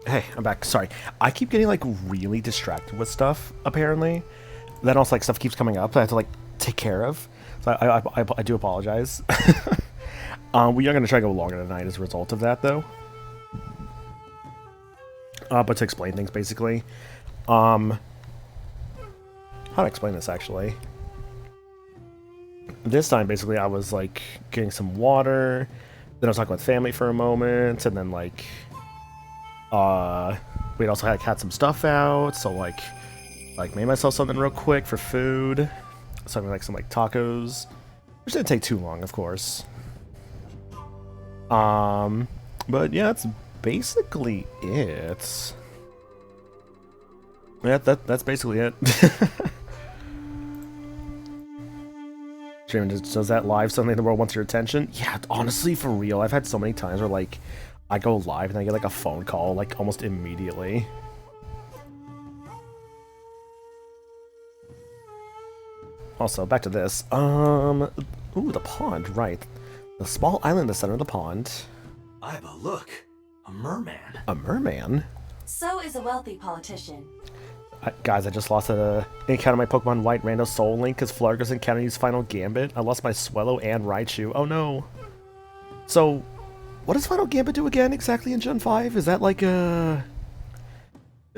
Hey, I'm back. Sorry. I keep getting, like, really distracted with stuff, apparently. Then also, like, stuff keeps coming up that I have to, like, take care of. So I do apologize. We are going to try to go longer tonight as a result of that, though. But to explain things, basically. How to explain this, actually? This time, basically, I was, like, getting some water. Then I was talking with family for a moment. And then, like... we'd also had some stuff out, so like made myself something real quick for food. Something like some tacos. Which didn't take too long, of course. But yeah, that's basically it. Yeah, that's basically it. Streaming, does that live suddenly the world wants your attention? Yeah, honestly, for real. I've had so many times where like I go live and I get like a phone call like almost immediately. Also, back to this. Ooh, the pond, right. The small island in the center of the pond. Iba, look. A merman. A merman? So is a wealthy politician. Guys, I just lost an encounter my Pokemon White Rando Soul Link because Flargus encountered his final Gambit. I lost my Swellow and Raichu. Oh no. So, what does Final Gambit do again exactly in Gen 5? Is that like a...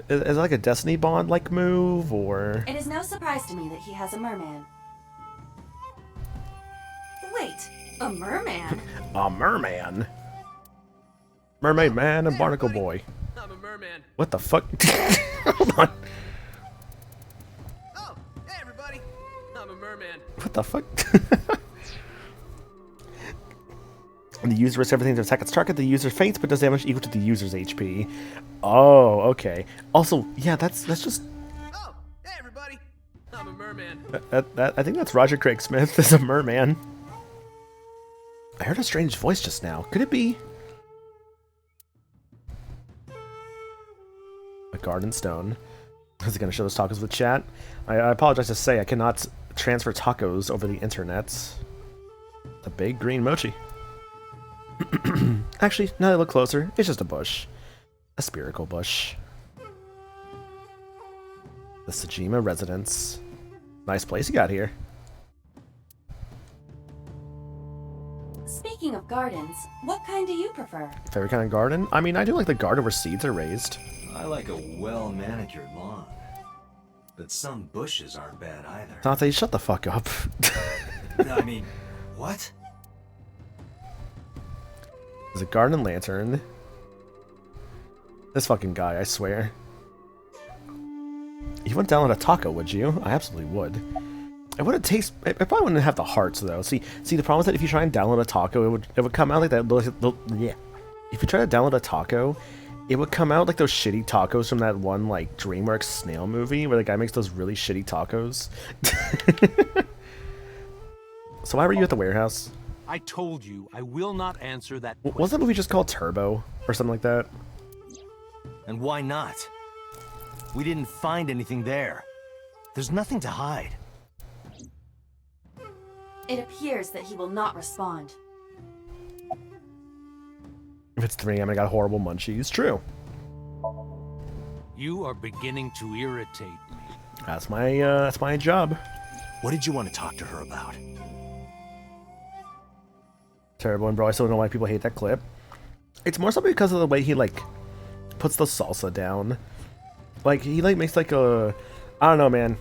Is it like a Destiny Bond-like move, or...? It is no surprise to me that he has a merman. Wait, a merman? A merman? Mermaid Man and Barnacle Boy. I'm a merman. What the fuck? Hold on. Oh, hey everybody. I'm a merman. What the fuck? When the user risks everything to attack its target, the user faints but does damage equal to the user's HP. Oh, okay. Also, yeah, that's just... Oh, hey everybody. I'm a merman. I think that's Roger Craig Smith as a merman. I heard a strange voice just now. Could it be... a garden stone? Is it going to show those tacos with chat? I apologize to say I cannot transfer tacos over the internet. A big green mochi. Actually, now that I look closer, it's just a bush. A spherical bush. The Sajima residence. Nice place you got here. Speaking of gardens, what kind do you prefer? Favorite kind of garden? I mean, I do like the garden where seeds are raised. I like a well-manicured lawn. But some bushes aren't bad either. Dante, shut the fuck up. I mean, what? There's a garden lantern. This fucking guy, I swear. You wouldn't download a taco, would you? I absolutely would. It wouldn't taste... It probably wouldn't have the hearts, though. See, the problem is that if you try and download a taco, it would come out like that... Yeah. If you try to download a taco, it would come out like those shitty tacos from that one, like, DreamWorks snail movie where the guy makes those really shitty tacos. So why were you at the warehouse? I told you, I will not answer that question. Wasn't that movie just called Turbo? Or something like that? And why not? We didn't find anything there. There's nothing to hide. It appears that he will not respond. If it's 3 AM, I got horrible munchies. True. You are beginning to irritate me. That's my job. What did you want to talk to her about? Terrible, and bro, I still don't know why people hate that clip. It's more so because of the way he, like, puts the salsa down. Like, he, like, makes, like, a... I don't know, man.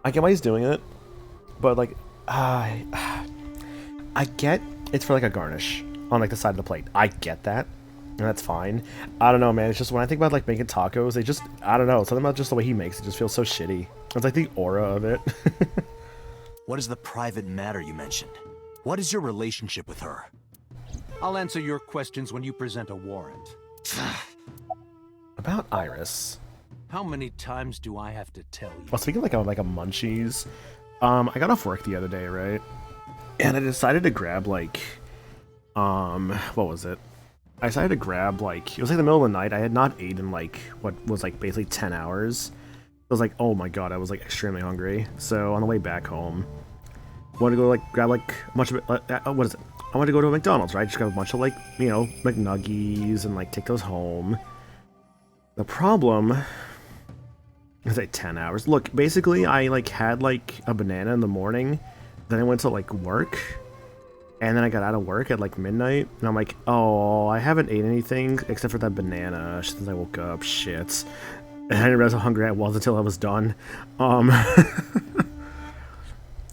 I get why he's doing it. But, like, I get it's for, like, a garnish on, like, the side of the plate. I get that. And that's fine. I don't know, man. It's just when I think about, like, making tacos, they just... I don't know. Something about just the way he makes it just feels so shitty. It's like the aura of it. What is the private matter you mentioned? What is your relationship with her? I'll answer your questions when you present a warrant. About Iris. How many times do I have to tell you? Well, speaking of like a munchies, I got off work the other day, right? And I decided to grab like, what was it? I decided to grab like, it was like the middle of the night. I had not eaten like what was like basically 10 hours. I was like, oh my god, I was like extremely hungry. So on the way back home, I wanted to go like grab like a bunch of it. What is it? I wanted to go to a McDonald's, right? Just grab a bunch of like, you know, McNuggies and like take those home. The problem is like 10 hours. Look, basically I like had like a banana in the morning, then I went to like work, and then I got out of work at like midnight, and I'm like, oh, I haven't ate anything except for that banana since I woke up. Shit. And I didn't realize how hungry I was until I was done.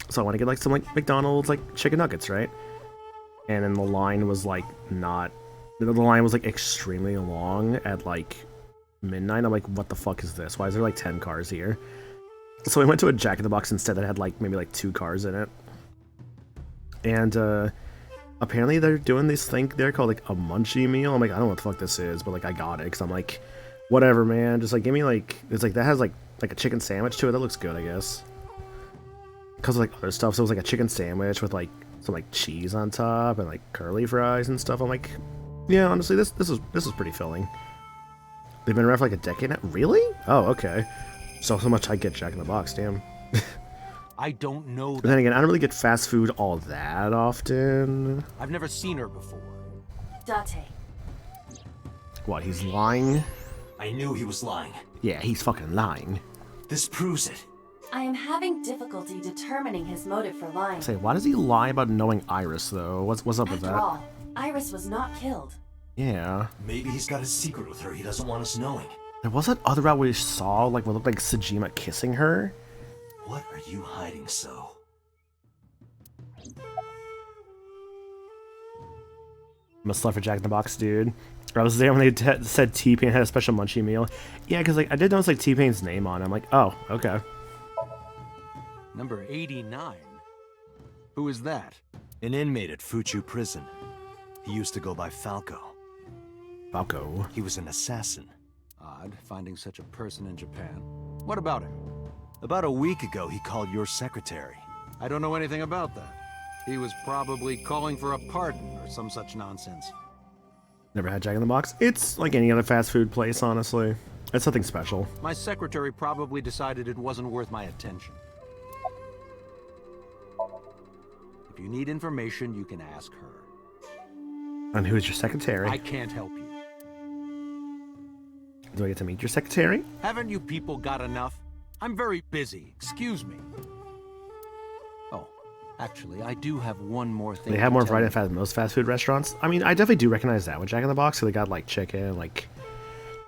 So I want to get like some like McDonald's like chicken nuggets, right? And then the line was like not, the line was like extremely long at like midnight. I'm like, what the fuck is this? Why is there like 10 cars here? So we went to a Jack in the Box instead that had like maybe like 2 cars in it. And apparently they're doing this thing there called like a munchie meal. I'm like, I don't know what the fuck this is, but like I got it because I'm like, whatever, man. Just like give me like, it's like that has like a chicken sandwich to it. That looks good, I guess. Because of like other stuff, so it was like a chicken sandwich with like some like cheese on top and like curly fries and stuff. I'm like, yeah, honestly, this is pretty filling. They've been around for like a decade now. Really? Oh, okay. So much I get Jack in the Box, damn. I don't know. But then again, I don't really get fast food all that often. I've never seen her before. Date. What, he's lying? I knew he was lying. Yeah, he's fucking lying. This proves it. I am having difficulty determining his motive for lying. Say, why does he lie about knowing Iris, though? What's up with that? After all, Iris was not killed. Yeah. Maybe he's got a secret with her he doesn't want us knowing. There was that other route we saw, like, what looked like Sejima kissing her. What are you hiding so? I'm a slut for Jack in the Box, dude. I was there when they said T-Pain had a special munchie meal. Yeah, because like I did notice like T-Pain's name on it. I'm like, oh, okay. Number 89? Who is that? An inmate at Fuchu prison. He used to go by Falco. Falco? He was an assassin. Odd, finding such a person in Japan. What about him? About a week ago, he called your secretary. I don't know anything about that. He was probably calling for a pardon or some such nonsense. Never had Jack in the Box. It's like any other fast food place, honestly. It's nothing special. My secretary probably decided it wasn't worth my attention. If you need information, you can ask her. And who's your secretary? I can't help you. Do I get to meet your secretary? Haven't you people got enough? I'm very busy. Excuse me. Oh, actually, I do have one more thing. They have more variety than most fast food restaurants. I mean, I definitely do recognize that with Jack in the Box. So they got like chicken, like,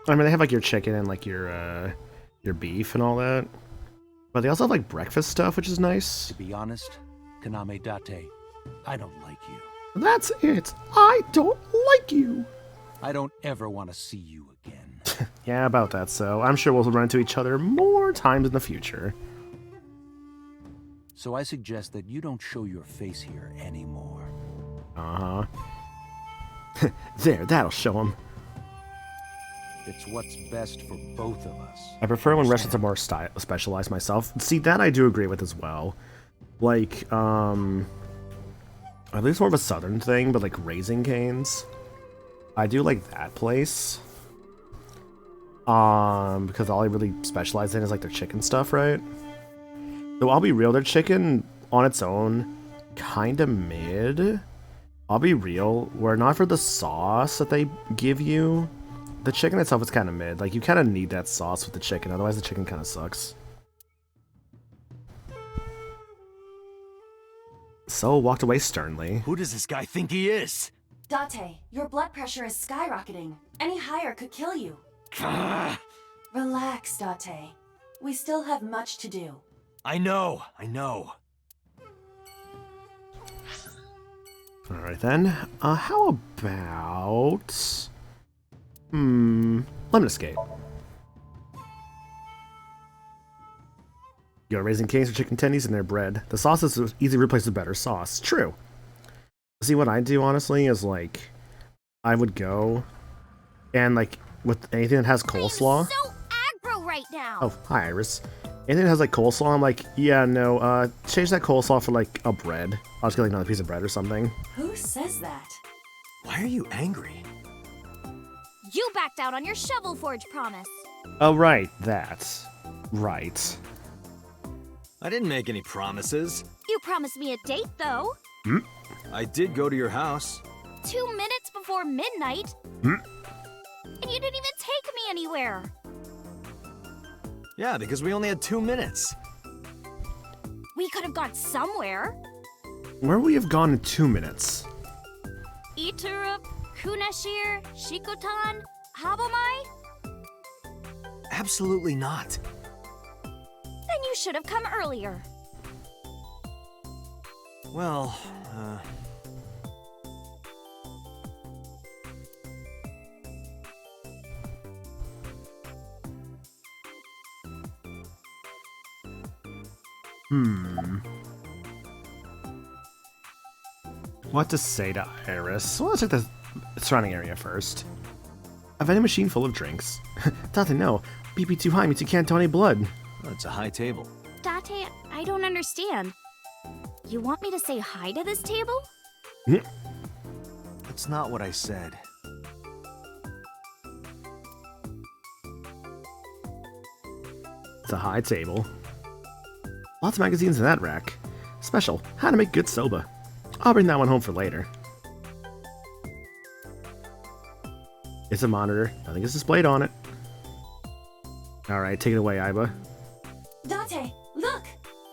I mean, they have like your chicken and like your beef and all that. But they also have like breakfast stuff, which is nice. To be honest, Kaname Date, I don't like you. That's it. I don't like you. I don't ever want to see you again. Yeah, about that. So I'm sure we'll run into each other more times in the future. So I suggest that you don't show your face here anymore. Uh-huh. There, that'll show him. It's what's best for both of us. I prefer when restaurants are more specialized myself. See, that I do agree with as well. Like, I think it's more of a southern thing, but like Raising Cane's. I do like that place. Because all I really specialize in is like their chicken stuff, right? Though I'll be real, their chicken on its own, kinda mid. I'll be real, were not for the sauce that they give you, the chicken itself is kinda mid. Like, you kinda need that sauce with the chicken, otherwise the chicken kinda sucks. So walked away sternly. Who does this guy think he is? Date, your blood pressure is skyrocketing. Any higher could kill you. Relax, Date. We still have much to do. I know. Alright then, how about... Lemon Escape. You got Raising Cane's or chicken tendies and their bread. The sauce is easy to replace with better sauce. True. See, what I do, honestly, is, like, I would go and, like, with anything that has coleslaw... I'm so aggro right now! Oh, hi, Iris. Anything that has, like, coleslaw, I'm like, yeah, no, change that coleslaw for, like, a bread. I'll just get, like, another piece of bread or something. Who says that? Why are you angry? You backed out on your Shovel Forge promise. Oh, right, that. Right. I didn't make any promises. You promised me a date, though. I did go to your house. 2 minutes before midnight. And you didn't even take me anywhere. Yeah, because we only had 2 minutes. We could have gone somewhere. Where would we have gone in 2 minutes? Iturup, Kunashir, Shikotan, Habomai? Absolutely not. Then you should have come earlier. Well, What to say to Iris? Well, let's check the surrounding area first. A vending machine full of drinks. Date, no. BP too high means you can't donate blood. well, it's a high table. Date, I don't understand. You want me to say hi to this table? That's not what I said. It's a high table. Lots of magazines in that rack. Special, how to make good soba. I'll bring that one home for later. It's a monitor. Nothing is displayed on it. Alright, take it away, Iba. Date, look!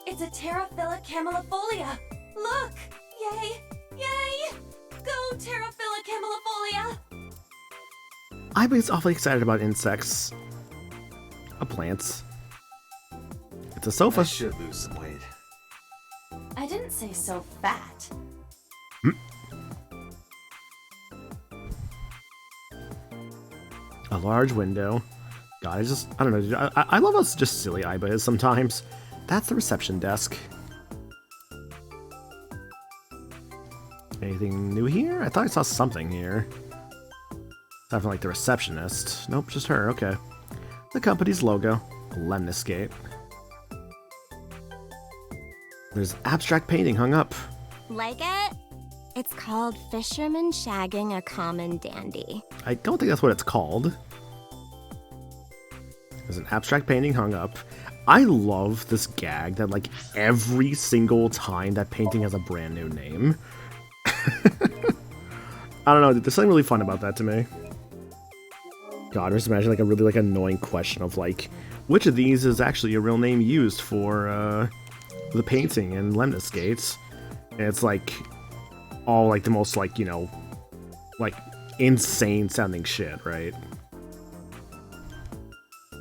It's a Terraphila camellifolia! Look! Yay! Yay! Go Terraphila camellifolia! Iba is awfully excited about insects. Plants. It's a sofa. I should lose some weight. I didn't say so fat. A large window. God, I don't know, dude. I love how just silly Iba is sometimes. That's the reception desk. Anything new here? I thought I saw something here. Aside from like the receptionist. Nope, just her, okay. The company's logo. Lemniscate. There's abstract painting hung up. Like it? It's called Fisherman Shagging a Common Dandy. I don't think that's what it's called. There's an abstract painting hung up. I love this gag that like every single time that painting has a brand new name. I don't know, there's something really fun about that to me. God, just imagine like a really like annoying question of like, which of these is actually a real name used for the painting in Lemniscates? And it's like all like the most like, you know, like insane sounding shit, right?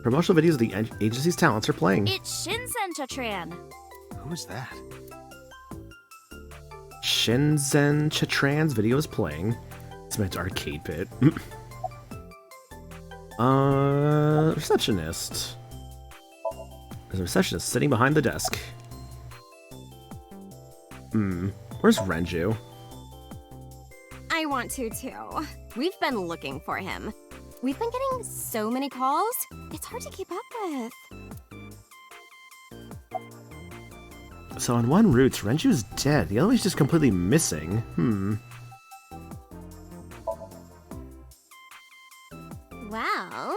Promotional videos of the agency's talents are playing. It's Shinsen Chatran. Who is that? Shinzen Chatran's video is playing. It's meant to arcade pit. Receptionist. There's a receptionist sitting behind the desk. Where's Renju? I want to too. We've been looking for him. We've been getting so many calls, it's hard to keep up with. So on one route, Renju's dead. The other one's just completely missing. Well,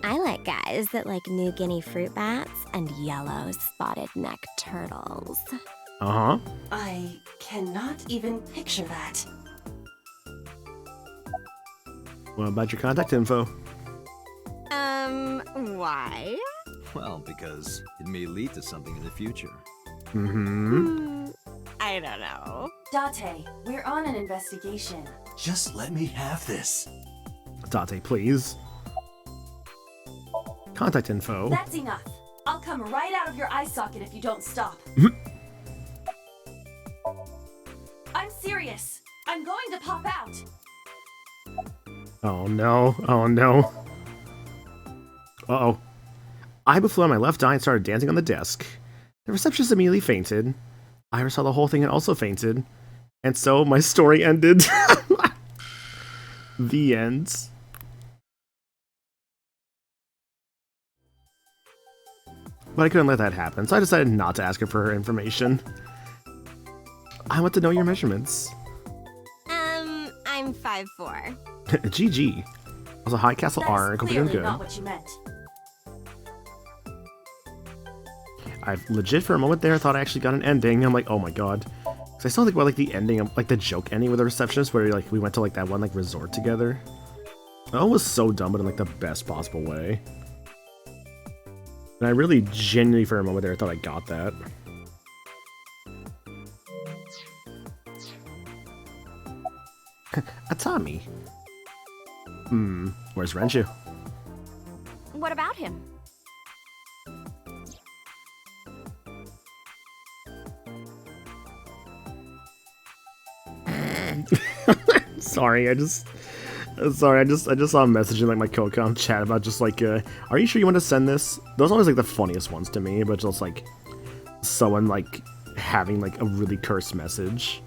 I like guys that like New Guinea fruit bats and yellow spotted neck turtles. Uh-huh. I cannot even picture that. What about your contact info? Why? Well, because it may lead to something in the future. I don't know. Date, we're on an investigation. Just let me have this. Date, please. Contact info. That's enough. I'll come right out of your eye socket if you don't stop. I'm serious. I'm going to pop out. Oh no. Oh no. Uh-oh. Iba flew on my left eye and started dancing on the desk. The receptionist immediately fainted. Iris saw the whole thing and also fainted. And so my story ended. The end. But I couldn't let that happen, so I decided not to ask her for her information. I want to know your measurements. I'm 5'4". GG. Also, High Castle That's R. Hope you're doing clearly good. not what you meant. I've legit for a moment there thought I actually got an ending. I'm like, oh my god. Because I still think about like the ending of like the joke ending with the receptionist where like we went to like that one like resort together. That was so dumb, but in like the best possible way. And I really genuinely for a moment there thought I got that. A Tommy. Where's Renshu? What about him? Sorry, I just saw a message in like my Kokon chat about just like, are you sure you want to send this? Those are always like the funniest ones to me, but just like someone like having like a really cursed message.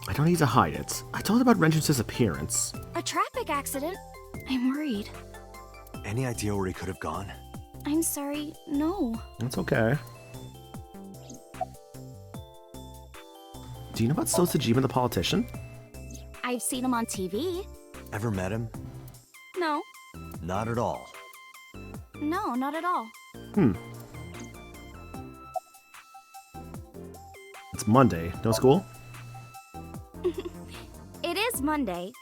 I don't need to hide it. I told about Renshu's disappearance. A traffic accident? I'm worried. Any idea where he could have gone? I'm sorry, no. That's okay. Do you know about Sosajima the politician? I've seen him on TV. Ever met him? No. Not at all. No, not at all. It's Monday. No school? It is Monday.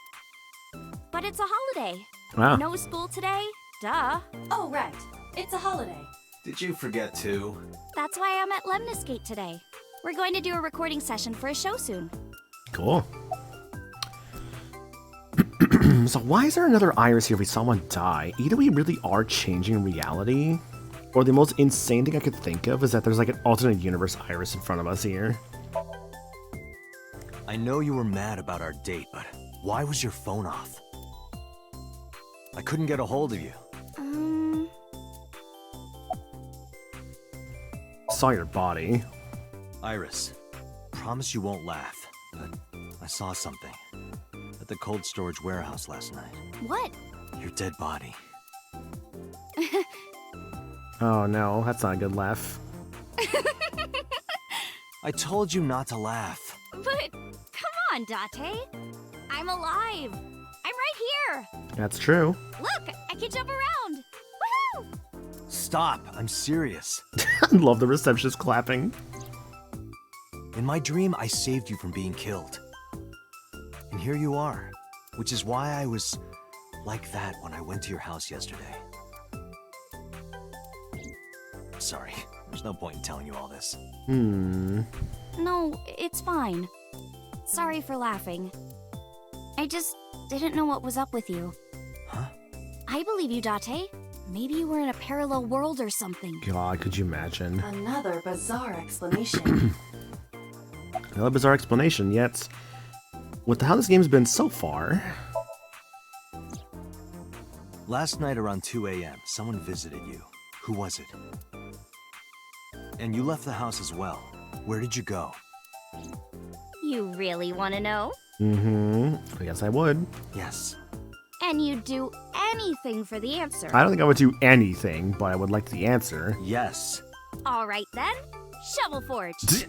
But it's a holiday. Wow. No school today? Duh. Oh, right. It's a holiday. Did you forget too? That's why I'm at Lemniscate today. We're going to do a recording session for a show soon. Cool. So why is there another Iris here if we saw one die? Either we really are changing reality, or the most insane thing I could think of is that there's like an alternate universe Iris in front of us here. I know you were mad about our date, but why was your phone off? I couldn't get a hold of you. Saw your body. Iris, promise you won't laugh, but I saw something at the cold storage warehouse last night. What? Your dead body. Oh no, that's not a good laugh. I told you not to laugh. But come on, Date. I'm alive. I'm right here. That's true. Look, I can jump around. Woohoo! Stop, I'm serious. I love the receptionist clapping. In my dream, I saved you from being killed. And here you are, which is why I was like that when I went to your house yesterday. Sorry, there's no point in telling you all this. No, it's fine. Sorry for laughing. I just didn't know what was up with you. Huh? I believe you, Date. Maybe you were in a parallel world or something. God, could you imagine? Another bizarre explanation. Another bizarre explanation, yet with how this game's been so far. Last night around 2 a.m., someone visited you. Who was it? And you left the house as well. Where did you go? You really want to know? I guess I would. Yes. And you'd do anything for the answer. I don't think I would do anything, but I would like the answer. Yes. All right then. Shovel Forge.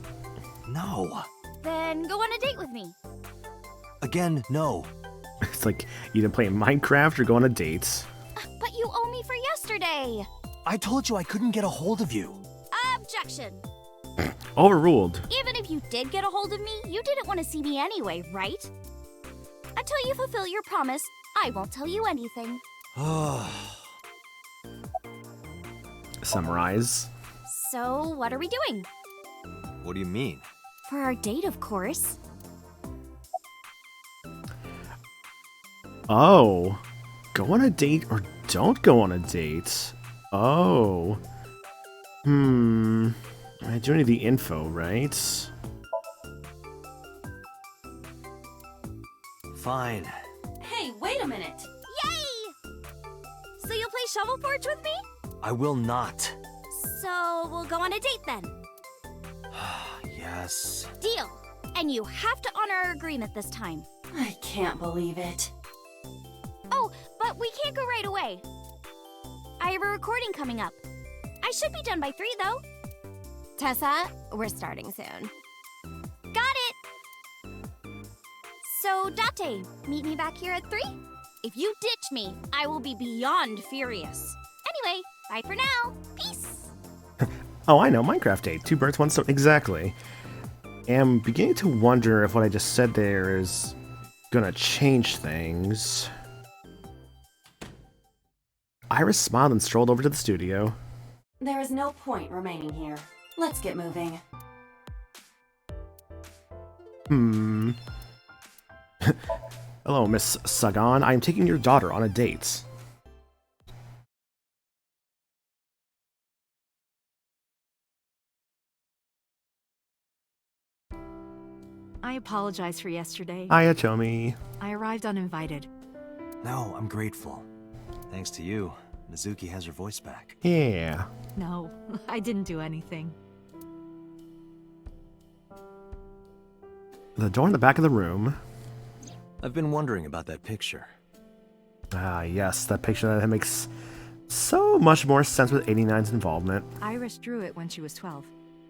No. Then go on a date with me. Again, no. It's like you didn't play Minecraft or go on a date. But you owe me for yesterday. I told you I couldn't get a hold of you. Objection. Overruled. Even if you did get a hold of me, you didn't want to see me anyway, right? Until you fulfill your promise, I won't tell you anything. Summarize. So, what are we doing? What do you mean? For our date, of course. Oh. Go on a date or don't go on a date. Oh. I do need the info, right? Fine. Hey, wait a minute. Yay! So you'll play Shovel Forge with me? I will not. So we'll go on a date then. Yes. Deal. And you have to honor our agreement this time. I can't believe it. Oh, but we can't go right away. I have a recording coming up. I should be done by 3, though. Tessa, we're starting soon. Got it! So, Date, meet me back here at 3? If you ditch me, I will be beyond furious. Anyway, bye for now. Peace! Oh, I know, Minecraft date. 2 birds, 1 stone. Exactly. Am beginning to wonder if what I just said there is gonna change things. Iris smiled and strolled over to the studio. There is no point remaining here. Let's get moving. Hello, Miss Sagan. I am taking your daughter on a date. I apologize for yesterday. Hiya, Chomi. I arrived uninvited. No, I'm grateful. Thanks to you, Mizuki has her voice back. Yeah. No, I didn't do anything. The door in the back of the room. I've been wondering about that picture. Ah, yes, that picture that makes so much more sense with 89's involvement. Iris drew it when she was 12.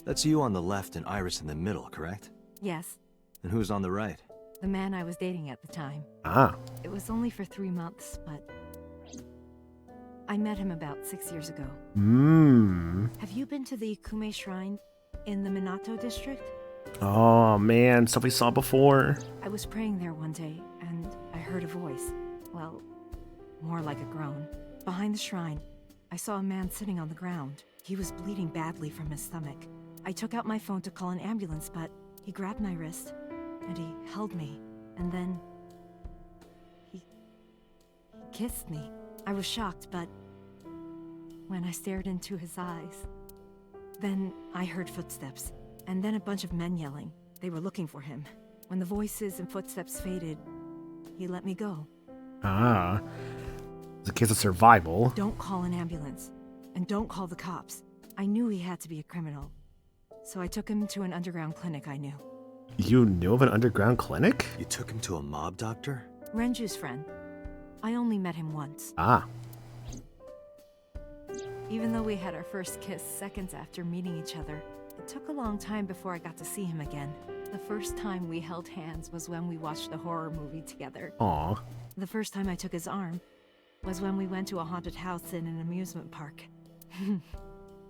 That's you on the left and Iris in the middle, correct? Yes, And who's on the right? the man I was dating at the time. Ah. It was only for 3 months, but I met him about 6 years ago. Have you been to the Kume Shrine in the Minato district? Oh, man, stuff we saw before. I was praying there one day, and I heard a voice. Well, more like a groan. Behind the shrine, I saw a man sitting on the ground. He was bleeding badly from his stomach. I took out my phone to call an ambulance, but he grabbed my wrist, and he held me, and then he kissed me. I was shocked, but when I stared into his eyes, then I heard footsteps, and then a bunch of men yelling. They were looking for him. When the voices and footsteps faded, he let me go. Ah. It's a case of survival. Don't call an ambulance, and don't call the cops. I knew he had to be a criminal, so I took him to an underground clinic I knew. You knew of an underground clinic? You took him to a mob doctor? Renju's friend. I only met him once. Ah. Even though we had our first kiss seconds after meeting each other, it took a long time before I got to see him again. The first time we held hands was when we watched a horror movie together. Aw. The first time I took his arm was when we went to a haunted house in an amusement park.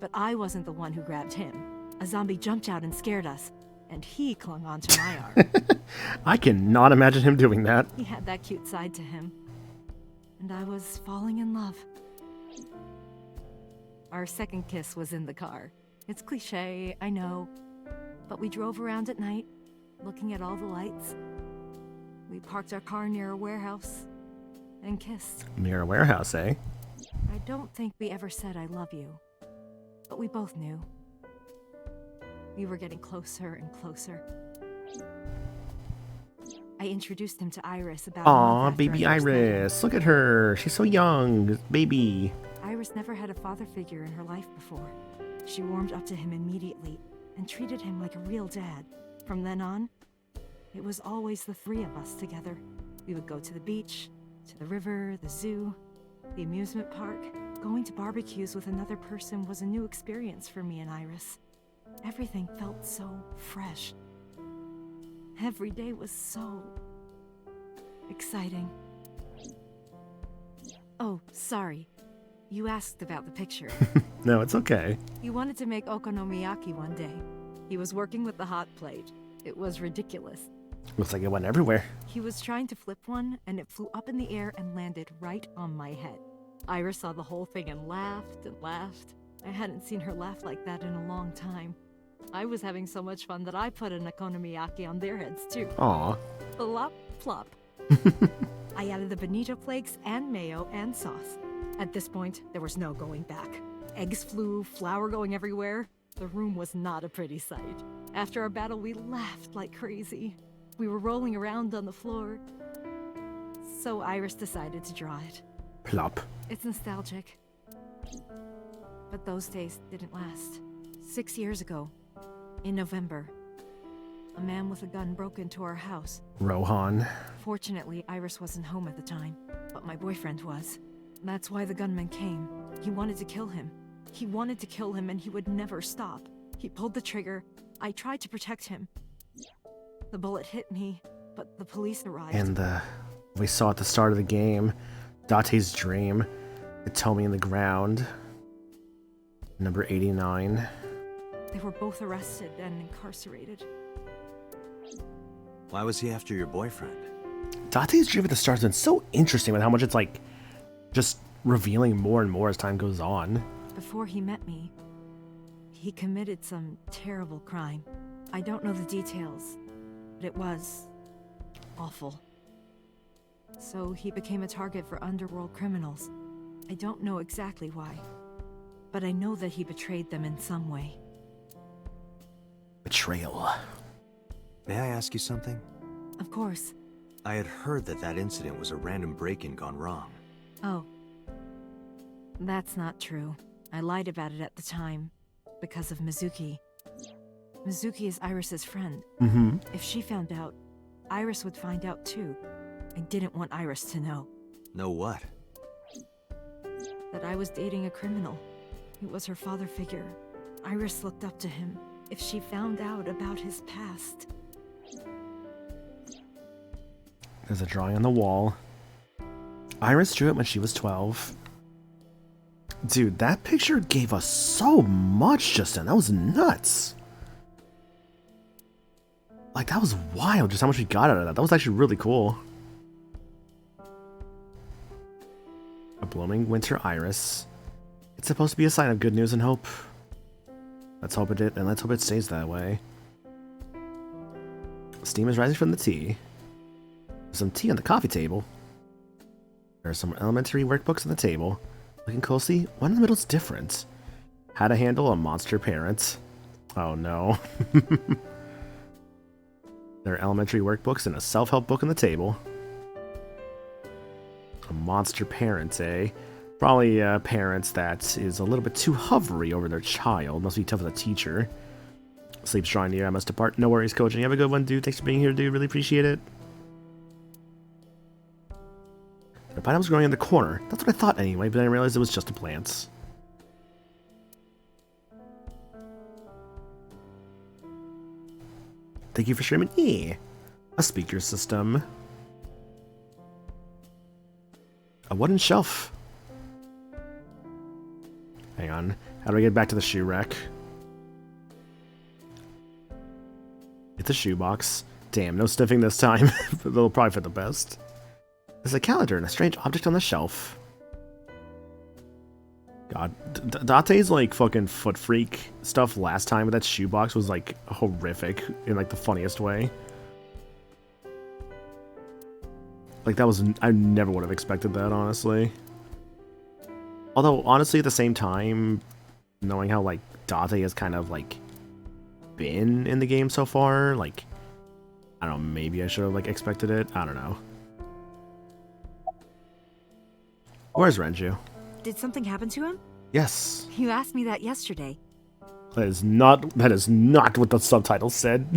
But I wasn't the one who grabbed him. A zombie jumped out and scared us, and he clung onto my arm. I cannot imagine him doing that. He had that cute side to him, and I was falling in love. Our second kiss was in the car. It's cliche, I know, but we drove around at night, looking at all the lights. We parked our car near a warehouse and kissed. Near a warehouse, eh? I don't think we ever said I love you, but we both knew. We were getting closer and closer. I introduced him to Iris about a month Aw, after baby I first met him. Iris. Look at her. She's so young. Baby. Iris never had a father figure in her life before. She warmed up to him immediately and treated him like a real dad. From then on, it was always the three of us together. We would go to the beach, to the river, the zoo, the amusement park. Going to barbecues with another person was a new experience for me and Iris. Everything felt so fresh. Every day was so exciting. Oh, sorry. You asked about the picture. No, it's okay. He wanted to make okonomiyaki one day. He was working with the hot plate. It was ridiculous. Looks like it went everywhere. He was trying to flip one, and it flew up in the air and landed right on my head. Iris saw the whole thing and laughed and laughed. I hadn't seen her laugh like that in a long time. I was having so much fun that I put an okonomiyaki on their heads too. Aw. Plop, plop. I added the bonito flakes and mayo and sauce. At this point, there was no going back. Eggs flew, flour going everywhere. The room was not a pretty sight. After our battle, we laughed like crazy. We were rolling around on the floor. So Iris decided to draw it. Plop. It's nostalgic. But those days didn't last. 6 years ago, in November, a man with a gun broke into our house. Rohan. Fortunately, Iris wasn't home at the time, but my boyfriend was. That's why the gunman came. He wanted to kill him. He wanted to kill him and he would never stop. He pulled the trigger. I tried to protect him. The bullet hit me, but the police arrived. And we saw at the start of the game, Date's dream, the Tomy in the ground. Number 89. They were both arrested and incarcerated. Why was he after your boyfriend? Date's dream at the start has been so interesting with how much it's like just revealing more and more as time goes on. Before he met me, he committed some terrible crime. I don't know the details, but it was awful. So he became a target for underworld criminals. I don't know exactly why, but I know that he betrayed them in some way. Betrayal. May I ask you something? Of course. I had heard that that incident was a random break-in gone wrong. Oh. That's not true. I lied about it at the time, because of Mizuki. Mizuki is Iris's friend. Mm-hmm. If she found out, Iris would find out too. I didn't want Iris to know. Know what? That I was dating a criminal. He was her father figure. Iris looked up to him. If she found out about his past... There's a drawing on the wall. Iris drew it when she was 12. Dude, that picture gave us so much just then. That was nuts. Like, that was wild just how much we got out of that. That was actually really cool. A blooming winter iris. It's supposed to be a sign of good news and hope. Let's hope it stays that way. Steam is rising from the tea. There's some tea on the coffee table. There are some elementary workbooks on the table. Looking closely, one in the middle is different. How to handle a monster parent. Oh no. There are elementary workbooks and a self-help book on the table. A monster parent, eh? Probably a parent that is a little bit too hovery over their child. Must be tough as a teacher. Sleep's drawing near, I must depart. No worries, coach. And you have a good one, dude. Thanks for being here, dude. Really appreciate it. The pineapple's growing in the corner. That's what I thought anyway, but then I realized it was just a plant. Thank you for streaming. Yeah. A speaker system. A wooden shelf. Hang on. How do I get back to the shoe rack? It's a shoebox. Damn, no sniffing this time. But they'll probably fit the best. There's a calendar and a strange object on the shelf. God, Date's like fucking foot freak stuff last time with that shoebox was like horrific in like the funniest way. Like that was, I never would have expected that, honestly. Although, honestly, at the same time, knowing how like Date has kind of like been in the game so far, like, I don't know, maybe I should have like expected it. I don't know. Where's Renju? Did something happen to him? Yes. You asked me that yesterday. That is not what the subtitle said.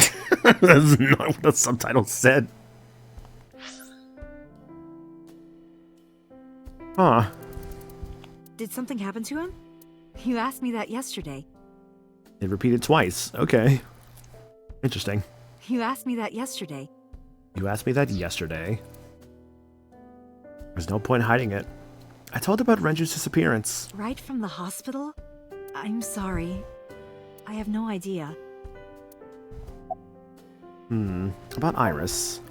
That is not what the subtitle said. Huh. Did something happen to him? You asked me that yesterday. It repeated twice. Okay. Interesting. You asked me that yesterday. You asked me that yesterday. There's no point hiding it. I told about Renju's disappearance. Right from the hospital? I'm sorry. I have no idea. About Iris.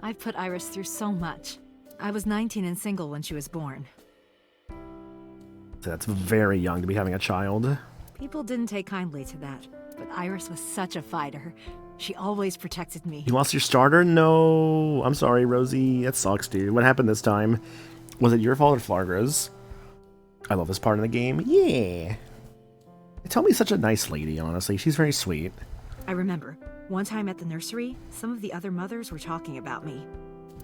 I've put Iris through so much. I was 19 and single when she was born. That's very young to be having a child. People didn't take kindly to that, but Iris was such a fighter. She always protected me. You lost your starter? No. I'm sorry, Rosie. That sucks, dude. What happened this time? Was it your fault or Flargra's? I love this part of the game. Yeah. Tell me, such a nice lady, honestly. She's very sweet. I remember, one time at the nursery, some of the other mothers were talking about me.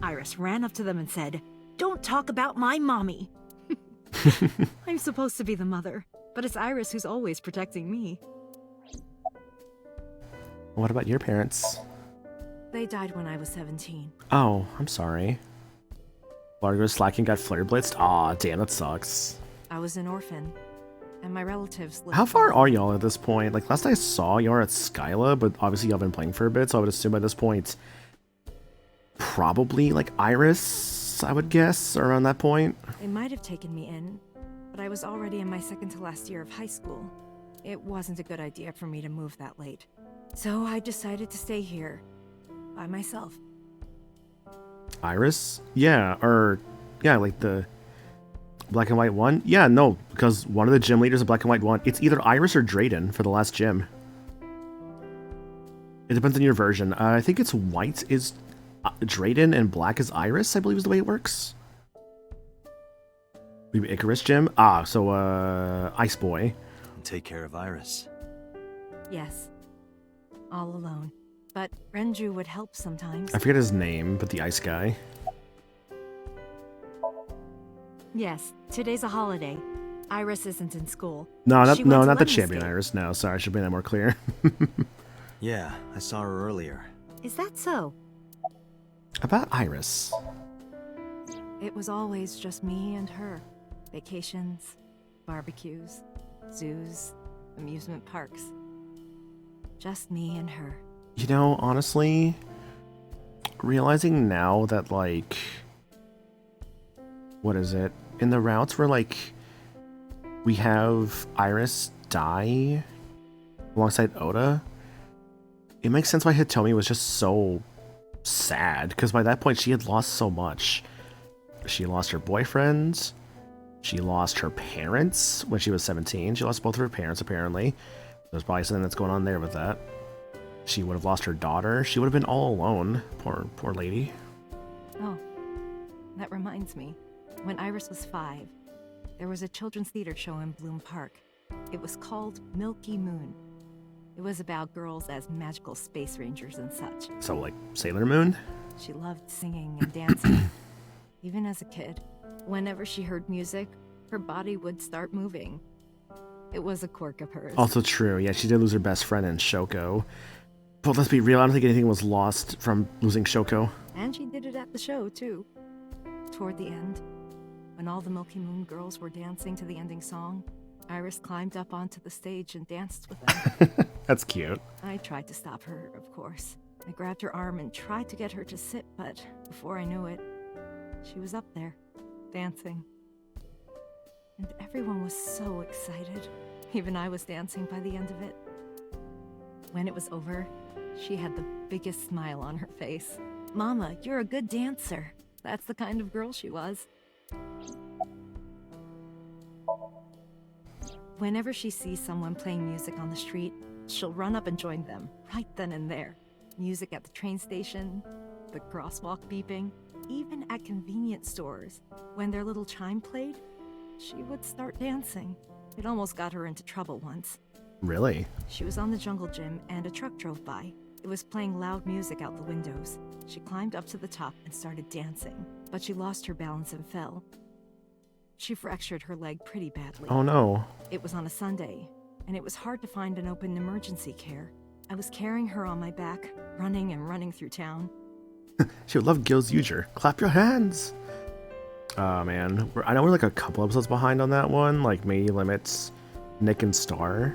Iris ran up to them and said, "Don't talk about my mommy." I'm supposed to be the mother, but it's Iris who's always protecting me. What about your parents? They died when I was 17. Oh, I'm sorry. Flargra's slacking got flare blitzed? Aw, damn, that sucks. I was an orphan, and my relatives lived... How far are y'all at this point? Like, last I saw, y'all are at Skyla, but obviously y'all been playing for a bit, so I would assume by this point, probably, like, Iris, I would guess, around that point. They might have taken me in, but I was already in my second to last year of high school. It wasn't a good idea for me to move that late. So I decided to stay here, by myself. Iris? Yeah, or... Yeah, like the Black and White 1? Yeah, no, because one of the gym leaders of Black and White 1, it's either Iris or Drayden for the last gym. It depends on your version. I think it's white is Drayden and black is Iris, I believe is the way it works. Maybe Icarus gym? Ah, so, Ice Boy. Take care of Iris. Yes. All alone. But Renju would help sometimes. I forget his name, but the ice guy. Yes, today's a holiday. Iris isn't in school. No, not She went to the Lemon champion State. Iris. No, sorry, I should make that more clear. Yeah, I saw her earlier. Is that so? About Iris. It was always just me and her. Vacations, barbecues, zoos, amusement parks. Just me and her. You know, honestly, realizing now that, like, what is it? In the routes where, like, we have Iris die alongside Oda, it makes sense why Hitomi was just so sad, because by that point she had lost so much. She lost her boyfriend, she lost her parents when she was 17, she lost both of her parents apparently. There's probably something that's going on there with that. She would have lost her daughter, she would have been all alone, poor lady. Oh, that reminds me. When Iris was 5, there was a children's theater show in Bloom Park. It was called Milky Moon. It was about girls as magical space rangers and such. So, like, Sailor Moon? She loved singing and dancing. Even as a kid, whenever she heard music, her body would start moving. It was a quirk of hers. Also true, yeah, she did lose her best friend in Shoko. But let's be real, I don't think anything was lost from losing Shoko. And she did it at the show, too. Toward the end, when all the Milky Moon girls were dancing to the ending song, Iris climbed up onto the stage and danced with them. That's cute. I tried to stop her, of course. I grabbed her arm and tried to get her to sit, but before I knew it, she was up there, dancing. And everyone was so excited. Even I was dancing by the end of it. When it was over, she had the biggest smile on her face. Mama, you're a good dancer. That's the kind of girl she was. Whenever she sees someone playing music on the street, she'll run up and join them, right then and there. Music at the train station, the crosswalk beeping, even at convenience stores. When their little chime played, she would start dancing. It almost got her into trouble once. Really? She was on the jungle gym and a truck drove by. It was playing loud music out the windows. She climbed up to the top and started dancing, but she lost her balance and fell. She fractured her leg pretty badly. Oh no. It was on a Sunday, and it was hard to find an open emergency care. I was carrying her on my back, running and running through town. She would love Gil's Uger. Clap your hands! Oh man, I know we're like a couple episodes behind on that one, like maybe limits Nick and Star.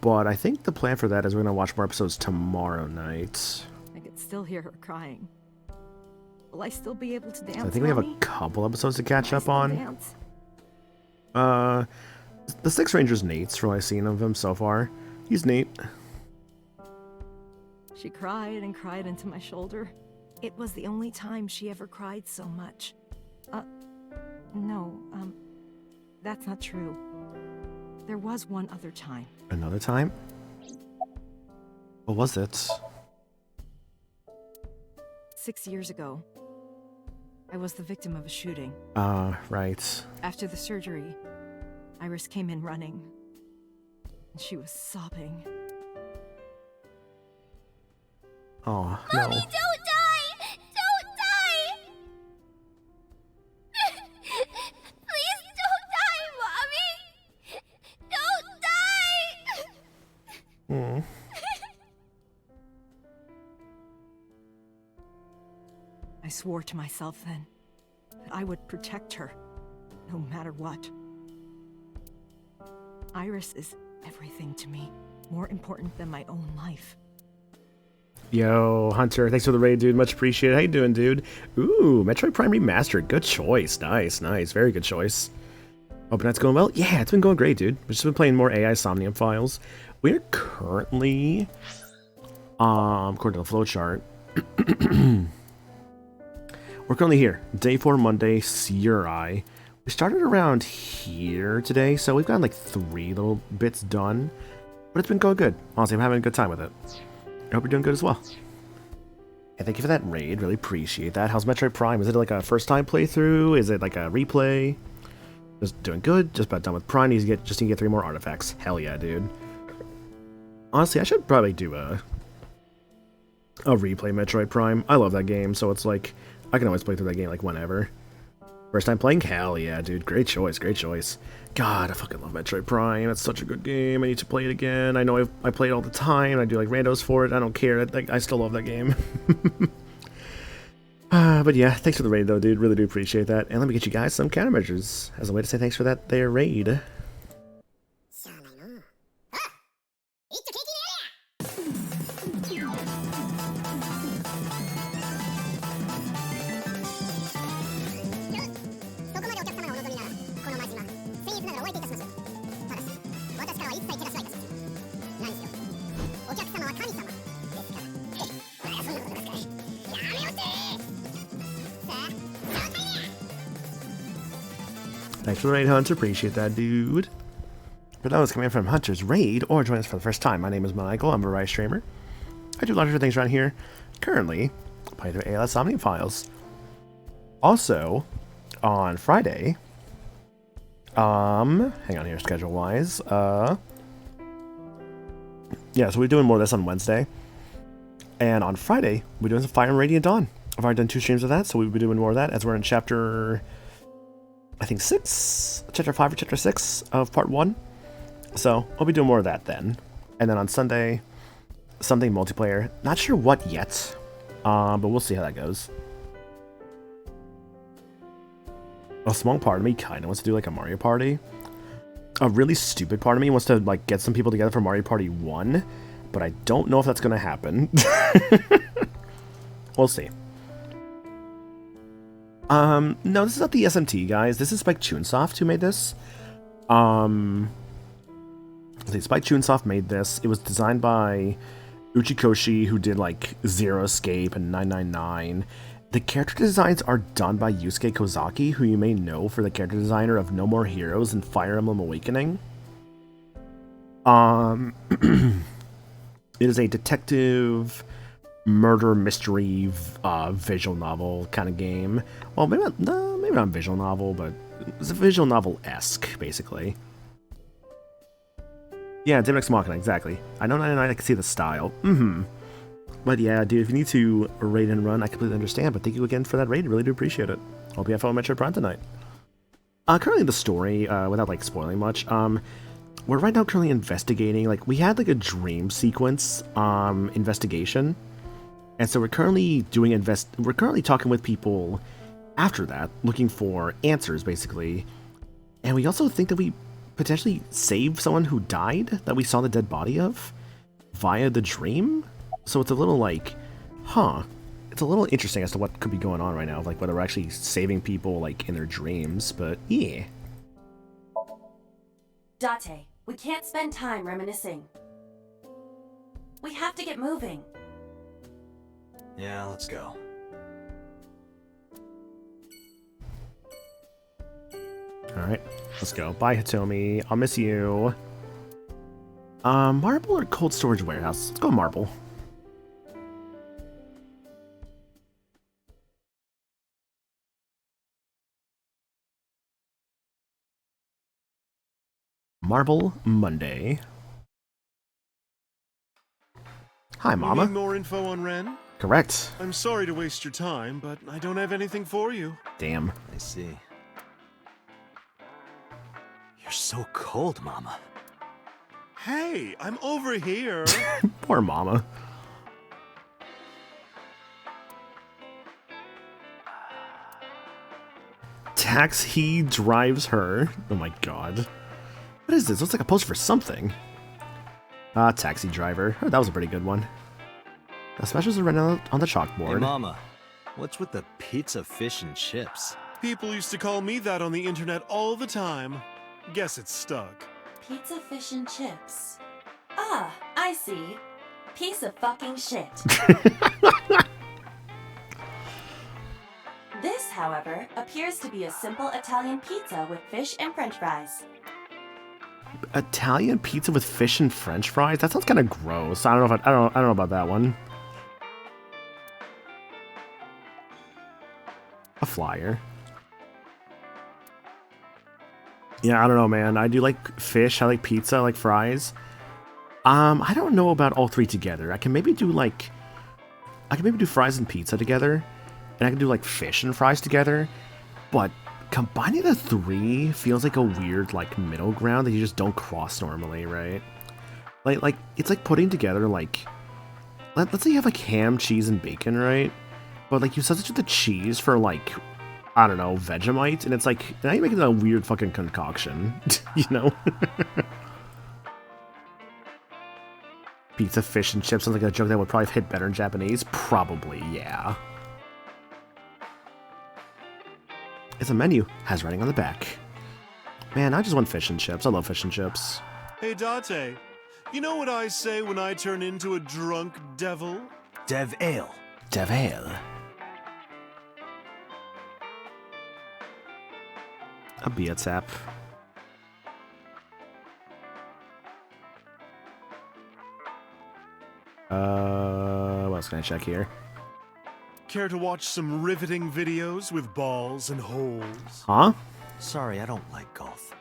But I think the plan for that is we're gonna watch more episodes tomorrow night. I could still hear her crying. Will I still be able to dance? So I think we have a Mommy? couple episodes to catch Will I up still on. dance? The Six Ranger's Nate's from what I've seen of him so far. He's neat. She cried and cried into my shoulder. It was the only time she ever cried so much. No, that's not true. There was one other time. Another time? What was it? 6 years ago, I was the victim of a shooting. Right. After the surgery, Iris came in running. And she was sobbing. Oh, no. Mommy, don't die! Don't die! Please don't die, Mommy! Don't die! I swore to myself then that I would protect her, no matter what. Iris is everything to me, more important than my own life. Yo, Hunter, thanks for the raid, dude. Much appreciated. How you doing, dude? Ooh, Metroid Prime Remastered. Good choice. Nice, nice. Very good choice. Hope that's going well. Yeah, it's been going great, dude. We've just been playing more AI Somnium files. We're currently, according to the flowchart, we're currently here. Day 4 Monday, Suri. We started around here today, so we've gotten like 3 little bits done. But it's been going good. Honestly, I'm having a good time with it. I hope you're doing good as well. And thank you for that raid. Really appreciate that. How's Metroid Prime? Is it like a first time playthrough? Is it like a replay? Just doing good. Just about done with Prime. Just need to get 3 more artifacts. Hell yeah, dude. Honestly, I should probably do a replay Metroid Prime. I love that game, so it's like I can always play through that game like whenever. First time playing? Hell yeah, dude. Great choice, great choice. God, I fucking love Metroid Prime. It's such a good game. I need to play it again. I know I play it all the time. I do like randos for it. I don't care. I still love that game. But yeah, thanks for the raid though, dude. Really do appreciate that. And let me get you guys some countermeasures as a way to say thanks for that there raid. Thanks for the raid, Hunter. Appreciate that, dude. For those coming in from Hunter's raid or joining us for the first time, my name is Michael. I'm a Rise streamer. I do lots of things around here. Currently, playing through ALS Somnium files. Also, on Friday, hang on here, schedule-wise. Yeah, so we're doing more of this on Wednesday. And on Friday, we're doing some Fire and Radiant Dawn. I've already done 2 streams of that, so we'll be doing more of that as we're in chapter, I think 6, chapter 5 or chapter 6 of part 1. So I'll be doing more of that then. And then on Sunday, something multiplayer. Not sure what yet, but we'll see how that goes. A small part of me kind of wants to do like a Mario Party. A really stupid part of me wants to like get some people together for Mario Party 1, but I don't know if that's going to happen. We'll see. No, this is not the SMT guys. This is Spike Chunsoft who made this. Spike Chunsoft made this. It was designed by Uchikoshi, who did like Zero Escape and 999. The character designs are done by Yusuke Kozaki, who you may know for the character designer of No More Heroes and Fire Emblem Awakening. It is a detective murder mystery visual novel kind of game. Well, maybe not visual novel, but it's a visual novel-esque, basically. Yeah, Dim Ex Machina, exactly. I know 99, I can see the style. But yeah, dude, if you need to raid and run, I completely understand. But thank you again for that raid. Really do appreciate it. Hope you have fun with Metroid Prime tonight. Currently the story, without like spoiling much, we're right now currently investigating. Like, we had like a dream sequence investigation. And so we're currently we're currently talking with people after that, looking for answers, basically. And we also think that we potentially saved someone who died, that we saw the dead body of, via the dream. So it's a little like, it's a little interesting as to what could be going on right now, like whether we're actually saving people like in their dreams, but yeah. Date, we can't spend time reminiscing. We have to get moving. Yeah, let's go. Alright, let's go. Bye, Hitomi. I'll miss you. Marble or cold storage warehouse? Let's go Marble. Marble Monday. Hi, Mama. You need more info on Ren? Correct. I'm sorry to waste your time, but I don't have anything for you. Damn. I see. You're so cold, Mama. Hey, I'm over here. Poor Mama. Taxi drives her. Oh my god. What is this? Looks like a poster for something. Taxi driver. Oh, that was a pretty good one. The specials are written on the chalkboard. Hey, Mama. What's with the pizza, fish, and chips? People used to call me that on the internet all the time. Guess it's stuck. Pizza, fish, and chips. Ah, I see. Piece of fucking shit. however, appears to be a simple Italian pizza with fish and french fries. Italian pizza with fish and french fries? That sounds kind of gross. I don't know if I don't know about that one. A flyer. Yeah, I don't know, man. I do like fish, I like pizza, I like fries. I don't know about all three together. I can maybe do fries and pizza together, and I can do like fish and fries together, but combining the three feels like a weird like middle ground that you just don't cross normally, right? Like it's like putting together like let's say you have like ham, cheese, and bacon, right? But like you substitute the cheese for like, I don't know, Vegemite, and it's like now you're making a weird fucking concoction, you know? Pizza, fish, and chips sounds like a joke that would probably hit better in Japanese. Probably, yeah. It's a menu. Has writing on the back. Man, I just want fish and chips. I love fish and chips. Hey, Date. You know what I say when I turn into a drunk devil? Dev Ale. Dev Ale. A beer tap. What else can I check here? Care to watch some riveting videos with balls and holes? Huh? Sorry, I don't like golf.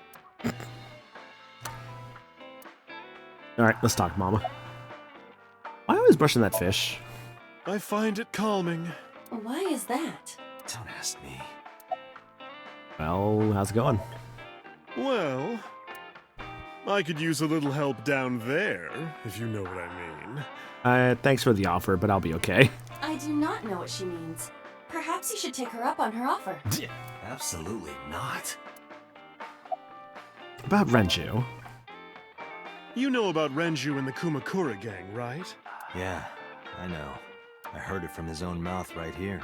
Alright, let's talk, Mama. Why always brushing that fish? I find it calming. Why is that? Don't ask me. Well, how's it going? Well, I could use a little help down there, if you know what I mean. Thanks for the offer, but I'll be okay. I do not know what she means. Perhaps you should take her up on her offer. Absolutely not. About Renju. You know about Renju and the Kumakura gang, right? Yeah, I know. I heard it from his own mouth right here.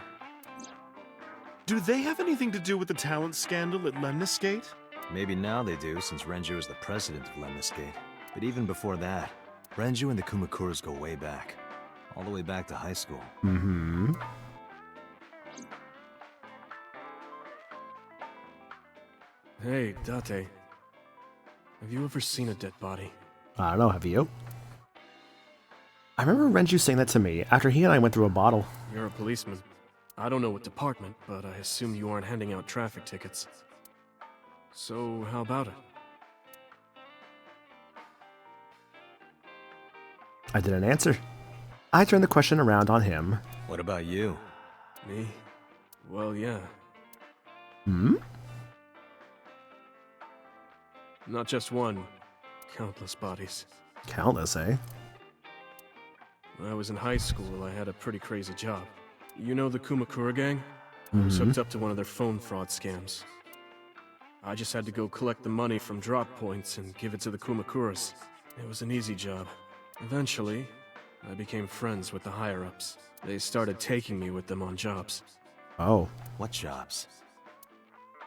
Do they have anything to do with the talent scandal at Lemniscate? Maybe now they do, since Renju is the president of Lemniscate. But even before that, Renju and the Kumakuras go way back. All the way back to high school. Mm-hmm. Hey, Date. Have you ever seen a dead body? I don't know, have you? I remember Renju saying that to me after he and I went through a bottle. You're a policeman. I don't know what department, but I assume you aren't handing out traffic tickets. So, how about it? I didn't answer. I turned the question around on him. What about you? Me? Well, yeah. Hmm? Not just one. Countless bodies. Countless, eh? When I was in high school, I had a pretty crazy job. You know the Kumakura gang? I was hooked up to one of their phone fraud scams. I just had to go collect the money from drop points and give it to the Kumakuras. It was an easy job. Eventually, I became friends with the higher-ups. They started taking me with them on jobs. Oh. What jobs?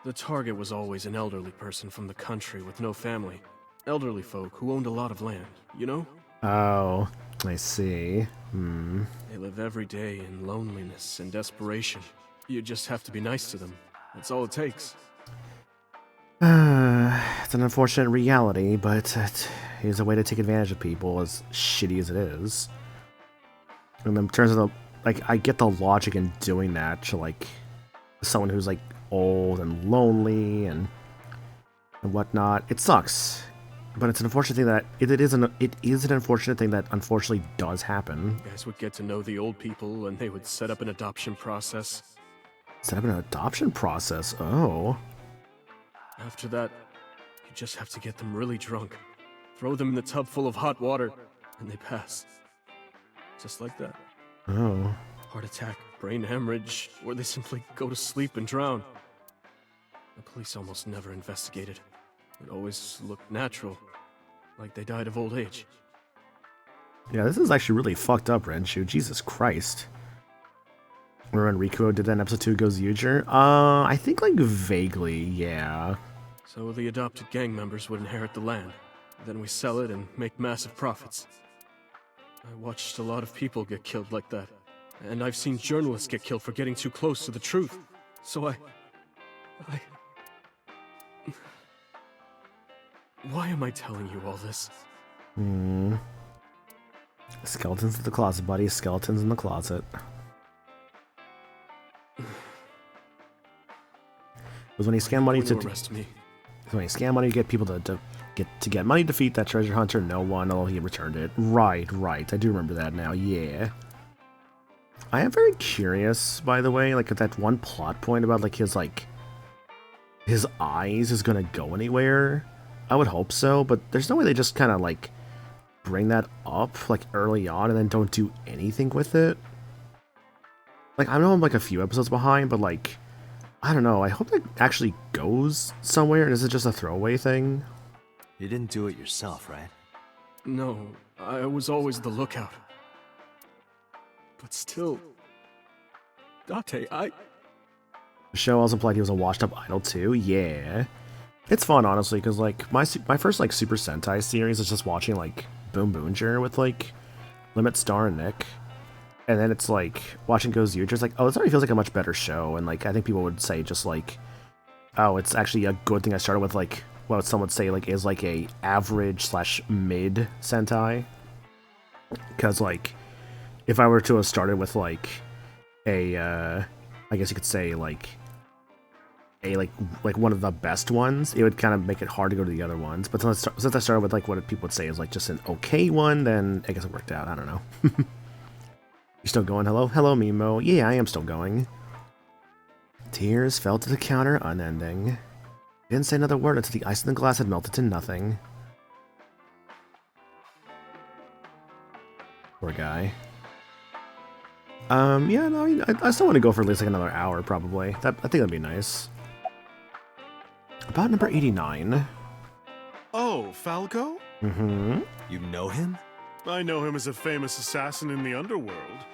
The target was always an elderly person from the country with no family. Elderly folk who owned a lot of land, you know? Oh, I see. Hmm. They live every day in loneliness and desperation. You just have to be nice to them. That's all it takes. It's an unfortunate reality, but it is a way to take advantage of people, as shitty as it is. And in terms of the, like, I get the logic in doing that to, like, someone who's, like, old and lonely and whatnot. It sucks. But it's an unfortunate thing that, it is an unfortunate thing that unfortunately does happen. You guys would get to know the old people and they would set up an adoption process. Set up an adoption process? Oh. After that, you just have to get them really drunk. Throw them in the tub full of hot water, and they pass. Just like that. Oh. Heart attack, brain hemorrhage, or they simply go to sleep and drown. The police almost never investigated. It always looked natural, like they died of old age. Yeah, this is actually really fucked up, Renshu. Jesus Christ. Remember when Rikuo did that in episode 2 Goes Yuger? I think, like, vaguely, yeah. So the adopted gang members would inherit the land. Then we sell it and make massive profits. I watched a lot of people get killed like that. And I've seen journalists get killed for getting too close to the truth. So I... Why am I telling you all this? Skeletons in the closet, buddy. Skeletons in the closet. It was when you scam money to arrest me. When you scam money, you get people to get money to defeat that treasure hunter. No one, although he returned it. Right. I do remember that now. Yeah. I am very curious, by the way, like at that one plot point about like his eyes is gonna go anywhere. I would hope so, but there's no way they just kind of like bring that up like early on and then don't do anything with it. Like I know I'm like a few episodes behind, but like I don't know. I hope that actually goes somewhere. And is it just a throwaway thing? You didn't do it yourself, right? No, I was always the lookout. But still, Date, The show also implied he was a washed-up idol too. Yeah. It's fun, honestly, because, like, my first, like, Super Sentai series is just watching, like, Boom Boomger with, like, Limit Star and Nick. And then it's, like, watching Gozuger, it's like, oh, this already feels like a much better show. And, like, I think people would say just, like, oh, it's actually a good thing I started with, like, what some would say, like, is, like, a average/mid Sentai. Because, like, if I were to have started with, like, a, I guess you could say, like one of the best ones, it would kind of make it hard to go to the other ones. But since I started with like what people would say is like just an okay one, then I guess it worked out. I don't know. You still going? Hello, Mimo. Yeah, I am still going. Tears fell to the counter, unending. Didn't say another word until the ice in the glass had melted to nothing. Poor guy. Yeah, no, I still want to go for at least like another hour, probably. I think that'd be nice. About number 89. Oh, Falco? Mm-hmm. You know him? I know him as a famous assassin in the underworld.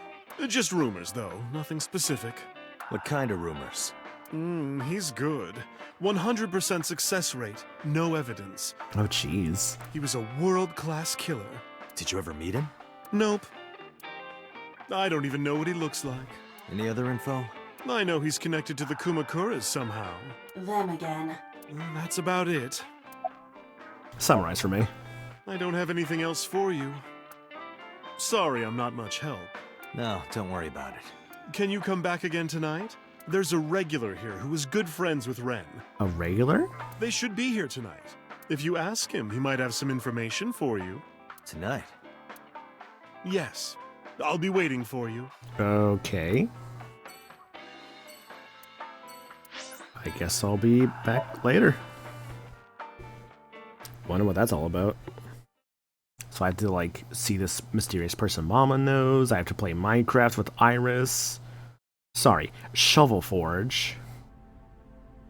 Just rumors, though. Nothing specific. What kind of rumors? He's good. 100% success rate. No evidence. Oh, jeez. He was a world-class killer. Did you ever meet him? Nope. I don't even know what he looks like. Any other info? I know he's connected to the Kumakuras somehow. Them again. That's about it. Summarize for me. I don't have anything else for you. Sorry I'm not much help. No, don't worry about it. Can you come back again tonight? There's a regular here who is good friends with Ren. A regular? They should be here tonight. If you ask him, he might have some information for you. Tonight? Yes. I'll be waiting for you. Okay. I guess I'll be back later. Wonder what that's all about. So I have to, like, see this mysterious person Mama knows. I have to play Minecraft with Iris. Sorry, Shovel Forge.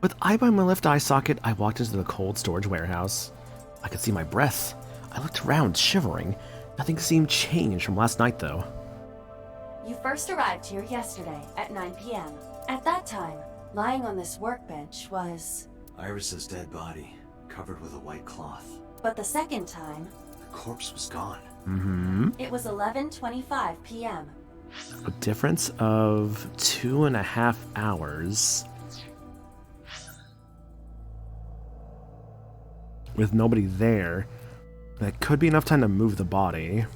With eye by my left eye socket, I walked into the cold storage warehouse. I could see my breath. I looked around, shivering. Nothing seemed changed from last night, though. You first arrived here yesterday at 9 p.m. At that time, lying on this workbench was... Iris's dead body, covered with a white cloth. But the second time... The corpse was gone. Mm-hmm. It was 11:25 p.m. A difference of 2.5 hours. With nobody there. That could be enough time to move the body.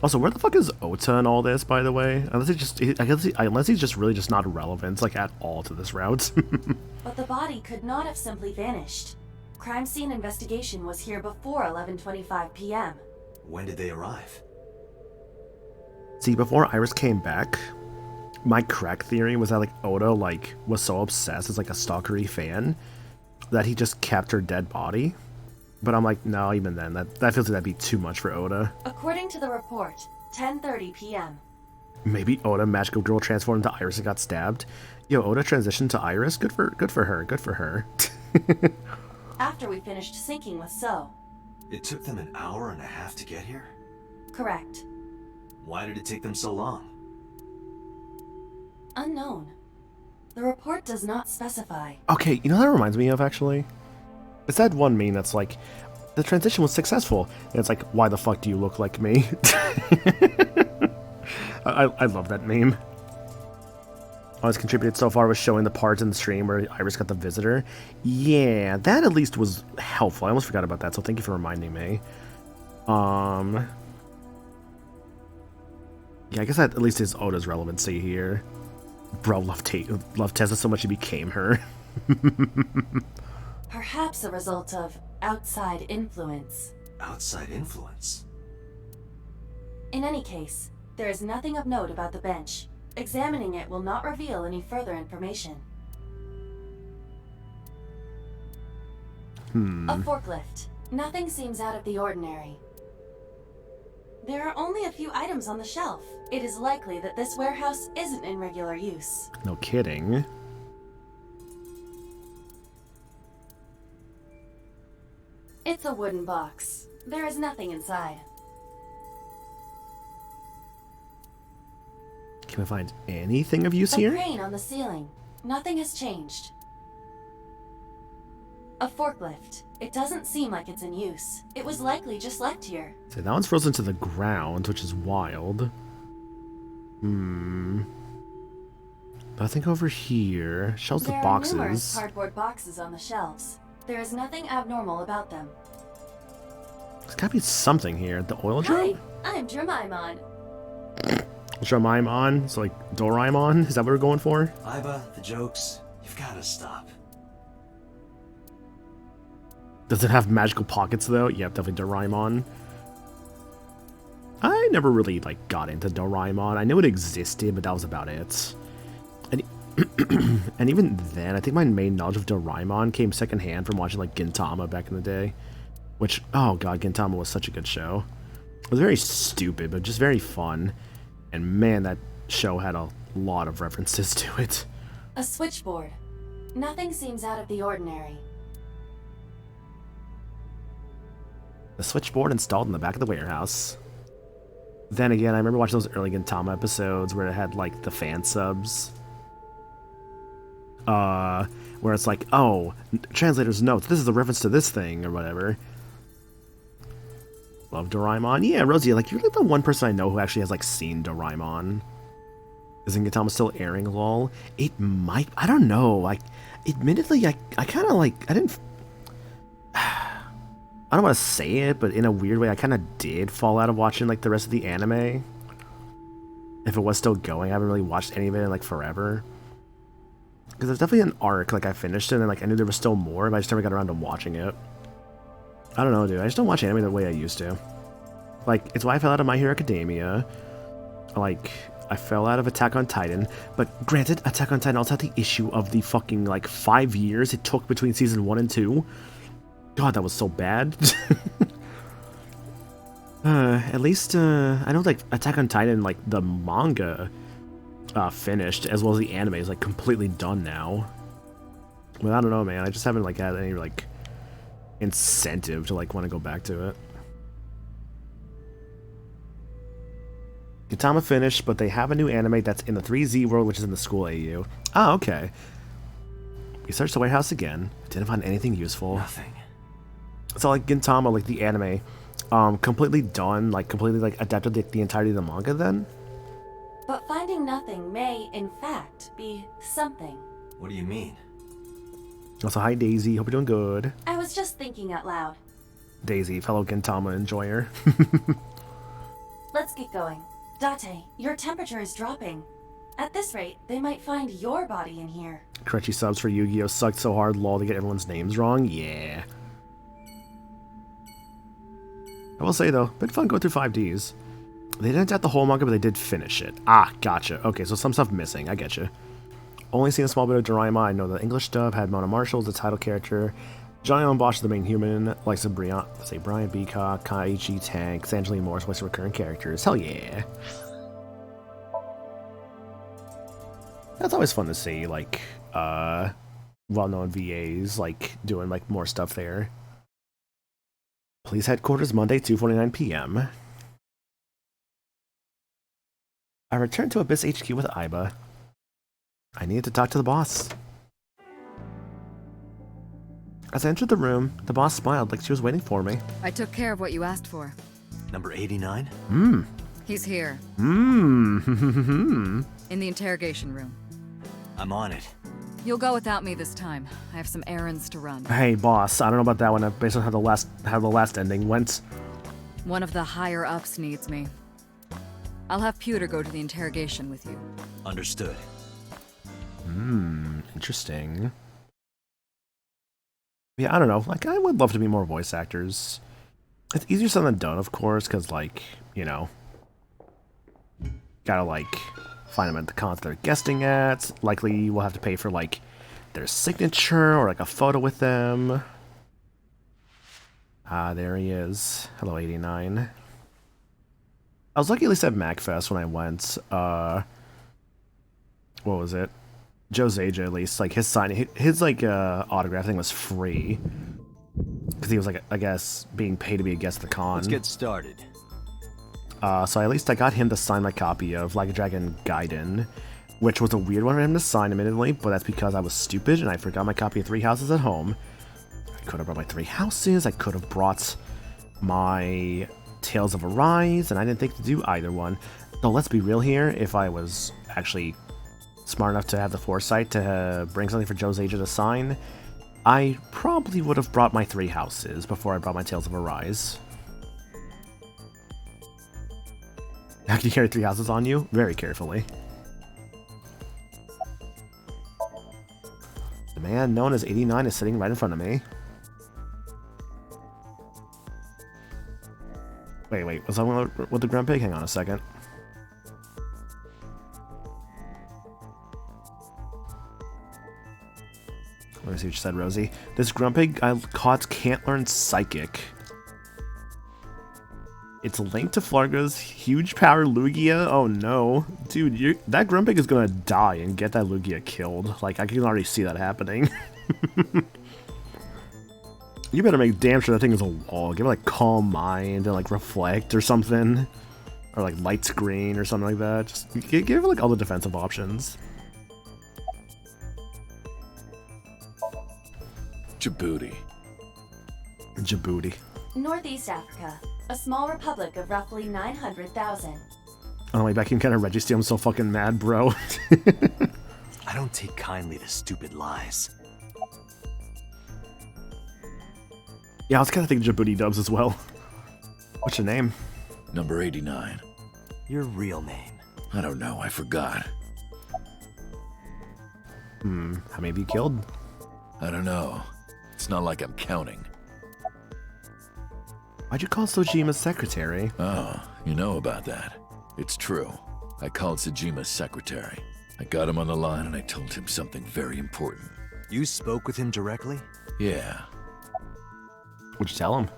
Also, where the fuck is Ota in all this, by the way? Unless he's just really just not relevant, like, at all to this route. But the body could not have simply vanished. Crime scene investigation was here before 11:25 p.m. When did they arrive? See, before Iris came back, my crack theory was that, like, Ota, like, was so obsessed as, like, a stalkery fan that he just kept her dead body. But I'm like, no, even then, that feels like that'd be too much for Ota. According to the report, 10:30 p.m. Maybe Ota, magical girl, transformed into Iris and got stabbed. Yo, Ota transitioned to Iris? Good for her. After we finished syncing with So. It took them an hour and a half to get here? Correct. Why did it take them so long? Unknown. The report does not specify. Okay, you know what that reminds me of, actually? It's that one meme that's like, the transition was successful. And it's like, why the fuck do you look like me? I love that meme. has contributed so far was showing the parts in the stream where Iris got the visitor. Yeah, that at least was helpful. I almost forgot about that, so thank you for reminding me. Yeah, I guess that at least is Oda's relevancy here. Bro loved Tessa so much he became her. Perhaps a result of outside influence. Outside influence? In any case, there is nothing of note about the bench. Examining it will not reveal any further information. A forklift. Nothing seems out of the ordinary. There are only a few items on the shelf. It is likely that this warehouse isn't in regular use. No kidding. It's a wooden box. There is nothing inside. Can we find anything of use A here? crane on the ceiling. Nothing has changed. A forklift. It doesn't seem like it's in use. It was likely just left here. So that one's frozen to the ground, which is wild. But I think over here, shelves There with are numerous boxes. cardboard boxes on the shelves. There is nothing abnormal about them. There's gotta be something here. The oil drum? Hi, I'm Dramaimon. Doraemon? So like Doraemon? Is that what we're going for? Iba, the jokes, you've gotta stop. Does it have magical pockets though? Yep, definitely Doraemon. I never really like got into Doraemon. I knew it existed, but that was about it. And, and even then, I think my main knowledge of Doraemon came secondhand from watching like Gintama back in the day. Which, oh god, Gintama was such a good show. It was very stupid, but just very fun. And man, that show had a lot of references to it. A switchboard. Nothing seems out of the ordinary. The switchboard installed in the back of the warehouse. Then again, I remember watching those early Gintama episodes where it had like the fan subs. Where it's like, oh, translator's notes, this is a reference to this thing, or whatever. Love Doraemon. Yeah, Rosie, like, you're like the one person I know who actually has, like, seen Doraemon. Isn't Gintama still airing, lol? It might, I don't know, like, admittedly, I kind of, like, I don't want to say it, but in a weird way, I kind of did fall out of watching, like, the rest of the anime. If it was still going, I haven't really watched any of it in, like, forever. Because there's definitely an arc, like, I finished it, and, like, I knew there was still more, but I just never got around to watching it. I don't know, dude. I just don't watch anime the way I used to. Like, it's why I fell out of My Hero Academia. Like, I fell out of Attack on Titan. But granted, Attack on Titan also had the issue of the fucking, like, 5 years it took between season 1 and 2. God, that was so bad. At least, I know, like, Attack on Titan, like, the manga finished, as well as the anime is, like, completely done now. But I don't know, man. I just haven't, like, had any, like, incentive to like want to go back to it. Gintama finished, but they have a new anime that's in the 3Z world, which is in the school AU. Ah, okay. We searched the warehouse again. Didn't find anything useful. Nothing. So like Gintama, like the anime, completely done, like completely like adapted the entirety of the manga then? But finding nothing may, in fact, be something. What do you mean? Also, hi Daisy, hope you're doing good. I was just thinking out loud. Daisy, fellow Gintama enjoyer. Let's get going. Date, your temperature is dropping. At this rate, they might find your body in here. Crunchy subs for Yu-Gi-Oh! Sucked so hard, lol, to get everyone's names wrong? Yeah. I will say though, been fun going through 5Ds. They didn't adapt the whole manga, but they did finish it. Ah, gotcha. Okay, so some stuff missing, I get you. Only seen a small bit of Doraemon. I know the English dub had Mona Marshall as the title character. Johnny Allen Bosch is the main human. Like Brian Beacock, Kaiichi Tank, Angeline Morris voice recurring characters. Hell yeah. That's always fun to see, like, well-known VAs, like, doing, like, more stuff there. Police headquarters, Monday, 2:49 p.m. I returned to Abyss HQ with Iba. I needed to talk to the boss. As I entered the room, the boss smiled like she was waiting for me. I took care of what you asked for. Number 89? He's here. In In the interrogation room. I'm on it. You'll go without me this time. I have some errands to run. Hey, boss. I don't know about that one. Based on how the last ending went. One of the higher-ups needs me. I'll have Pewter go to the interrogation with you. Understood. Interesting. Yeah, I don't know. Like, I would love to be more voice actors. It's easier said than done, of course, because, like, you know, gotta, like, find them at the cons they're guesting at. Likely we'll have to pay for, like, their signature or, like, a photo with them. Ah, there he is. Hello, 89. I was lucky at least at MacFest when I went. What was it? Joe Zaja, at least. Like, his signing, his like, autograph thing was free. Because he was, like, I guess, being paid to be a guest at the con. Let's get started. So at least I got him to sign my copy of Like a Dragon Gaiden, which was a weird one for him to sign, admittedly, but that's because I was stupid and I forgot my copy of 3 Houses at home. I could have brought my 3 Houses, I could have brought my Tales of Arise, and I didn't think to do either one. Though, let's be real here, if I was actually smart enough to have the foresight to bring something for Joe Zaja to sign, I probably would have brought my 3 Houses before I brought my Tales of Arise. How can you carry 3 houses on you? Very carefully. The man known as 89 is sitting right in front of me. Wait, was I with the Grunt Pig? Hang on a second. Let me see what you said, Rosie. This Grunt Pig I caught can't learn Psychic. It's linked to Flarga's huge power Lugia? Oh no. Dude, that Grumpig is gonna die and get that Lugia killed. Like, I can already see that happening. You better make damn sure that thing is a wall. Give it, like, Calm Mind and, like, Reflect or something. Or, like, Light Screen or something like that. Just give it, like, all the defensive options. Djibouti. Djibouti. Northeast Africa. A small republic of roughly 900,000. On the way back, you can kind of register. I'm so fucking mad, bro. I don't take kindly to stupid lies. Yeah, I was kind of thinking Djibouti dubs as well. What's your name? Number 89. Your real name? I don't know, I forgot. How many have you killed? I don't know. It's not like I'm counting. Why'd you call Sojima's secretary? Oh, you know about that. It's true. I called Sojima's secretary. I got him on the line and I told him something very important. You spoke with him directly? Yeah. What'd you tell him?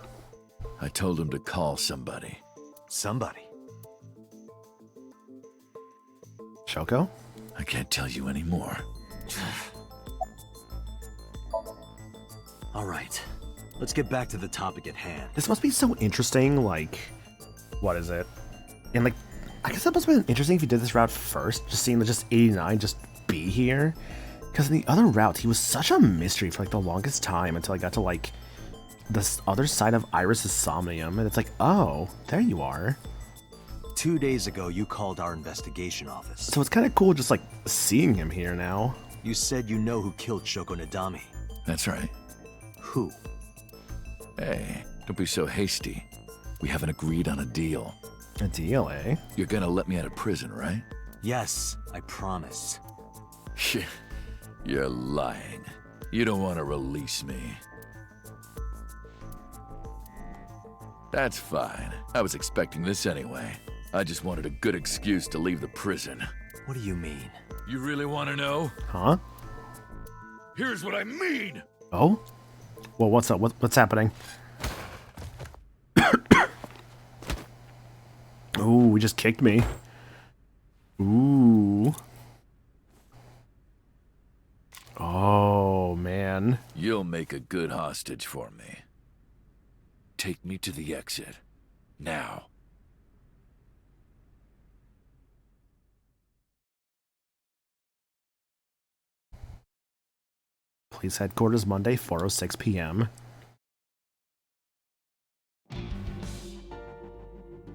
I told him to call somebody. Somebody? Shoko? I can't tell you anymore. All right. Let's get back to the topic at hand. This must be so interesting, like... What is it? And, like, I guess that must have been interesting if you did this route first, just seeing just 89 just be here. Because in the other route, he was such a mystery for, like, the longest time until I got to, like, the other side of Iris's Somnium, and it's like, oh, there you are. 2 days ago, you called our investigation office. So it's kind of cool just, like, seeing him here now. You said you know who killed Shoko Nadami. That's right. Who? Hey, don't be so hasty. We haven't agreed on a deal. A deal, eh? You're gonna let me out of prison, right? Yes, I promise. You're lying. You don't want to release me. That's fine. I was expecting this anyway. I just wanted a good excuse to leave the prison. What do you mean? You really want to know? Huh? Here's what I mean! Oh? Well, what's up? What's happening? Ooh, we just kicked me. Ooh. Oh, man. You'll make a good hostage for me. Take me to the exit. Now. Police headquarters, Monday, 4:06 p.m.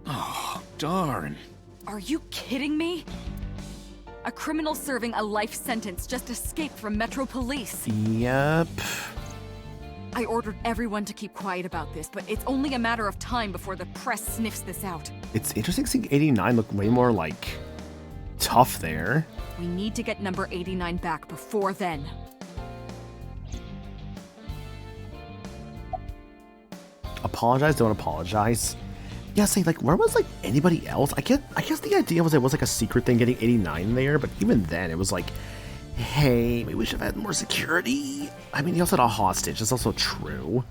Oh, darn. Are you kidding me? A criminal serving a life sentence just escaped from Metro Police. Yep. I ordered everyone to keep quiet about this, but it's only a matter of time before the press sniffs this out. It's interesting seeing 89 look way more, like, tough there. We need to get number 89 back before then. Apologize, don't apologize. Yeah, say, like, where was, like, anybody else? I guess the idea was it was, like, a secret thing getting 89 there, but even then, it was like, hey, maybe we should have had more security. I mean, he also had a hostage. That's also true.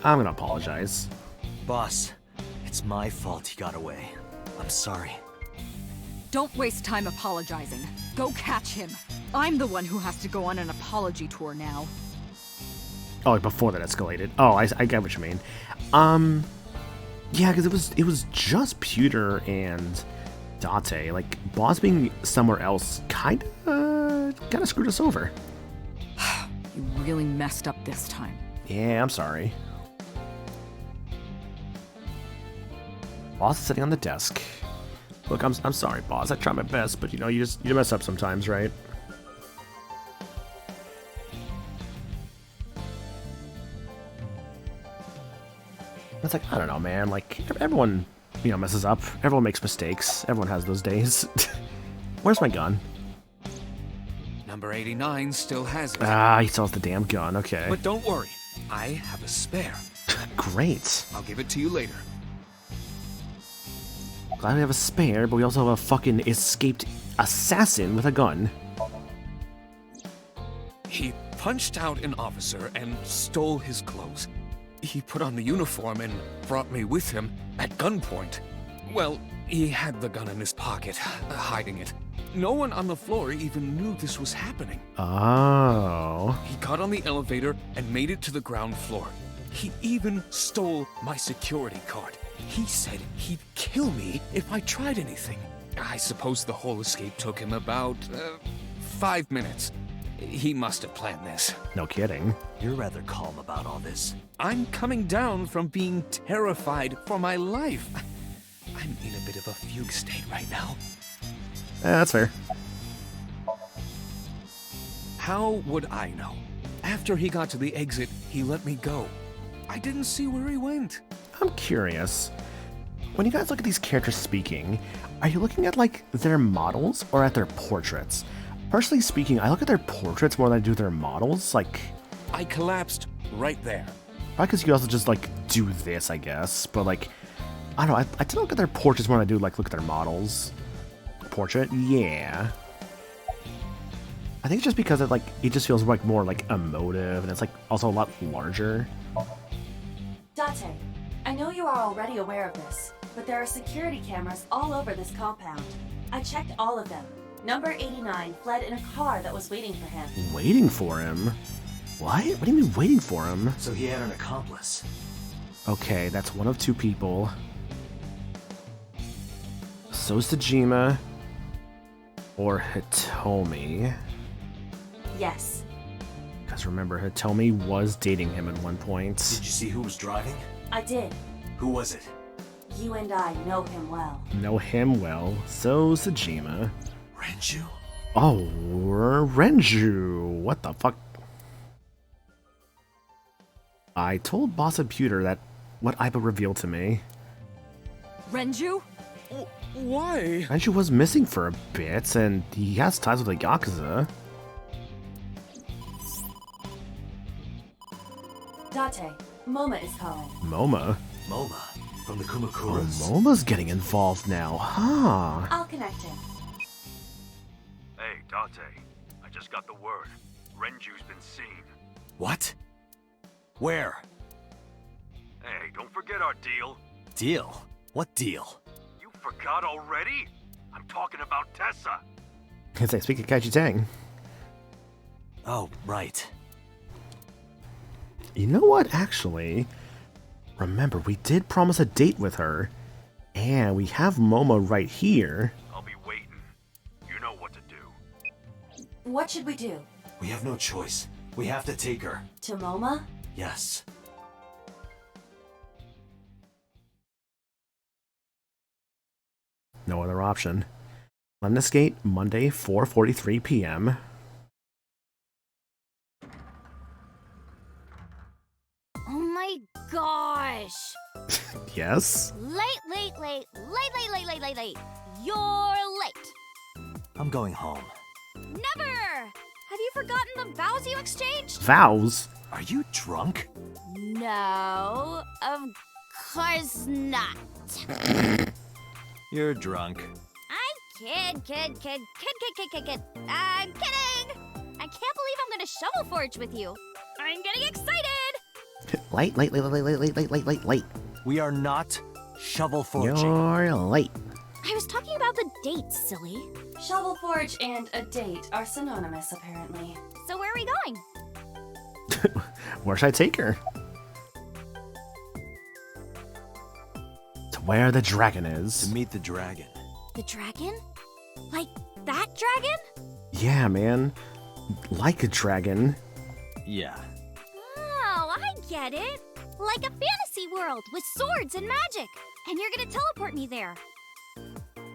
I'm gonna apologize. Boss, it's my fault he got away. I'm sorry. Don't waste time apologizing. Go catch him. I'm the one who has to go on an apology tour now. Oh, like before that escalated. Oh, I get what you mean. Yeah, because it was just Pewter and Date. Like, Boss being somewhere else kind of screwed us over. You really messed up this time. Yeah, I'm sorry. Boss is sitting on the desk. Look, I'm sorry, Boss. I try my best, but you know, you mess up sometimes, right? It's like, I don't know, man. Like, everyone, you know, messes up. Everyone makes mistakes. Everyone has those days. Where's my gun? Number 89 still has it. Ah, he still has the damn gun. Okay. But don't worry, I have a spare. Great. I'll give it to you later. Glad we have a spare, but we also have a fucking escaped assassin with a gun. He punched out an officer and stole his clothes. He put on the uniform and brought me with him at gunpoint. Well, he had the gun in his pocket, hiding it. No one on the floor even knew this was happening. Oh. He got on the elevator and made it to the ground floor. He even stole my security card. He said he'd kill me if I tried anything. I suppose the whole escape took him about 5 minutes. He must have planned this. No kidding. You're rather calm about all this. I'm coming down from being terrified for my life. I'm in a bit of a fugue state right now. That's fair. How would I know? After he got to the exit, he let me go. I didn't see where he went. I'm curious. When you guys look at these characters speaking, are you looking at, like, their models or at their portraits? Personally speaking, I look at their portraits more than I do their models. Like, I collapsed right there. Probably because you could also just, like, do this, I guess. But, like, I don't know. I tend to look at their portraits more than I do, like, look at their models. Portrait? Yeah. I think it's just because it just feels, like, more, like, emotive. And it's, like, also a lot larger. Date, I know you are already aware of this, but there are security cameras all over this compound. I checked all of them. Number 89 fled in a car that was waiting for him. Waiting for him? What? What do you mean waiting for him? So he had an accomplice. Okay, that's one of two people. So Sajima or Hitomi. Yes. Because remember, Hitomi was dating him at one point. Did you see who was driving? I did. Who was it? You and I know him well. Know him well. So Sajima. Renju? Oh, Renju. What the fuck? I told Boss of Pewter that what Aiba revealed to me. Renju? Why? Renju was missing for a bit, and he has ties with the Yakuza. Date, Moma is calling. Moma? Moma? From the Kumakuras? Oh, Moma's getting involved now, huh? I'll connect him. Hey, Date. I just got the word. Renju's been seen. What? Where? Hey, don't forget our deal. Deal? What deal? You forgot already? I'm talking about Tessa. As I speak of Kaiji Tang. Oh, right. You know what, actually? Remember, we did promise a date with her. And we have Moma right here. I'll be waiting. You know what to do. What should we do? We have no choice. We have to take her. To Moma? Yes. No other option. Lemniscate, Monday, 4:43 p.m. Oh my gosh! Yes? Late. You're late. I'm going home. Never! Have you forgotten the vows you exchanged? Vows? Are you drunk? No, of course not. You're drunk. I'm kid. I'm kidding! I can't believe I'm gonna shovel forge with you. I'm getting excited! Late. We are not shovel forging. You're late. I was talking about the date, silly. Shovel forge and a date are synonymous, apparently. So where are we going? Where should I take her? To where the dragon is. To meet the dragon. The dragon? Like that dragon? Yeah, man. Like a dragon. Yeah. Oh, I get it. Like a fantasy world with swords and magic. And you're gonna teleport me there.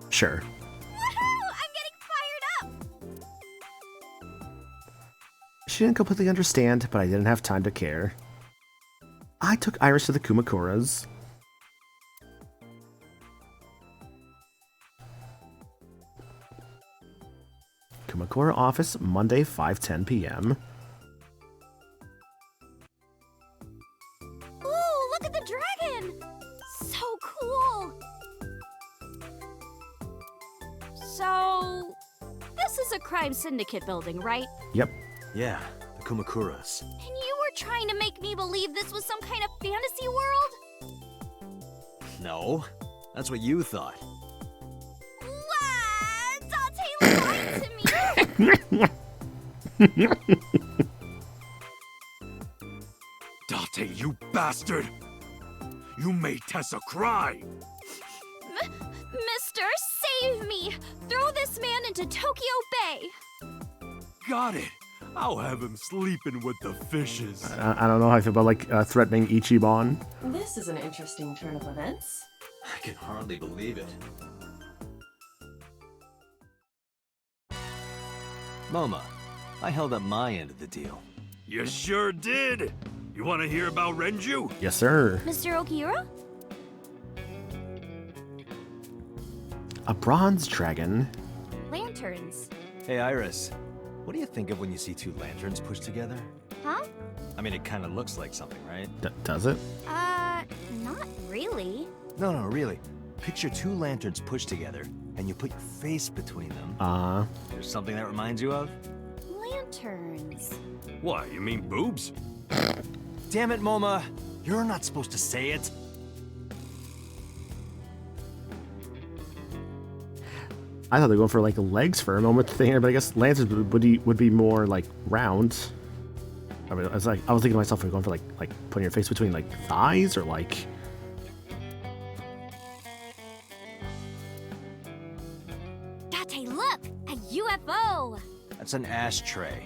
Sure. Woohoo! I'm getting fired up! She didn't completely understand, but I didn't have time to care. I took Iris to the Kumakuras. Kumakura office, Monday, 5:10 p.m. Ooh, look at the dragon! So cool! So, this is a crime syndicate building, right? Yep. Yeah, the Kumakuras. And you were trying to make me believe this was some kind of fantasy world? No, that's what you thought. Date lied to me! Date, you bastard! You made Tessa cry! Mister, save me! Throw this man into Tokyo Bay! Got it! I'll have him sleeping with the fishes. I don't know how I feel about, like, threatening Ichiban. This is an interesting turn of events. I can hardly believe it. Moma, I held up my end of the deal. You sure did! You want to hear about Renju? Yes, sir. Mr. Okiura? A bronze dragon. Lanterns. Hey, Iris. What do you think of when you see two lanterns pushed together? Huh? I mean, it kind of looks like something, right? Does it? Not really. No, really. Picture two lanterns pushed together, and you put your face between them. There's something that reminds you of? Lanterns. What, you mean boobs? Damn it, Moma! You're not supposed to say it! I thought they were going for, like, legs for a moment there, but I guess lanterns would be more, like, round. I mean, I was thinking to myself, are we going for, like putting your face between, like, thighs, or, like... Date, look! A UFO! That's an ashtray.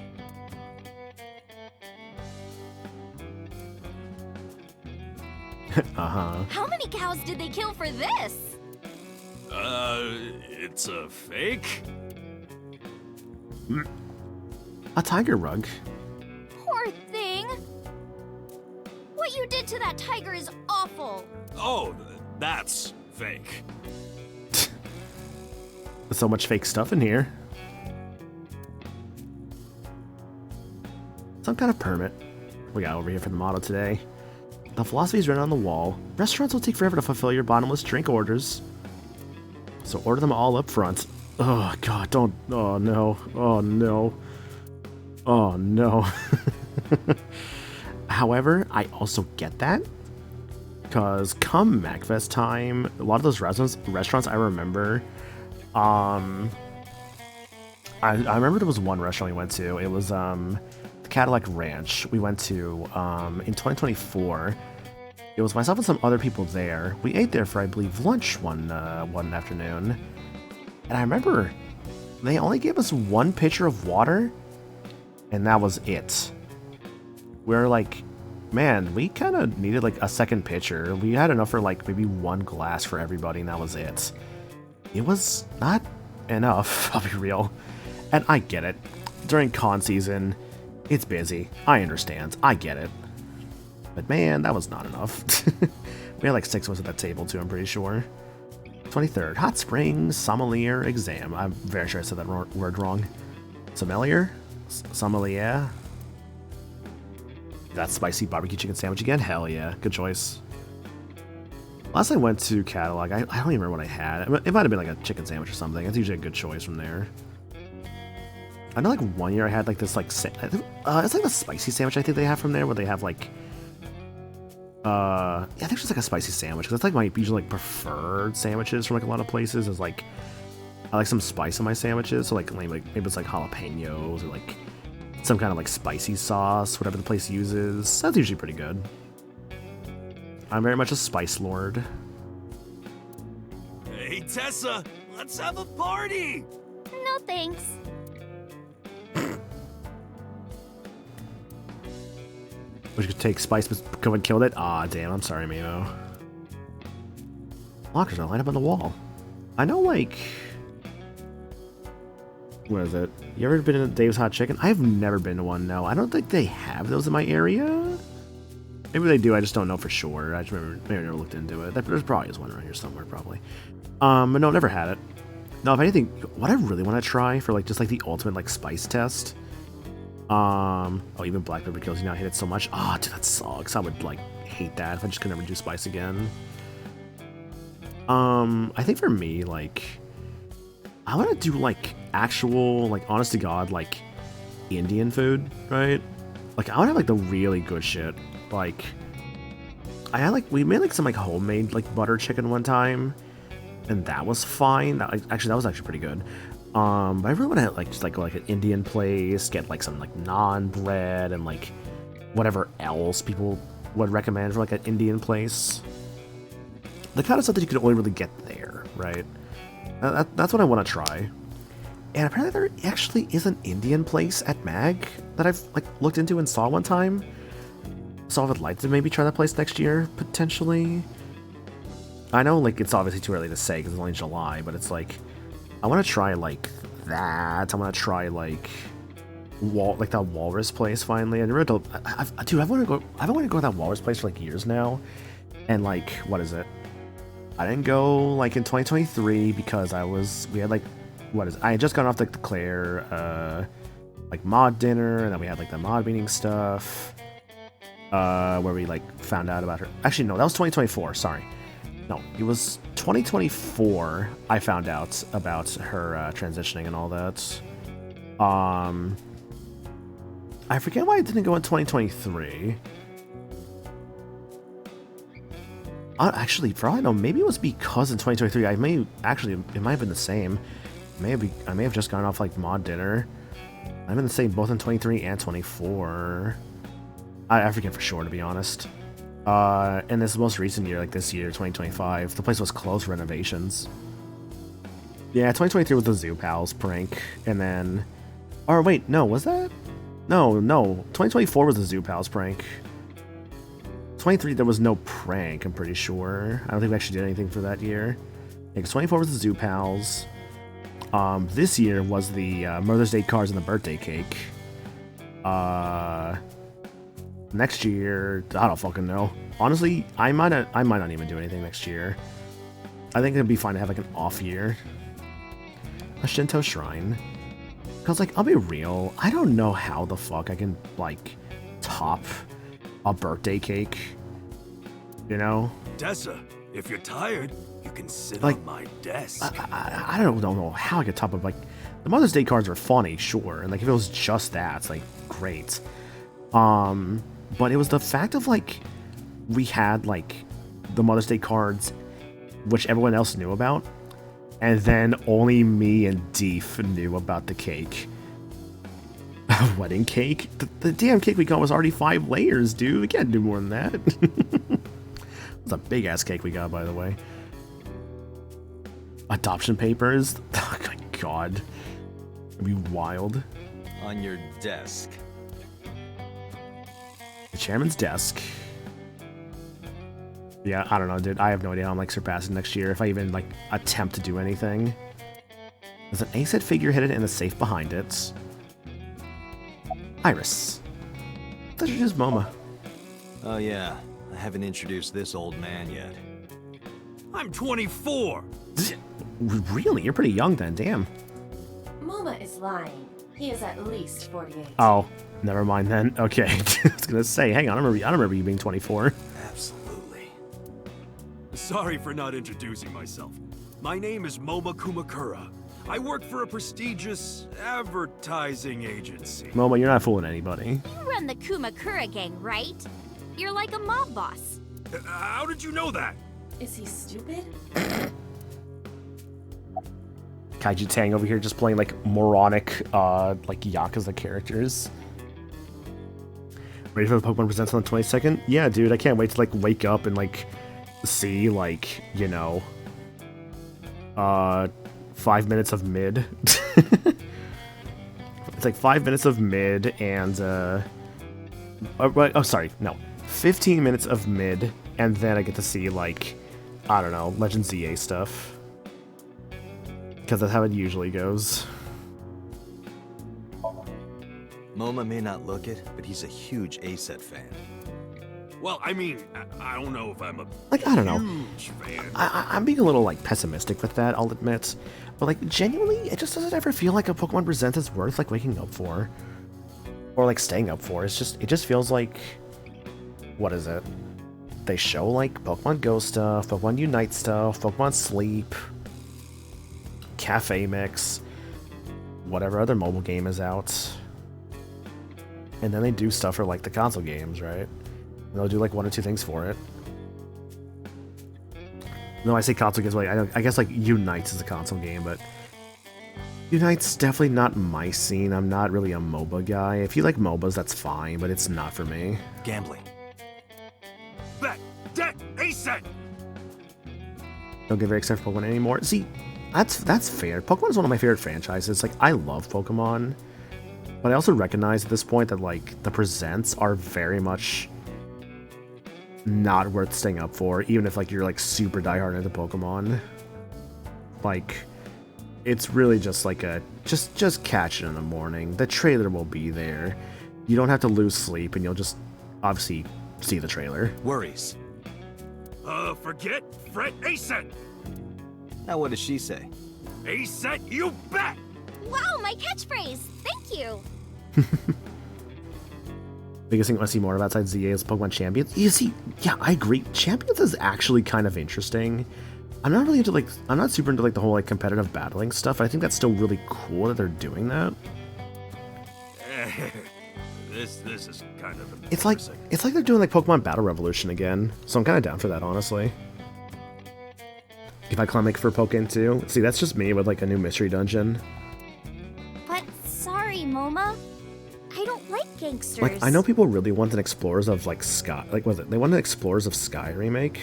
Uh-huh. How many cows did they kill for this? It's a fake? A tiger rug. Poor thing! What you did to that tiger is awful! Oh, that's fake. There's so much fake stuff in here. Some kind of permit. We got over here for the motto today. The philosophy is written on the wall. Restaurants will take forever to fulfill your bottomless drink orders. So order them all up front. Oh god, don't. Oh no. Oh no. Oh no. However, I also get that. Because come MacFest time, a lot of those restaurants I remember. I remember there was one restaurant we went to. It was the Cadillac Ranch. We went to in 2024. It was myself and some other people there. We ate there for, I believe, lunch one afternoon. And I remember they only gave us one pitcher of water, and that was it. We were like, man, we kind of needed like a second pitcher. We had enough for like maybe one glass for everybody, and that was it. it was not enough, I'll be real. And I get it. During con season, it's busy. I understand. I get it. But man, that was not enough. We had like 6 of us at that table too, I'm pretty sure. 23rd, Hot Springs, Sommelier Exam. I'm very sure I said that word wrong. Sommelier? Sommelier? That spicy barbecue chicken sandwich again? Hell yeah, good choice. Last I went to Catalog, I don't even remember what I had. It might have been like a chicken sandwich or something. That's usually a good choice from there. I know like one year I had like this like, it's like a spicy sandwich I think they have from there where they have like, yeah, I think it's just like a spicy sandwich because that's like my usual like preferred sandwiches from like a lot of places is like, I like some spice in my sandwiches. So like maybe it's like jalapenos or like some kind of like spicy sauce, whatever the place uses. That's usually pretty good. I'm very much a spice lord. Hey, Tessa, let's have a party! No thanks. Wish you could take spice but come and kill it? Aw, damn, I'm sorry, Mimo. Lockers are lined up on the wall. I know, like... What is it? You ever been in Dave's Hot Chicken? I've never been to one, no. I don't think they have those in my area. Maybe they do, I just don't know for sure. I just remember, maybe I never looked into it. There's probably is one around here somewhere, probably. But no, never had it. No, if anything, what I really want to try for, like, just, like, the ultimate, like, spice test... oh, even black pepper kills you now. I hate it so much. Oh, dude, that sucks. I would, like, hate that if I just could never do spice again. I think for me, like... I want to do, like, actual, like, honest to God, like, Indian food, right? Like, I want to have, like, the really good shit. Like, I had, like, we made, like, some, like, homemade, like, butter chicken one time. And that was fine. That was actually pretty good. But I really want to, like, just, like, go, like, an Indian place, get, like, some, like, naan bread and, like, whatever else people would recommend for, like, an Indian place. The kind of stuff that you could only really get there, right? That's what I want to try. And apparently there actually is an Indian place at MAG that I've, like, looked into and saw one time. So I would like to maybe try that place next year, potentially. I know, like, it's obviously too early to say because it's only July, but it's, like, I want to try, like, that. I want to try, like, that Walrus place, finally. I never told... Dude, I've wanted to go to that Walrus place for, like, years now. And, like, what is it? I didn't go, like, in 2023 because we had, like, I had just gotten off, like, the Claire, like, mod dinner, and then we had, like, the mod meeting stuff, where we, like, found out about her. Actually, no, that was 2024, sorry. No, it was 2024 I found out about her, transitioning and all that. I forget why I didn't go in 2023. Actually, for all I know, maybe it was because in 2023, it might have been the same. I may have just gone off, like, mod dinner. I've been the same both in 23 and 24. I forget for sure, to be honest. And this most recent year, like this year, 2025, the place was closed for renovations. Yeah, 2023 was the Zoo Pals prank, and then... Or wait, no, was that? No. 2024 was the Zoo Pals prank. 23, there was no prank, I'm pretty sure. I don't think we actually did anything for that year. Yeah, because 24 was the Zoo Pals. This year was the Mother's Day cards and the birthday cake. Next year, I don't fucking know. Honestly, I might not even do anything next year. I think it'd be fine to have, like, an off year. A Shinto shrine. Because, like, I'll be real, I don't know how the fuck I can, like, top a birthday cake, you know? Tessa, if you're tired, you can sit like, on my desk. I don't know how I could top it. Like, the Mother's Day cards are funny, sure, and, like, if it was just that, it's, like, great. But it was the fact of, like, we had, like, the Mother's Day cards, which everyone else knew about, and then only me and Deef knew about the cake. Wedding cake? The damn cake we got was already 5 layers, dude. We can't do more than that. It's a big-ass cake we got, by the way. Adoption papers? Oh, my God. It'd be wild. On your desk. The chairman's desk. Yeah, I don't know, dude. I have no idea how I'm like surpassing next year if I even like attempt to do anything. There's an ace-head figure hidden in the safe behind it. Iris. That's just MoMA. Oh yeah, I haven't introduced this old man yet. I'm 24! Really? You're pretty young then, damn. Moma is lying. He is at least 48. Oh, never mind then. Okay. I was gonna say, hang on, I don't remember you being 24. Absolutely. Sorry for not introducing myself. My name is Moma Kumakura. I work for a prestigious advertising agency. MoMA, you're not fooling anybody. You run the Kumakura gang, right? You're like a mob boss. How did you know that? Is he stupid? Kaiji Tang over here just playing like moronic, like Yakuza characters. Ready for the Pokemon Presents on the 22nd? Yeah, dude, I can't wait to like wake up and like see like, you know, 5 minutes of mid. It's like 5 minutes of mid and, oh, sorry, no. 15 minutes of mid, and then I get to see, like, I don't know, Legend ZA stuff. Because that's how it usually goes. Moma may not look it, but he's a huge A-Set fan. Well, I mean, I don't know if I'm a Like, I don't know. huge fan. I'm being a little, like, pessimistic with that, I'll admit. But, like, genuinely, it just doesn't ever feel like a Pokemon Presents is worth, like, waking up for. Or, like, staying up for. It just feels like... What is it? They show, like, Pokemon Go stuff, Pokemon Unite stuff, Pokemon Sleep, Cafe Mix, whatever other mobile game is out. And then they do stuff for, like, the console games, right? And they'll do, like, 1 or 2 things for it. No, I say console games, like, I guess, like, Unite is a console game, but... Unite's definitely not my scene. I'm not really a MOBA guy. If you like MOBAs, that's fine, but it's not for me. Gambling. Bet! Det! A-Set! Don't get very excited for Pokemon anymore. See, that's fair. Pokemon is one of my favorite franchises. Like, I love Pokemon. But I also recognize at this point that, like, the presents are very much not worth staying up for, even if, like, you're, like, super diehard into Pokemon. Like, it's really just, like, just catch it in the morning. The trailer will be there. You don't have to lose sleep, and you'll just, obviously, see the trailer. Worries. Forget Fret A-Set! Now what does she say? A-Set, you bet! Wow, my catchphrase! Thank you! Biggest thing I want to see more of outside ZA is Pokemon Champions. You see, yeah, I agree. Champions is actually kind of interesting. I'm not really into, like, I'm not super into, like, the whole, like, competitive battling stuff. I think that's still really cool that they're doing that. This is kind of It's like they're doing, like, Pokemon Battle Revolution again. So I'm kind of down for that, honestly. If I climax for Pokken too. See, that's just me with, like, a new mystery dungeon. But sorry, Moma. I don't like gangsters. Like, I know people really want an Explorers of, like, Sky... Like, was it? They want an Explorers of Sky remake.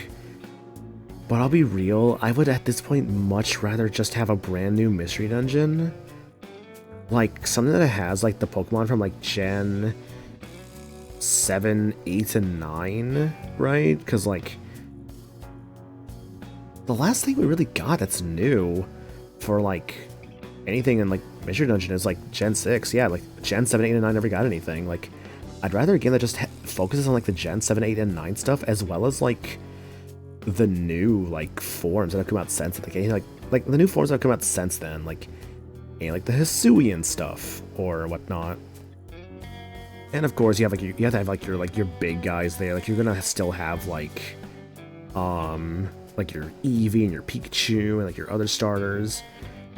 But I'll be real, I would at this point much rather just have a brand new mystery dungeon. Like, something that has, like, the Pokemon from, like, Gen 7, 8, and 9, right? Because, like, the last thing we really got that's new for, like, anything in, like, mystery dungeon is, like, Gen 6. Yeah, like, Gen 7, 8, and 9 never got anything. Like, I'd rather a game that just focuses on, like, the Gen 7, 8, and 9 stuff, as well as, like, the new, like, forms that have come out since, like the new forms that have come out since then, like the Hisuian stuff or whatnot. And of course, you have to have like your big guys there. Like, you're gonna still have like your Eevee and your Pikachu and, like, your other starters.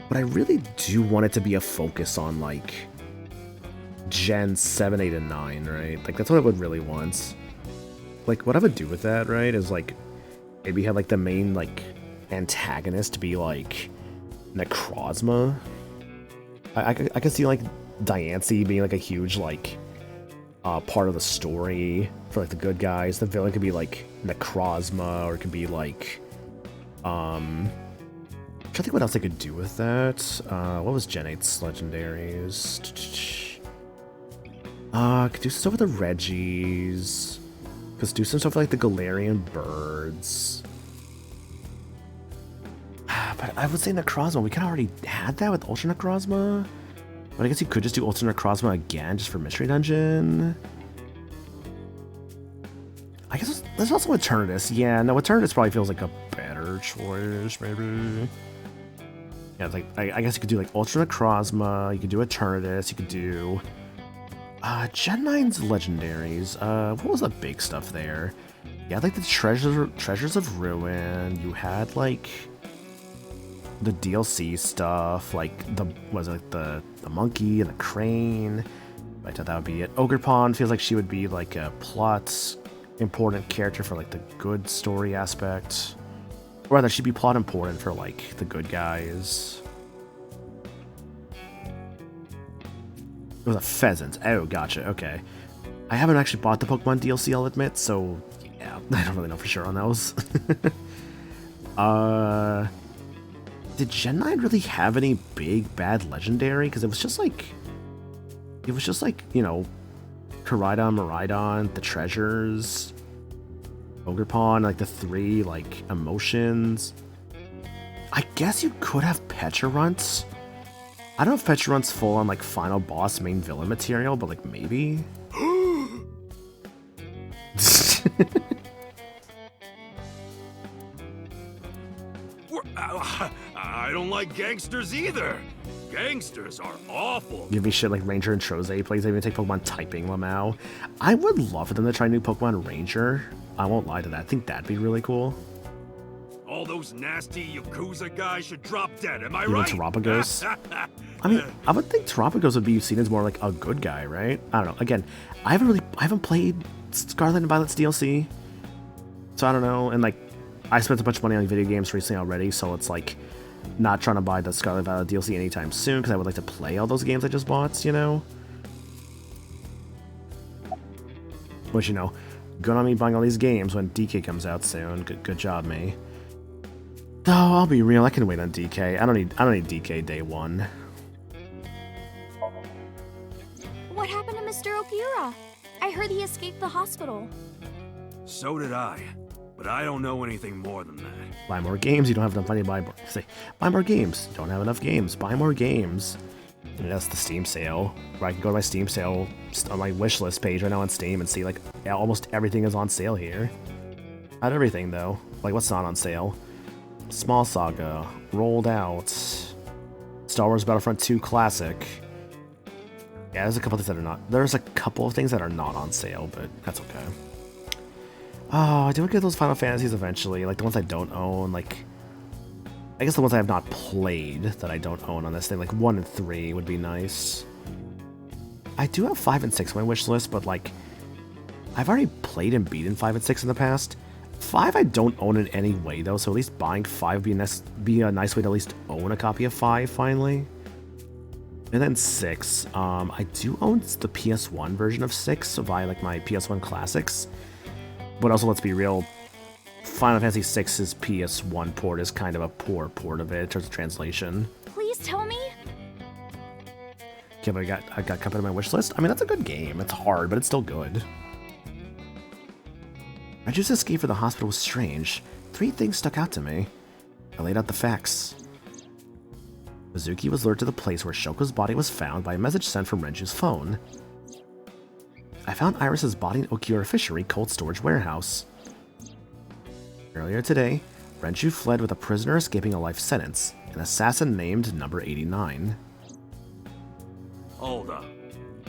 But I really do want it to be a focus on, like, Gen 7, 8, and 9, right? Like, that's what I would really want. Like, what I would do with that, right, is, like, maybe have, like, the main, like, antagonist be, like, Necrozma. I could see, like, Diancie being, like, a huge, like, part of the story for, like, the good guys. The villain could be, like, Necrozma, or it could be, like, I'm trying to think what else I could do with that. What was Gen 8's legendaries? Could do stuff with the Reggies. Let's do some stuff like the Galarian birds. But I would say Necrozma. We kind of already had that with Ultra Necrozma. But I guess you could just do Ultra Necrozma again just for Mystery Dungeon. I guess there's also Eternatus. Yeah, no, Eternatus probably feels like a better choice, maybe. Yeah, it's like I guess you could do like Ultra Necrozma, you could do Eternatus, you could do Gen 9's legendaries. What was the big stuff there? You had like the Treasures of Ruin, you had like the DLC stuff, like the monkey and the crane. I thought that would be it. Ogerpon feels like she would be like a plot important character for like the good story aspect. Or rather, she'd be plot important for like the good guys. It was a pheasant. Oh, gotcha. Okay. I haven't actually bought the Pokemon DLC, I'll admit, so yeah, I don't really know for sure on those. Did Gen 9 really have any big bad legendary? Because it was just like, you know, Koraidon, Miraidon, the treasures, Ogerpon, like the 3 like emotions. I guess you could have Pecharunt. I don't know if Pecharunt's full on like final boss main villain material, but like maybe. I don't like gangsters either. Gangsters are awful. Give me shit like Ranger and Troze plays. They even take Pokemon typing Lamau. I would love for them to try new Pokemon Ranger. I won't lie to that. I think that'd be really cool. All those nasty Yakuza guys should drop dead, am I Even right? Terapagos. I mean, I would think Terapagos would be seen as more like a good guy, right? I don't know. Again, I haven't played Scarlet and Violet's DLC, so I don't know. And like, I spent a bunch of money on video games recently already, so it's like not trying to buy the Scarlet Violet DLC anytime soon because I would like to play all those games I just bought, you know? Which, you know, good on me buying all these games when DK comes out soon. Good job, me. Though, I'll be real, I can wait on DK. I don't need DK day one. What happened to Mr. Okura? I heard he escaped the hospital. So did I. But I don't know anything more than that. Buy more games, you don't have enough money to buy more. Say, buy more games, don't have enough games, buy more games. And that's the Steam sale, where I can go to my Steam sale on my wishlist page right now on Steam and see like almost everything is on sale here. Not everything though. Like what's not on sale? Small Saga, rolled out. Star Wars Battlefront 2 Classic. Yeah, there's a couple things that are not. There's a couple of things that are not on sale, but that's okay. Oh, I do get those Final Fantasies eventually, like the ones I don't own, like I guess the ones I have not played that I don't own on this thing, like 1 and 3 would be nice. I do have 5 and 6 on my wish list, but like I've already played and beaten 5 and 6 in the past. 5 I don't own in any way though, so at least buying 5 would be a nice way to at least own a copy of 5 finally. And then 6, I do own the PS1 version of 6 via like my PS1 Classics. But also, let's be real, Final Fantasy VI's PS1 port is kind of a poor port of it in terms of translation. Please tell me. Okay, but I got covered on my wish list. I mean, that's a good game. It's hard, but it's still good. Regi's escape from the hospital was strange. 3 things stuck out to me. I laid out the facts. Mizuki was lured to the place where Shoko's body was found by a message sent from Renju's phone. I found Iris's body in Okiura Fishery cold storage warehouse. Earlier today, Renju fled with a prisoner escaping a life sentence, an assassin named Number 89. Hold up.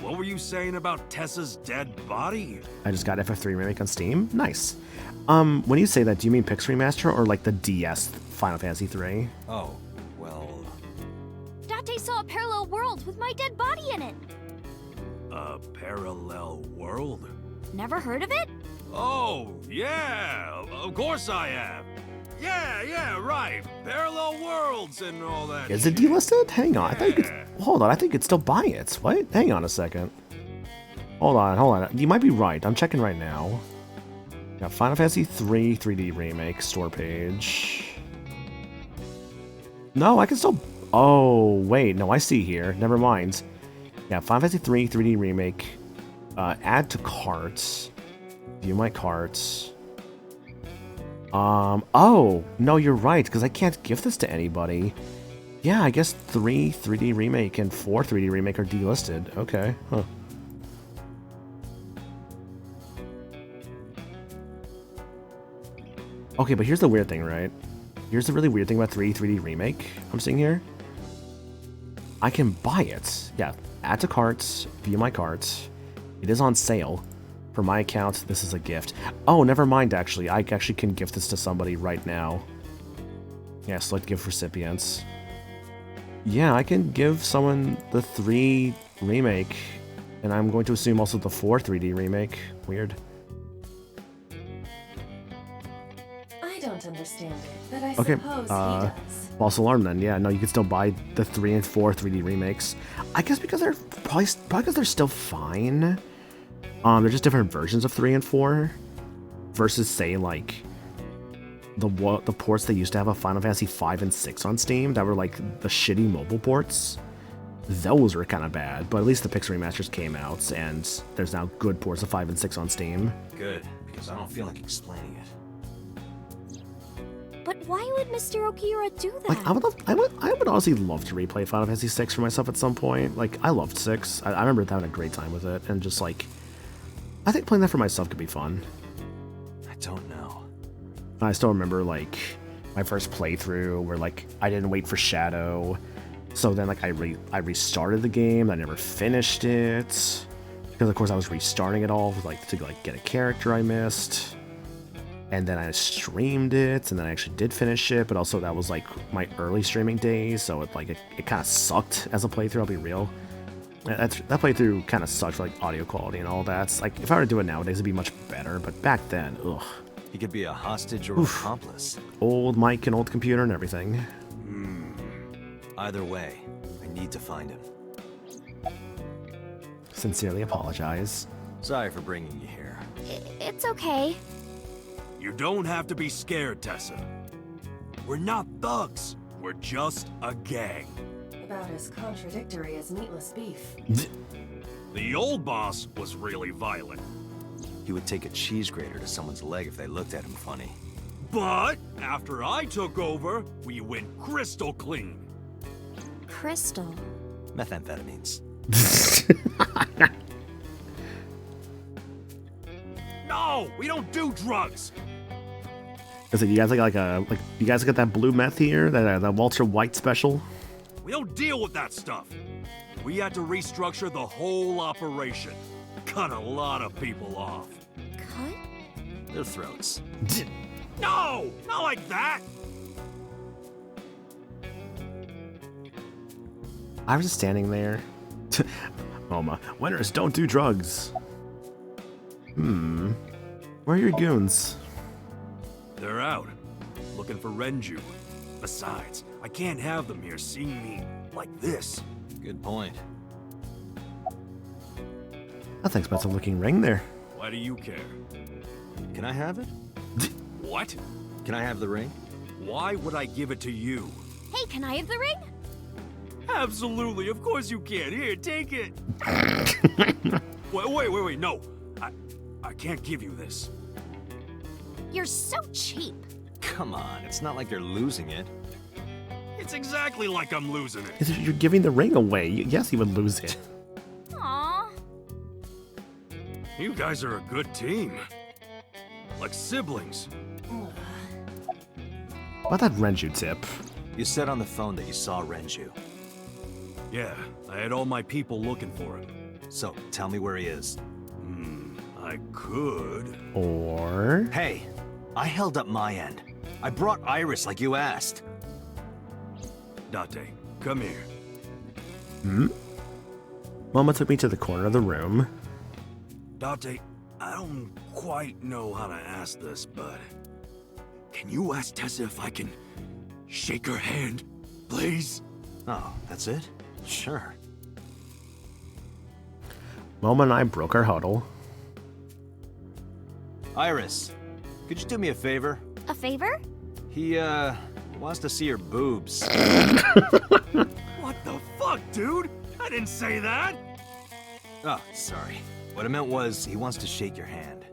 What were you saying about Tessa's dead body? I just got FF3 Remake on Steam. Nice. When you say that, do you mean Pix Remaster or like the DS Final Fantasy 3? Oh, well... Date saw a parallel world with my dead body in it. A parallel world? Never heard of it? Oh, yeah, of course I have. Yeah, right. Parallel worlds and all that. Is it delisted? Hang on. I thought you could... Hold on, I think you could still buy it. What? Hang on a second. Hold on. You might be right. I'm checking right now. Got Final Fantasy 3 3D Remake store page. No, I can still... Oh, wait. No, I see here. Never mind. Yeah, Final Fantasy 3 3D Remake. Add to cart. View my carts. Oh, no, you're right, because I can't give this to anybody. Yeah, I guess 3 3D Remake and 4 3D Remake are delisted. Okay, huh. Okay, but here's the weird thing, right? Here's the really weird thing about 3D Remake I'm seeing here. I can buy it. Yeah, add to carts, view my carts. It is on sale. For my account, this is a gift. Oh, never mind, actually. I actually can gift this to somebody right now. Yeah, select gift recipients. Yeah, I can give someone the 3 remake, and I'm going to assume also the 4 3D remake. Weird. I don't understand it, but I Okay, suppose he does. false alarm then. Yeah, no, you can still buy the 3 and 4 3D remakes. I guess because they're probably because they're still fine. They're just different versions of 3 and 4 versus, say, like the ports they used to have of Final Fantasy 5 and 6 on Steam that were like the shitty mobile ports. Those were kind of bad, but at least the Pixel remasters came out, and there's now good ports of 5 and 6 on Steam. Good, because I don't feel like explaining it. But why would Mr. Okiura do that? Like, I would honestly love to replay Final Fantasy 6 for myself at some point. Like, I loved 6. I remember having a great time with it, and just like, I think playing that for myself could be fun. I don't know. I still remember, like, my first playthrough where, like, I didn't wait for Shadow. So then, like, I restarted the game. I never finished it. Because, of course, I was restarting it all, like, to, like, get a character I missed. And then I streamed it, and then I actually did finish it. But also, that was, like, my early streaming days. So, it kind of sucked as a playthrough, I'll be real. That playthrough kind of sucked for, like, audio quality and all that. It's like, if I were to do it nowadays, it'd be much better. But back then, ugh. He could be a hostage or accomplice. Old mic and old computer and everything. Either way, I need to find him. Sincerely apologize. Sorry for bringing you here. It's okay. You don't have to be scared, Tessa. We're not thugs. We're just a gang. About as contradictory as meatless beef. The old boss was really violent. He would take a cheese grater to someone's leg if they looked at him funny. But after I took over, we went crystal clean. Crystal. Methamphetamines. No, we don't do drugs. Is it you guys like you guys got that blue meth here, that Walter White special? We don't deal with that stuff. We had to restructure the whole operation. Cut a lot of people off. Cut? Their throats. No! Not like that! I was just standing there. Moma, winners don't do drugs. Where are your goons? They're out. Looking for Renju. Besides, I can't have them here seeing me like this. Good point. That's an expensive looking ring there. Why do you care? Can I have it? What? Can I have the ring? Why would I give it to you? Hey, can I have the ring? Absolutely, of course you can. Here, take it. Wait, no. I can't give you this. You're so cheap. Come on, it's not like you're losing it. It's exactly like I'm losing it. You're giving the ring away. Yes, he would lose it. Aww. You guys are a good team. Like siblings. About that Renju tip. You said on the phone that you saw Renju. Yeah, I had all my people looking for him. So, tell me where he is. I could. Or... Hey, I held up my end. I brought Iris like you asked. Date, come here. Mama took me to the corner of the room. Date, I don't quite know how to ask this, but... Can you ask Tessa if I can shake her hand, please? Oh, that's it? Sure. Mama and I broke our huddle. Iris, could you do me a favor? A favor? He, wants to see your boobs. What the fuck, dude? I didn't say that! Oh, sorry. What I meant was, he wants to shake your hand.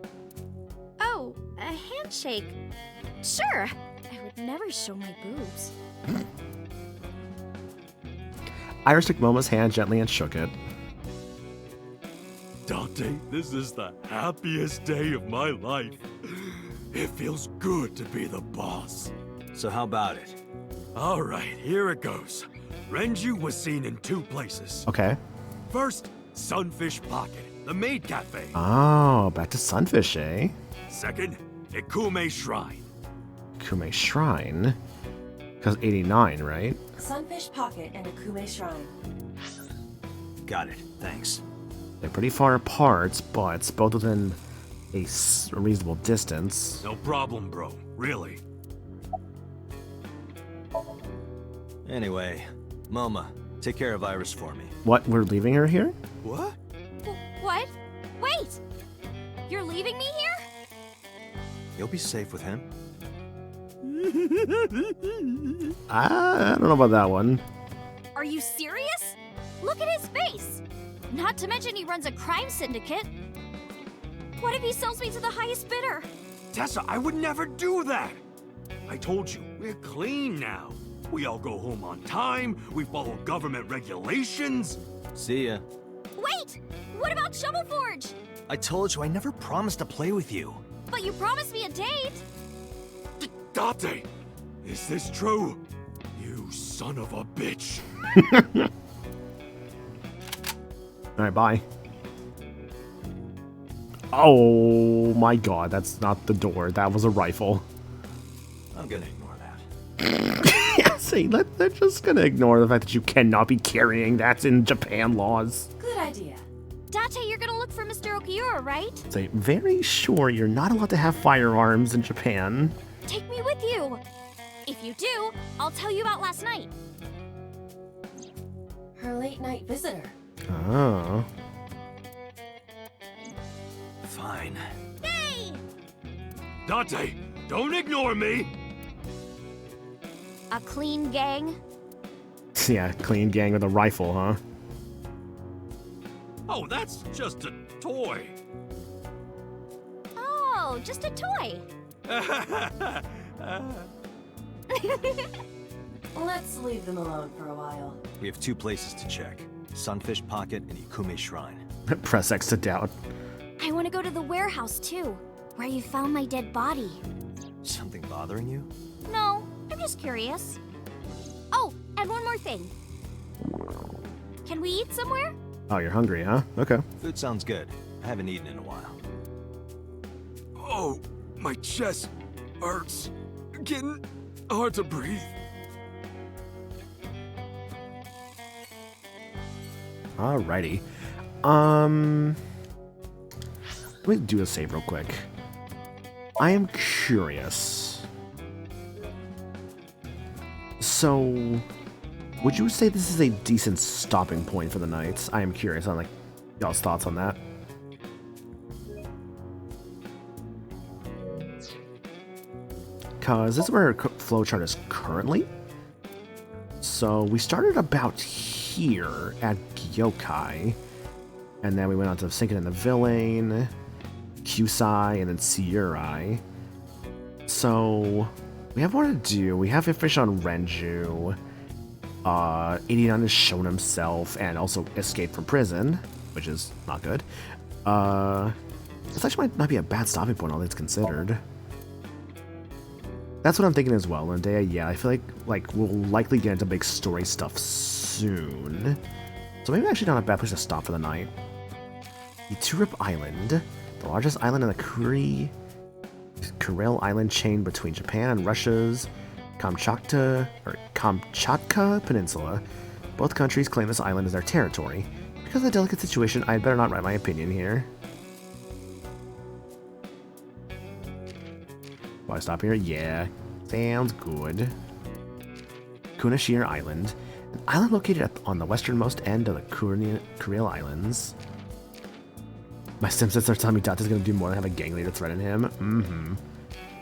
A handshake. Sure. I would never show my boobs. Iris took Moma's hand gently and shook it. Dante, this is the happiest day of my life. It feels good to be the boss. So how about it? All right, here it goes. Renju was seen in 2 places. Okay. First, Sunfish Pocket, the maid cafe. Oh, back to Sunfish, eh? Second, Ikume Shrine. Kume Shrine? Because 89, right? Sunfish Pocket and Akume Shrine. Got it, thanks. They're pretty far apart, but both within a reasonable distance. No problem, bro. Really. Anyway, Moma, take care of Iris for me. What, we're leaving her here? What? What? Wait! You're leaving me here? You'll be safe with him. I don't know about that one. Are you serious? Look at his face! Not to mention he runs a crime syndicate. What if he sells me to the highest bidder? Tessa, I would never do that! I told you, we're clean now. We all go home on time, we follow government regulations. See ya. Wait! What about Shovel Forge? I told you I never promised to play with you. But you promised me a date! Date! Is this true? You son of a bitch. Alright, bye. Oh my god, that's not the door. That was a rifle. I'm gonna ignore that. Yeah, see, they're just gonna ignore the fact that you cannot be carrying that in Japan laws. Good idea. Date, you're gonna look for Mr. Okiura, right? Say, very sure you're not allowed to have firearms in Japan. Take me with you. If you do, I'll tell you about last night. Her late night visitor. Oh. Fine. Hey! Dante, don't ignore me! A clean gang? Yeah, clean gang with a rifle, huh? Oh, that's just a toy. Oh, just a toy. Let's leave them alone for a while. We have 2 places to check. Sunfish Pocket and Ikume Shrine. Press X to doubt. I want to go to the warehouse too, where you found my dead body. Something bothering you? No, I'm just curious. Oh, and one more thing. Can we eat somewhere? Oh, you're hungry, huh? Okay. Food sounds good. I haven't eaten in a while. Oh, my chest hurts. Getting hard to breathe. Alrighty. Let me do a save real quick. I am curious. So, would you say this is a decent stopping point for the night? I am curious on, like, y'all's thoughts on that. Because this is where our flowchart is currently. So, we started about here at Gyokai. And then we went on to Sinking in the Villain, Kyusai, and then Seirai. So, we have more to do. We have information on Renju. 89 has shown himself and also escaped from prison, which is not good. This actually might not be a bad stopping point, all things considered. That's what I'm thinking as well. Lendea, yeah, I feel like we'll likely get into big story stuff soon. So maybe actually not a bad place to stop for the night. The Turip Island, the largest island in the Kuril Island chain between Japan and Russia's Kamchatka Peninsula. Both countries claim this island as their territory. Because of the delicate situation, I'd better not write my opinion here. Why stop here? Yeah, sounds good. Kunashir Island, an island located on the westernmost end of the Kuril Islands. My Simpsons are telling me Data's gonna do more than have a gang leader threaten him.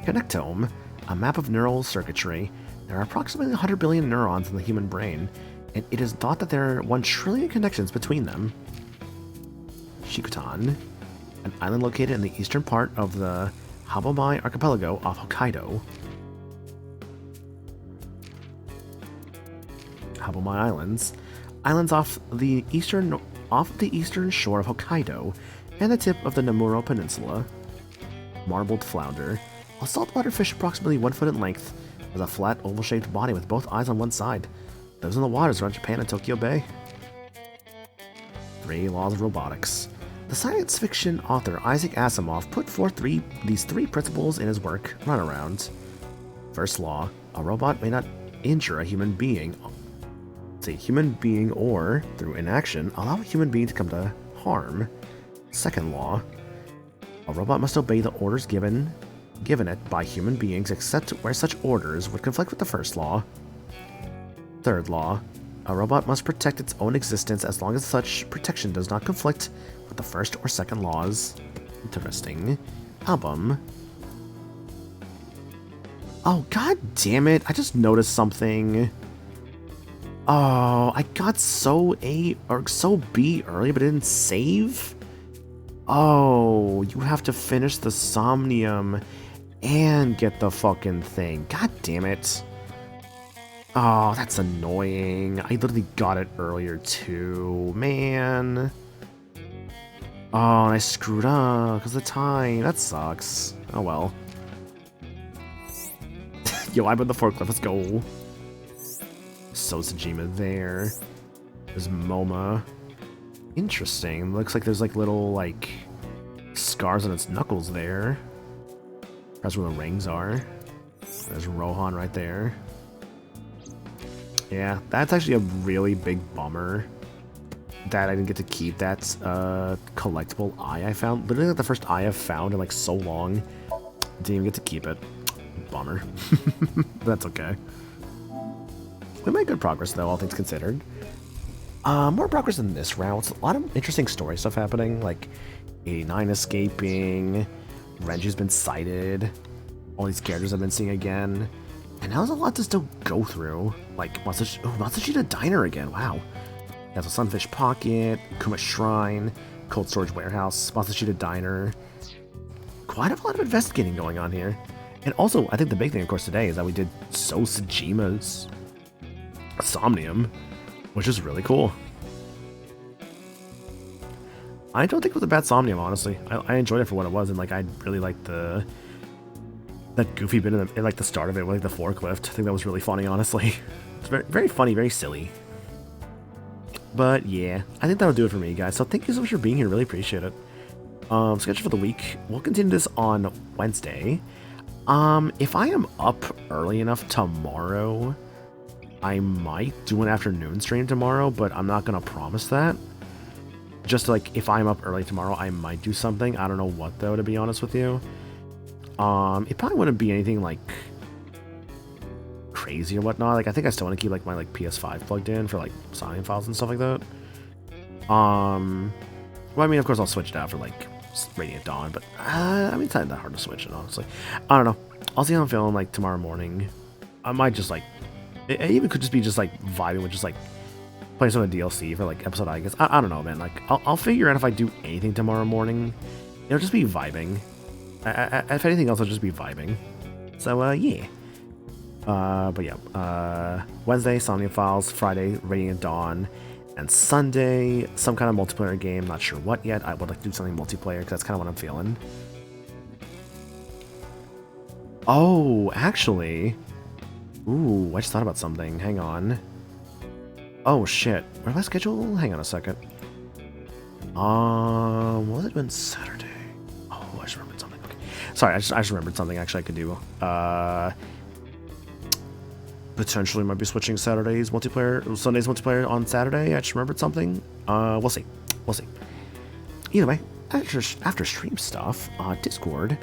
Connectome, a map of neural circuitry. There are approximately 100 billion neurons in the human brain, and it is thought that there are 1 trillion connections between them. Shikutan, an island located in the eastern part of the Habomai Archipelago off Hokkaido. Habomai Islands. Islands off the eastern shore of Hokkaido and the tip of the Namuro Peninsula. Marbled flounder. A saltwater fish approximately 1 foot in length, has a flat oval-shaped body with both eyes on one side. Lives in the waters around Japan and Tokyo Bay. 3 laws of robotics. The science fiction author Isaac Asimov put forth these three principles in his work, Runaround. First law, a robot may not injure a human being. Human being or, through inaction, allow a human being to come to harm. Second law, a robot must obey the orders given it by human beings except where such orders would conflict with the first law. Third law, a robot must protect its own existence as long as such protection does not conflict with the first or second laws. Interesting. Album. Oh, god damn it. I just noticed something. Oh, I got so A or so B early, but it didn't save? Oh, you have to finish the Somnium and get the fucking thing. God damn it. Oh, that's annoying. I literally got it earlier too. Man. Oh, and I screwed up because of the time. That sucks. Oh well. Yo, I'm in the forklift. Let's go. Sosajima there. There's MoMA. Interesting. Looks like there's like little like scars on its knuckles there. That's where the rings are. There's Rohan right there. Yeah, that's actually a really big bummer that I didn't get to keep that collectible eye I found. Literally like the first eye I've found in like so long. Didn't even get to keep it. Bummer. That's okay. We made good progress though, all things considered. More progress than this round. It's a lot of interesting story stuff happening, like 89 escaping, Renji's been sighted, all these characters I've been seeing again, and now there's a lot to still go through, like Matsushita Diner again, wow. That's a Sunfish Pocket, Kuma Shrine, Cold Storage Warehouse, Matsushita Diner. Quite a lot of investigating going on here. And also, I think the big thing, of course, today is that we did Sosajima's Somnium, which is really cool. I don't think it was a bad Somnium, honestly. I enjoyed it for what it was, and like I really liked that goofy bit in like the start of it with like the forklift. I think that was really funny, honestly. It's very, very funny, very silly. But yeah, I think that'll do it for me, guys. So thank you so much for being here. Really appreciate it. Schedule for the week. We'll continue this on Wednesday. If I am up early enough tomorrow, I might do an afternoon stream tomorrow, but I'm not gonna promise that. Just like if I'm up early tomorrow, I might do something. I don't know what though, to be honest with you. It probably wouldn't be anything like crazy or whatnot. Like I think I still want to keep like my like PS5 plugged in for like Somnium files and stuff like that. Well, I mean, of course I'll switch it out for like Radiant Dawn, but I mean, it's not that hard to switch it, honestly. I don't know. I'll see how I'm feeling like tomorrow morning. I might just like, it even could just be just like vibing with just like playing some of the DLC for like episode I guess. I don't know, man. Like I'll figure out if I do anything tomorrow morning. It'll just be vibing. If anything else, I'll just be vibing. So yeah. But yeah, Wednesday, Somnium Files, Friday, Radiant Dawn, and Sunday, some kind of multiplayer game. Not sure what yet. I would like to do something multiplayer because that's kind of what I'm feeling. Oh, actually. Ooh, I just thought about something. Hang on. Oh, shit. Where's my schedule? Hang on a second. What was it been Saturday? Oh, I just remembered something. Okay. Sorry, I just remembered something actually I could do. Potentially might be switching Sunday's multiplayer on Saturday. I just remembered something. We'll see. We'll see. Either way, after stream stuff, Discord. If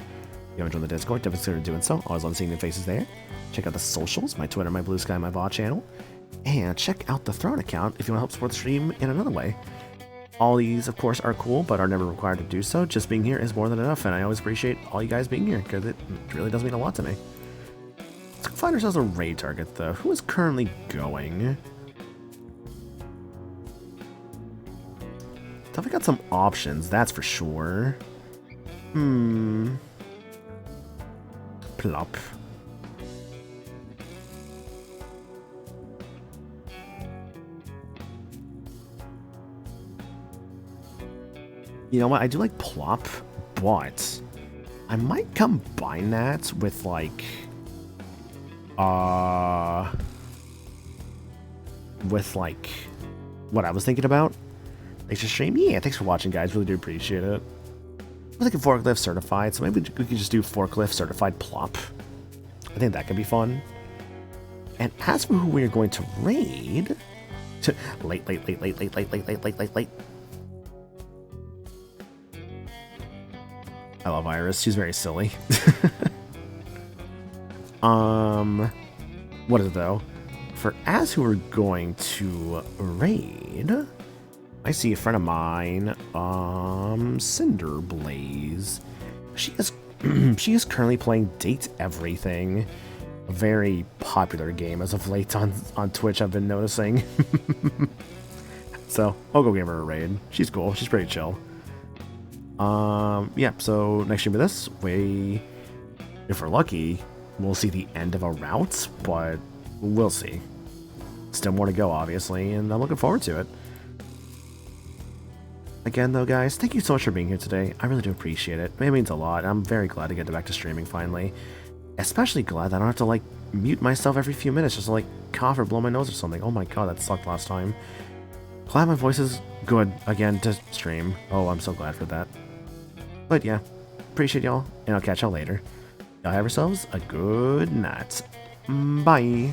you haven't joined the Discord, definitely consider doing so. Always love seeing new faces there. Check out the socials, my Twitter, my Blue Sky, my VOD channel. And check out the Throne account if you want to help support the stream in another way. All these, of course, are cool, but are never required to do so. Just being here is more than enough, and I always appreciate all you guys being here, because it really does mean a lot to me. Let's find ourselves a raid target, though. Who is currently going? Definitely got some options, that's for sure. plop. You know what? I do like plop, but I might combine that with like what I was thinking about. Thanks for stream. Yeah, thanks for watching, guys. Really do appreciate it. I'm thinking forklift certified, so maybe we could just do forklift certified plop. I think that could be fun. And as for who we are going to raid, late. I love Iris. She's very silly. What is it though? For as who we're going to raid, I see a friend of mine, Cinderblaze. She is currently playing Date Everything, a very popular game as of late on Twitch. I've been noticing. So I'll go give her a raid. She's cool. She's pretty chill. Yeah. So next stream of this, if we're lucky, we'll see the end of a route, but we'll see. Still more to go, obviously, and I'm looking forward to it. Again, though, guys, thank you so much for being here today. I really do appreciate it. It means a lot. I'm very glad to get back to streaming finally. Especially glad that I don't have to, like, mute myself every few minutes just to, like, cough or blow my nose or something. Oh my god, that sucked last time. Glad my voice is good again to stream. Oh, I'm so glad for that. But yeah, appreciate y'all, and I'll catch y'all later. Y'all have yourselves a good night. Bye.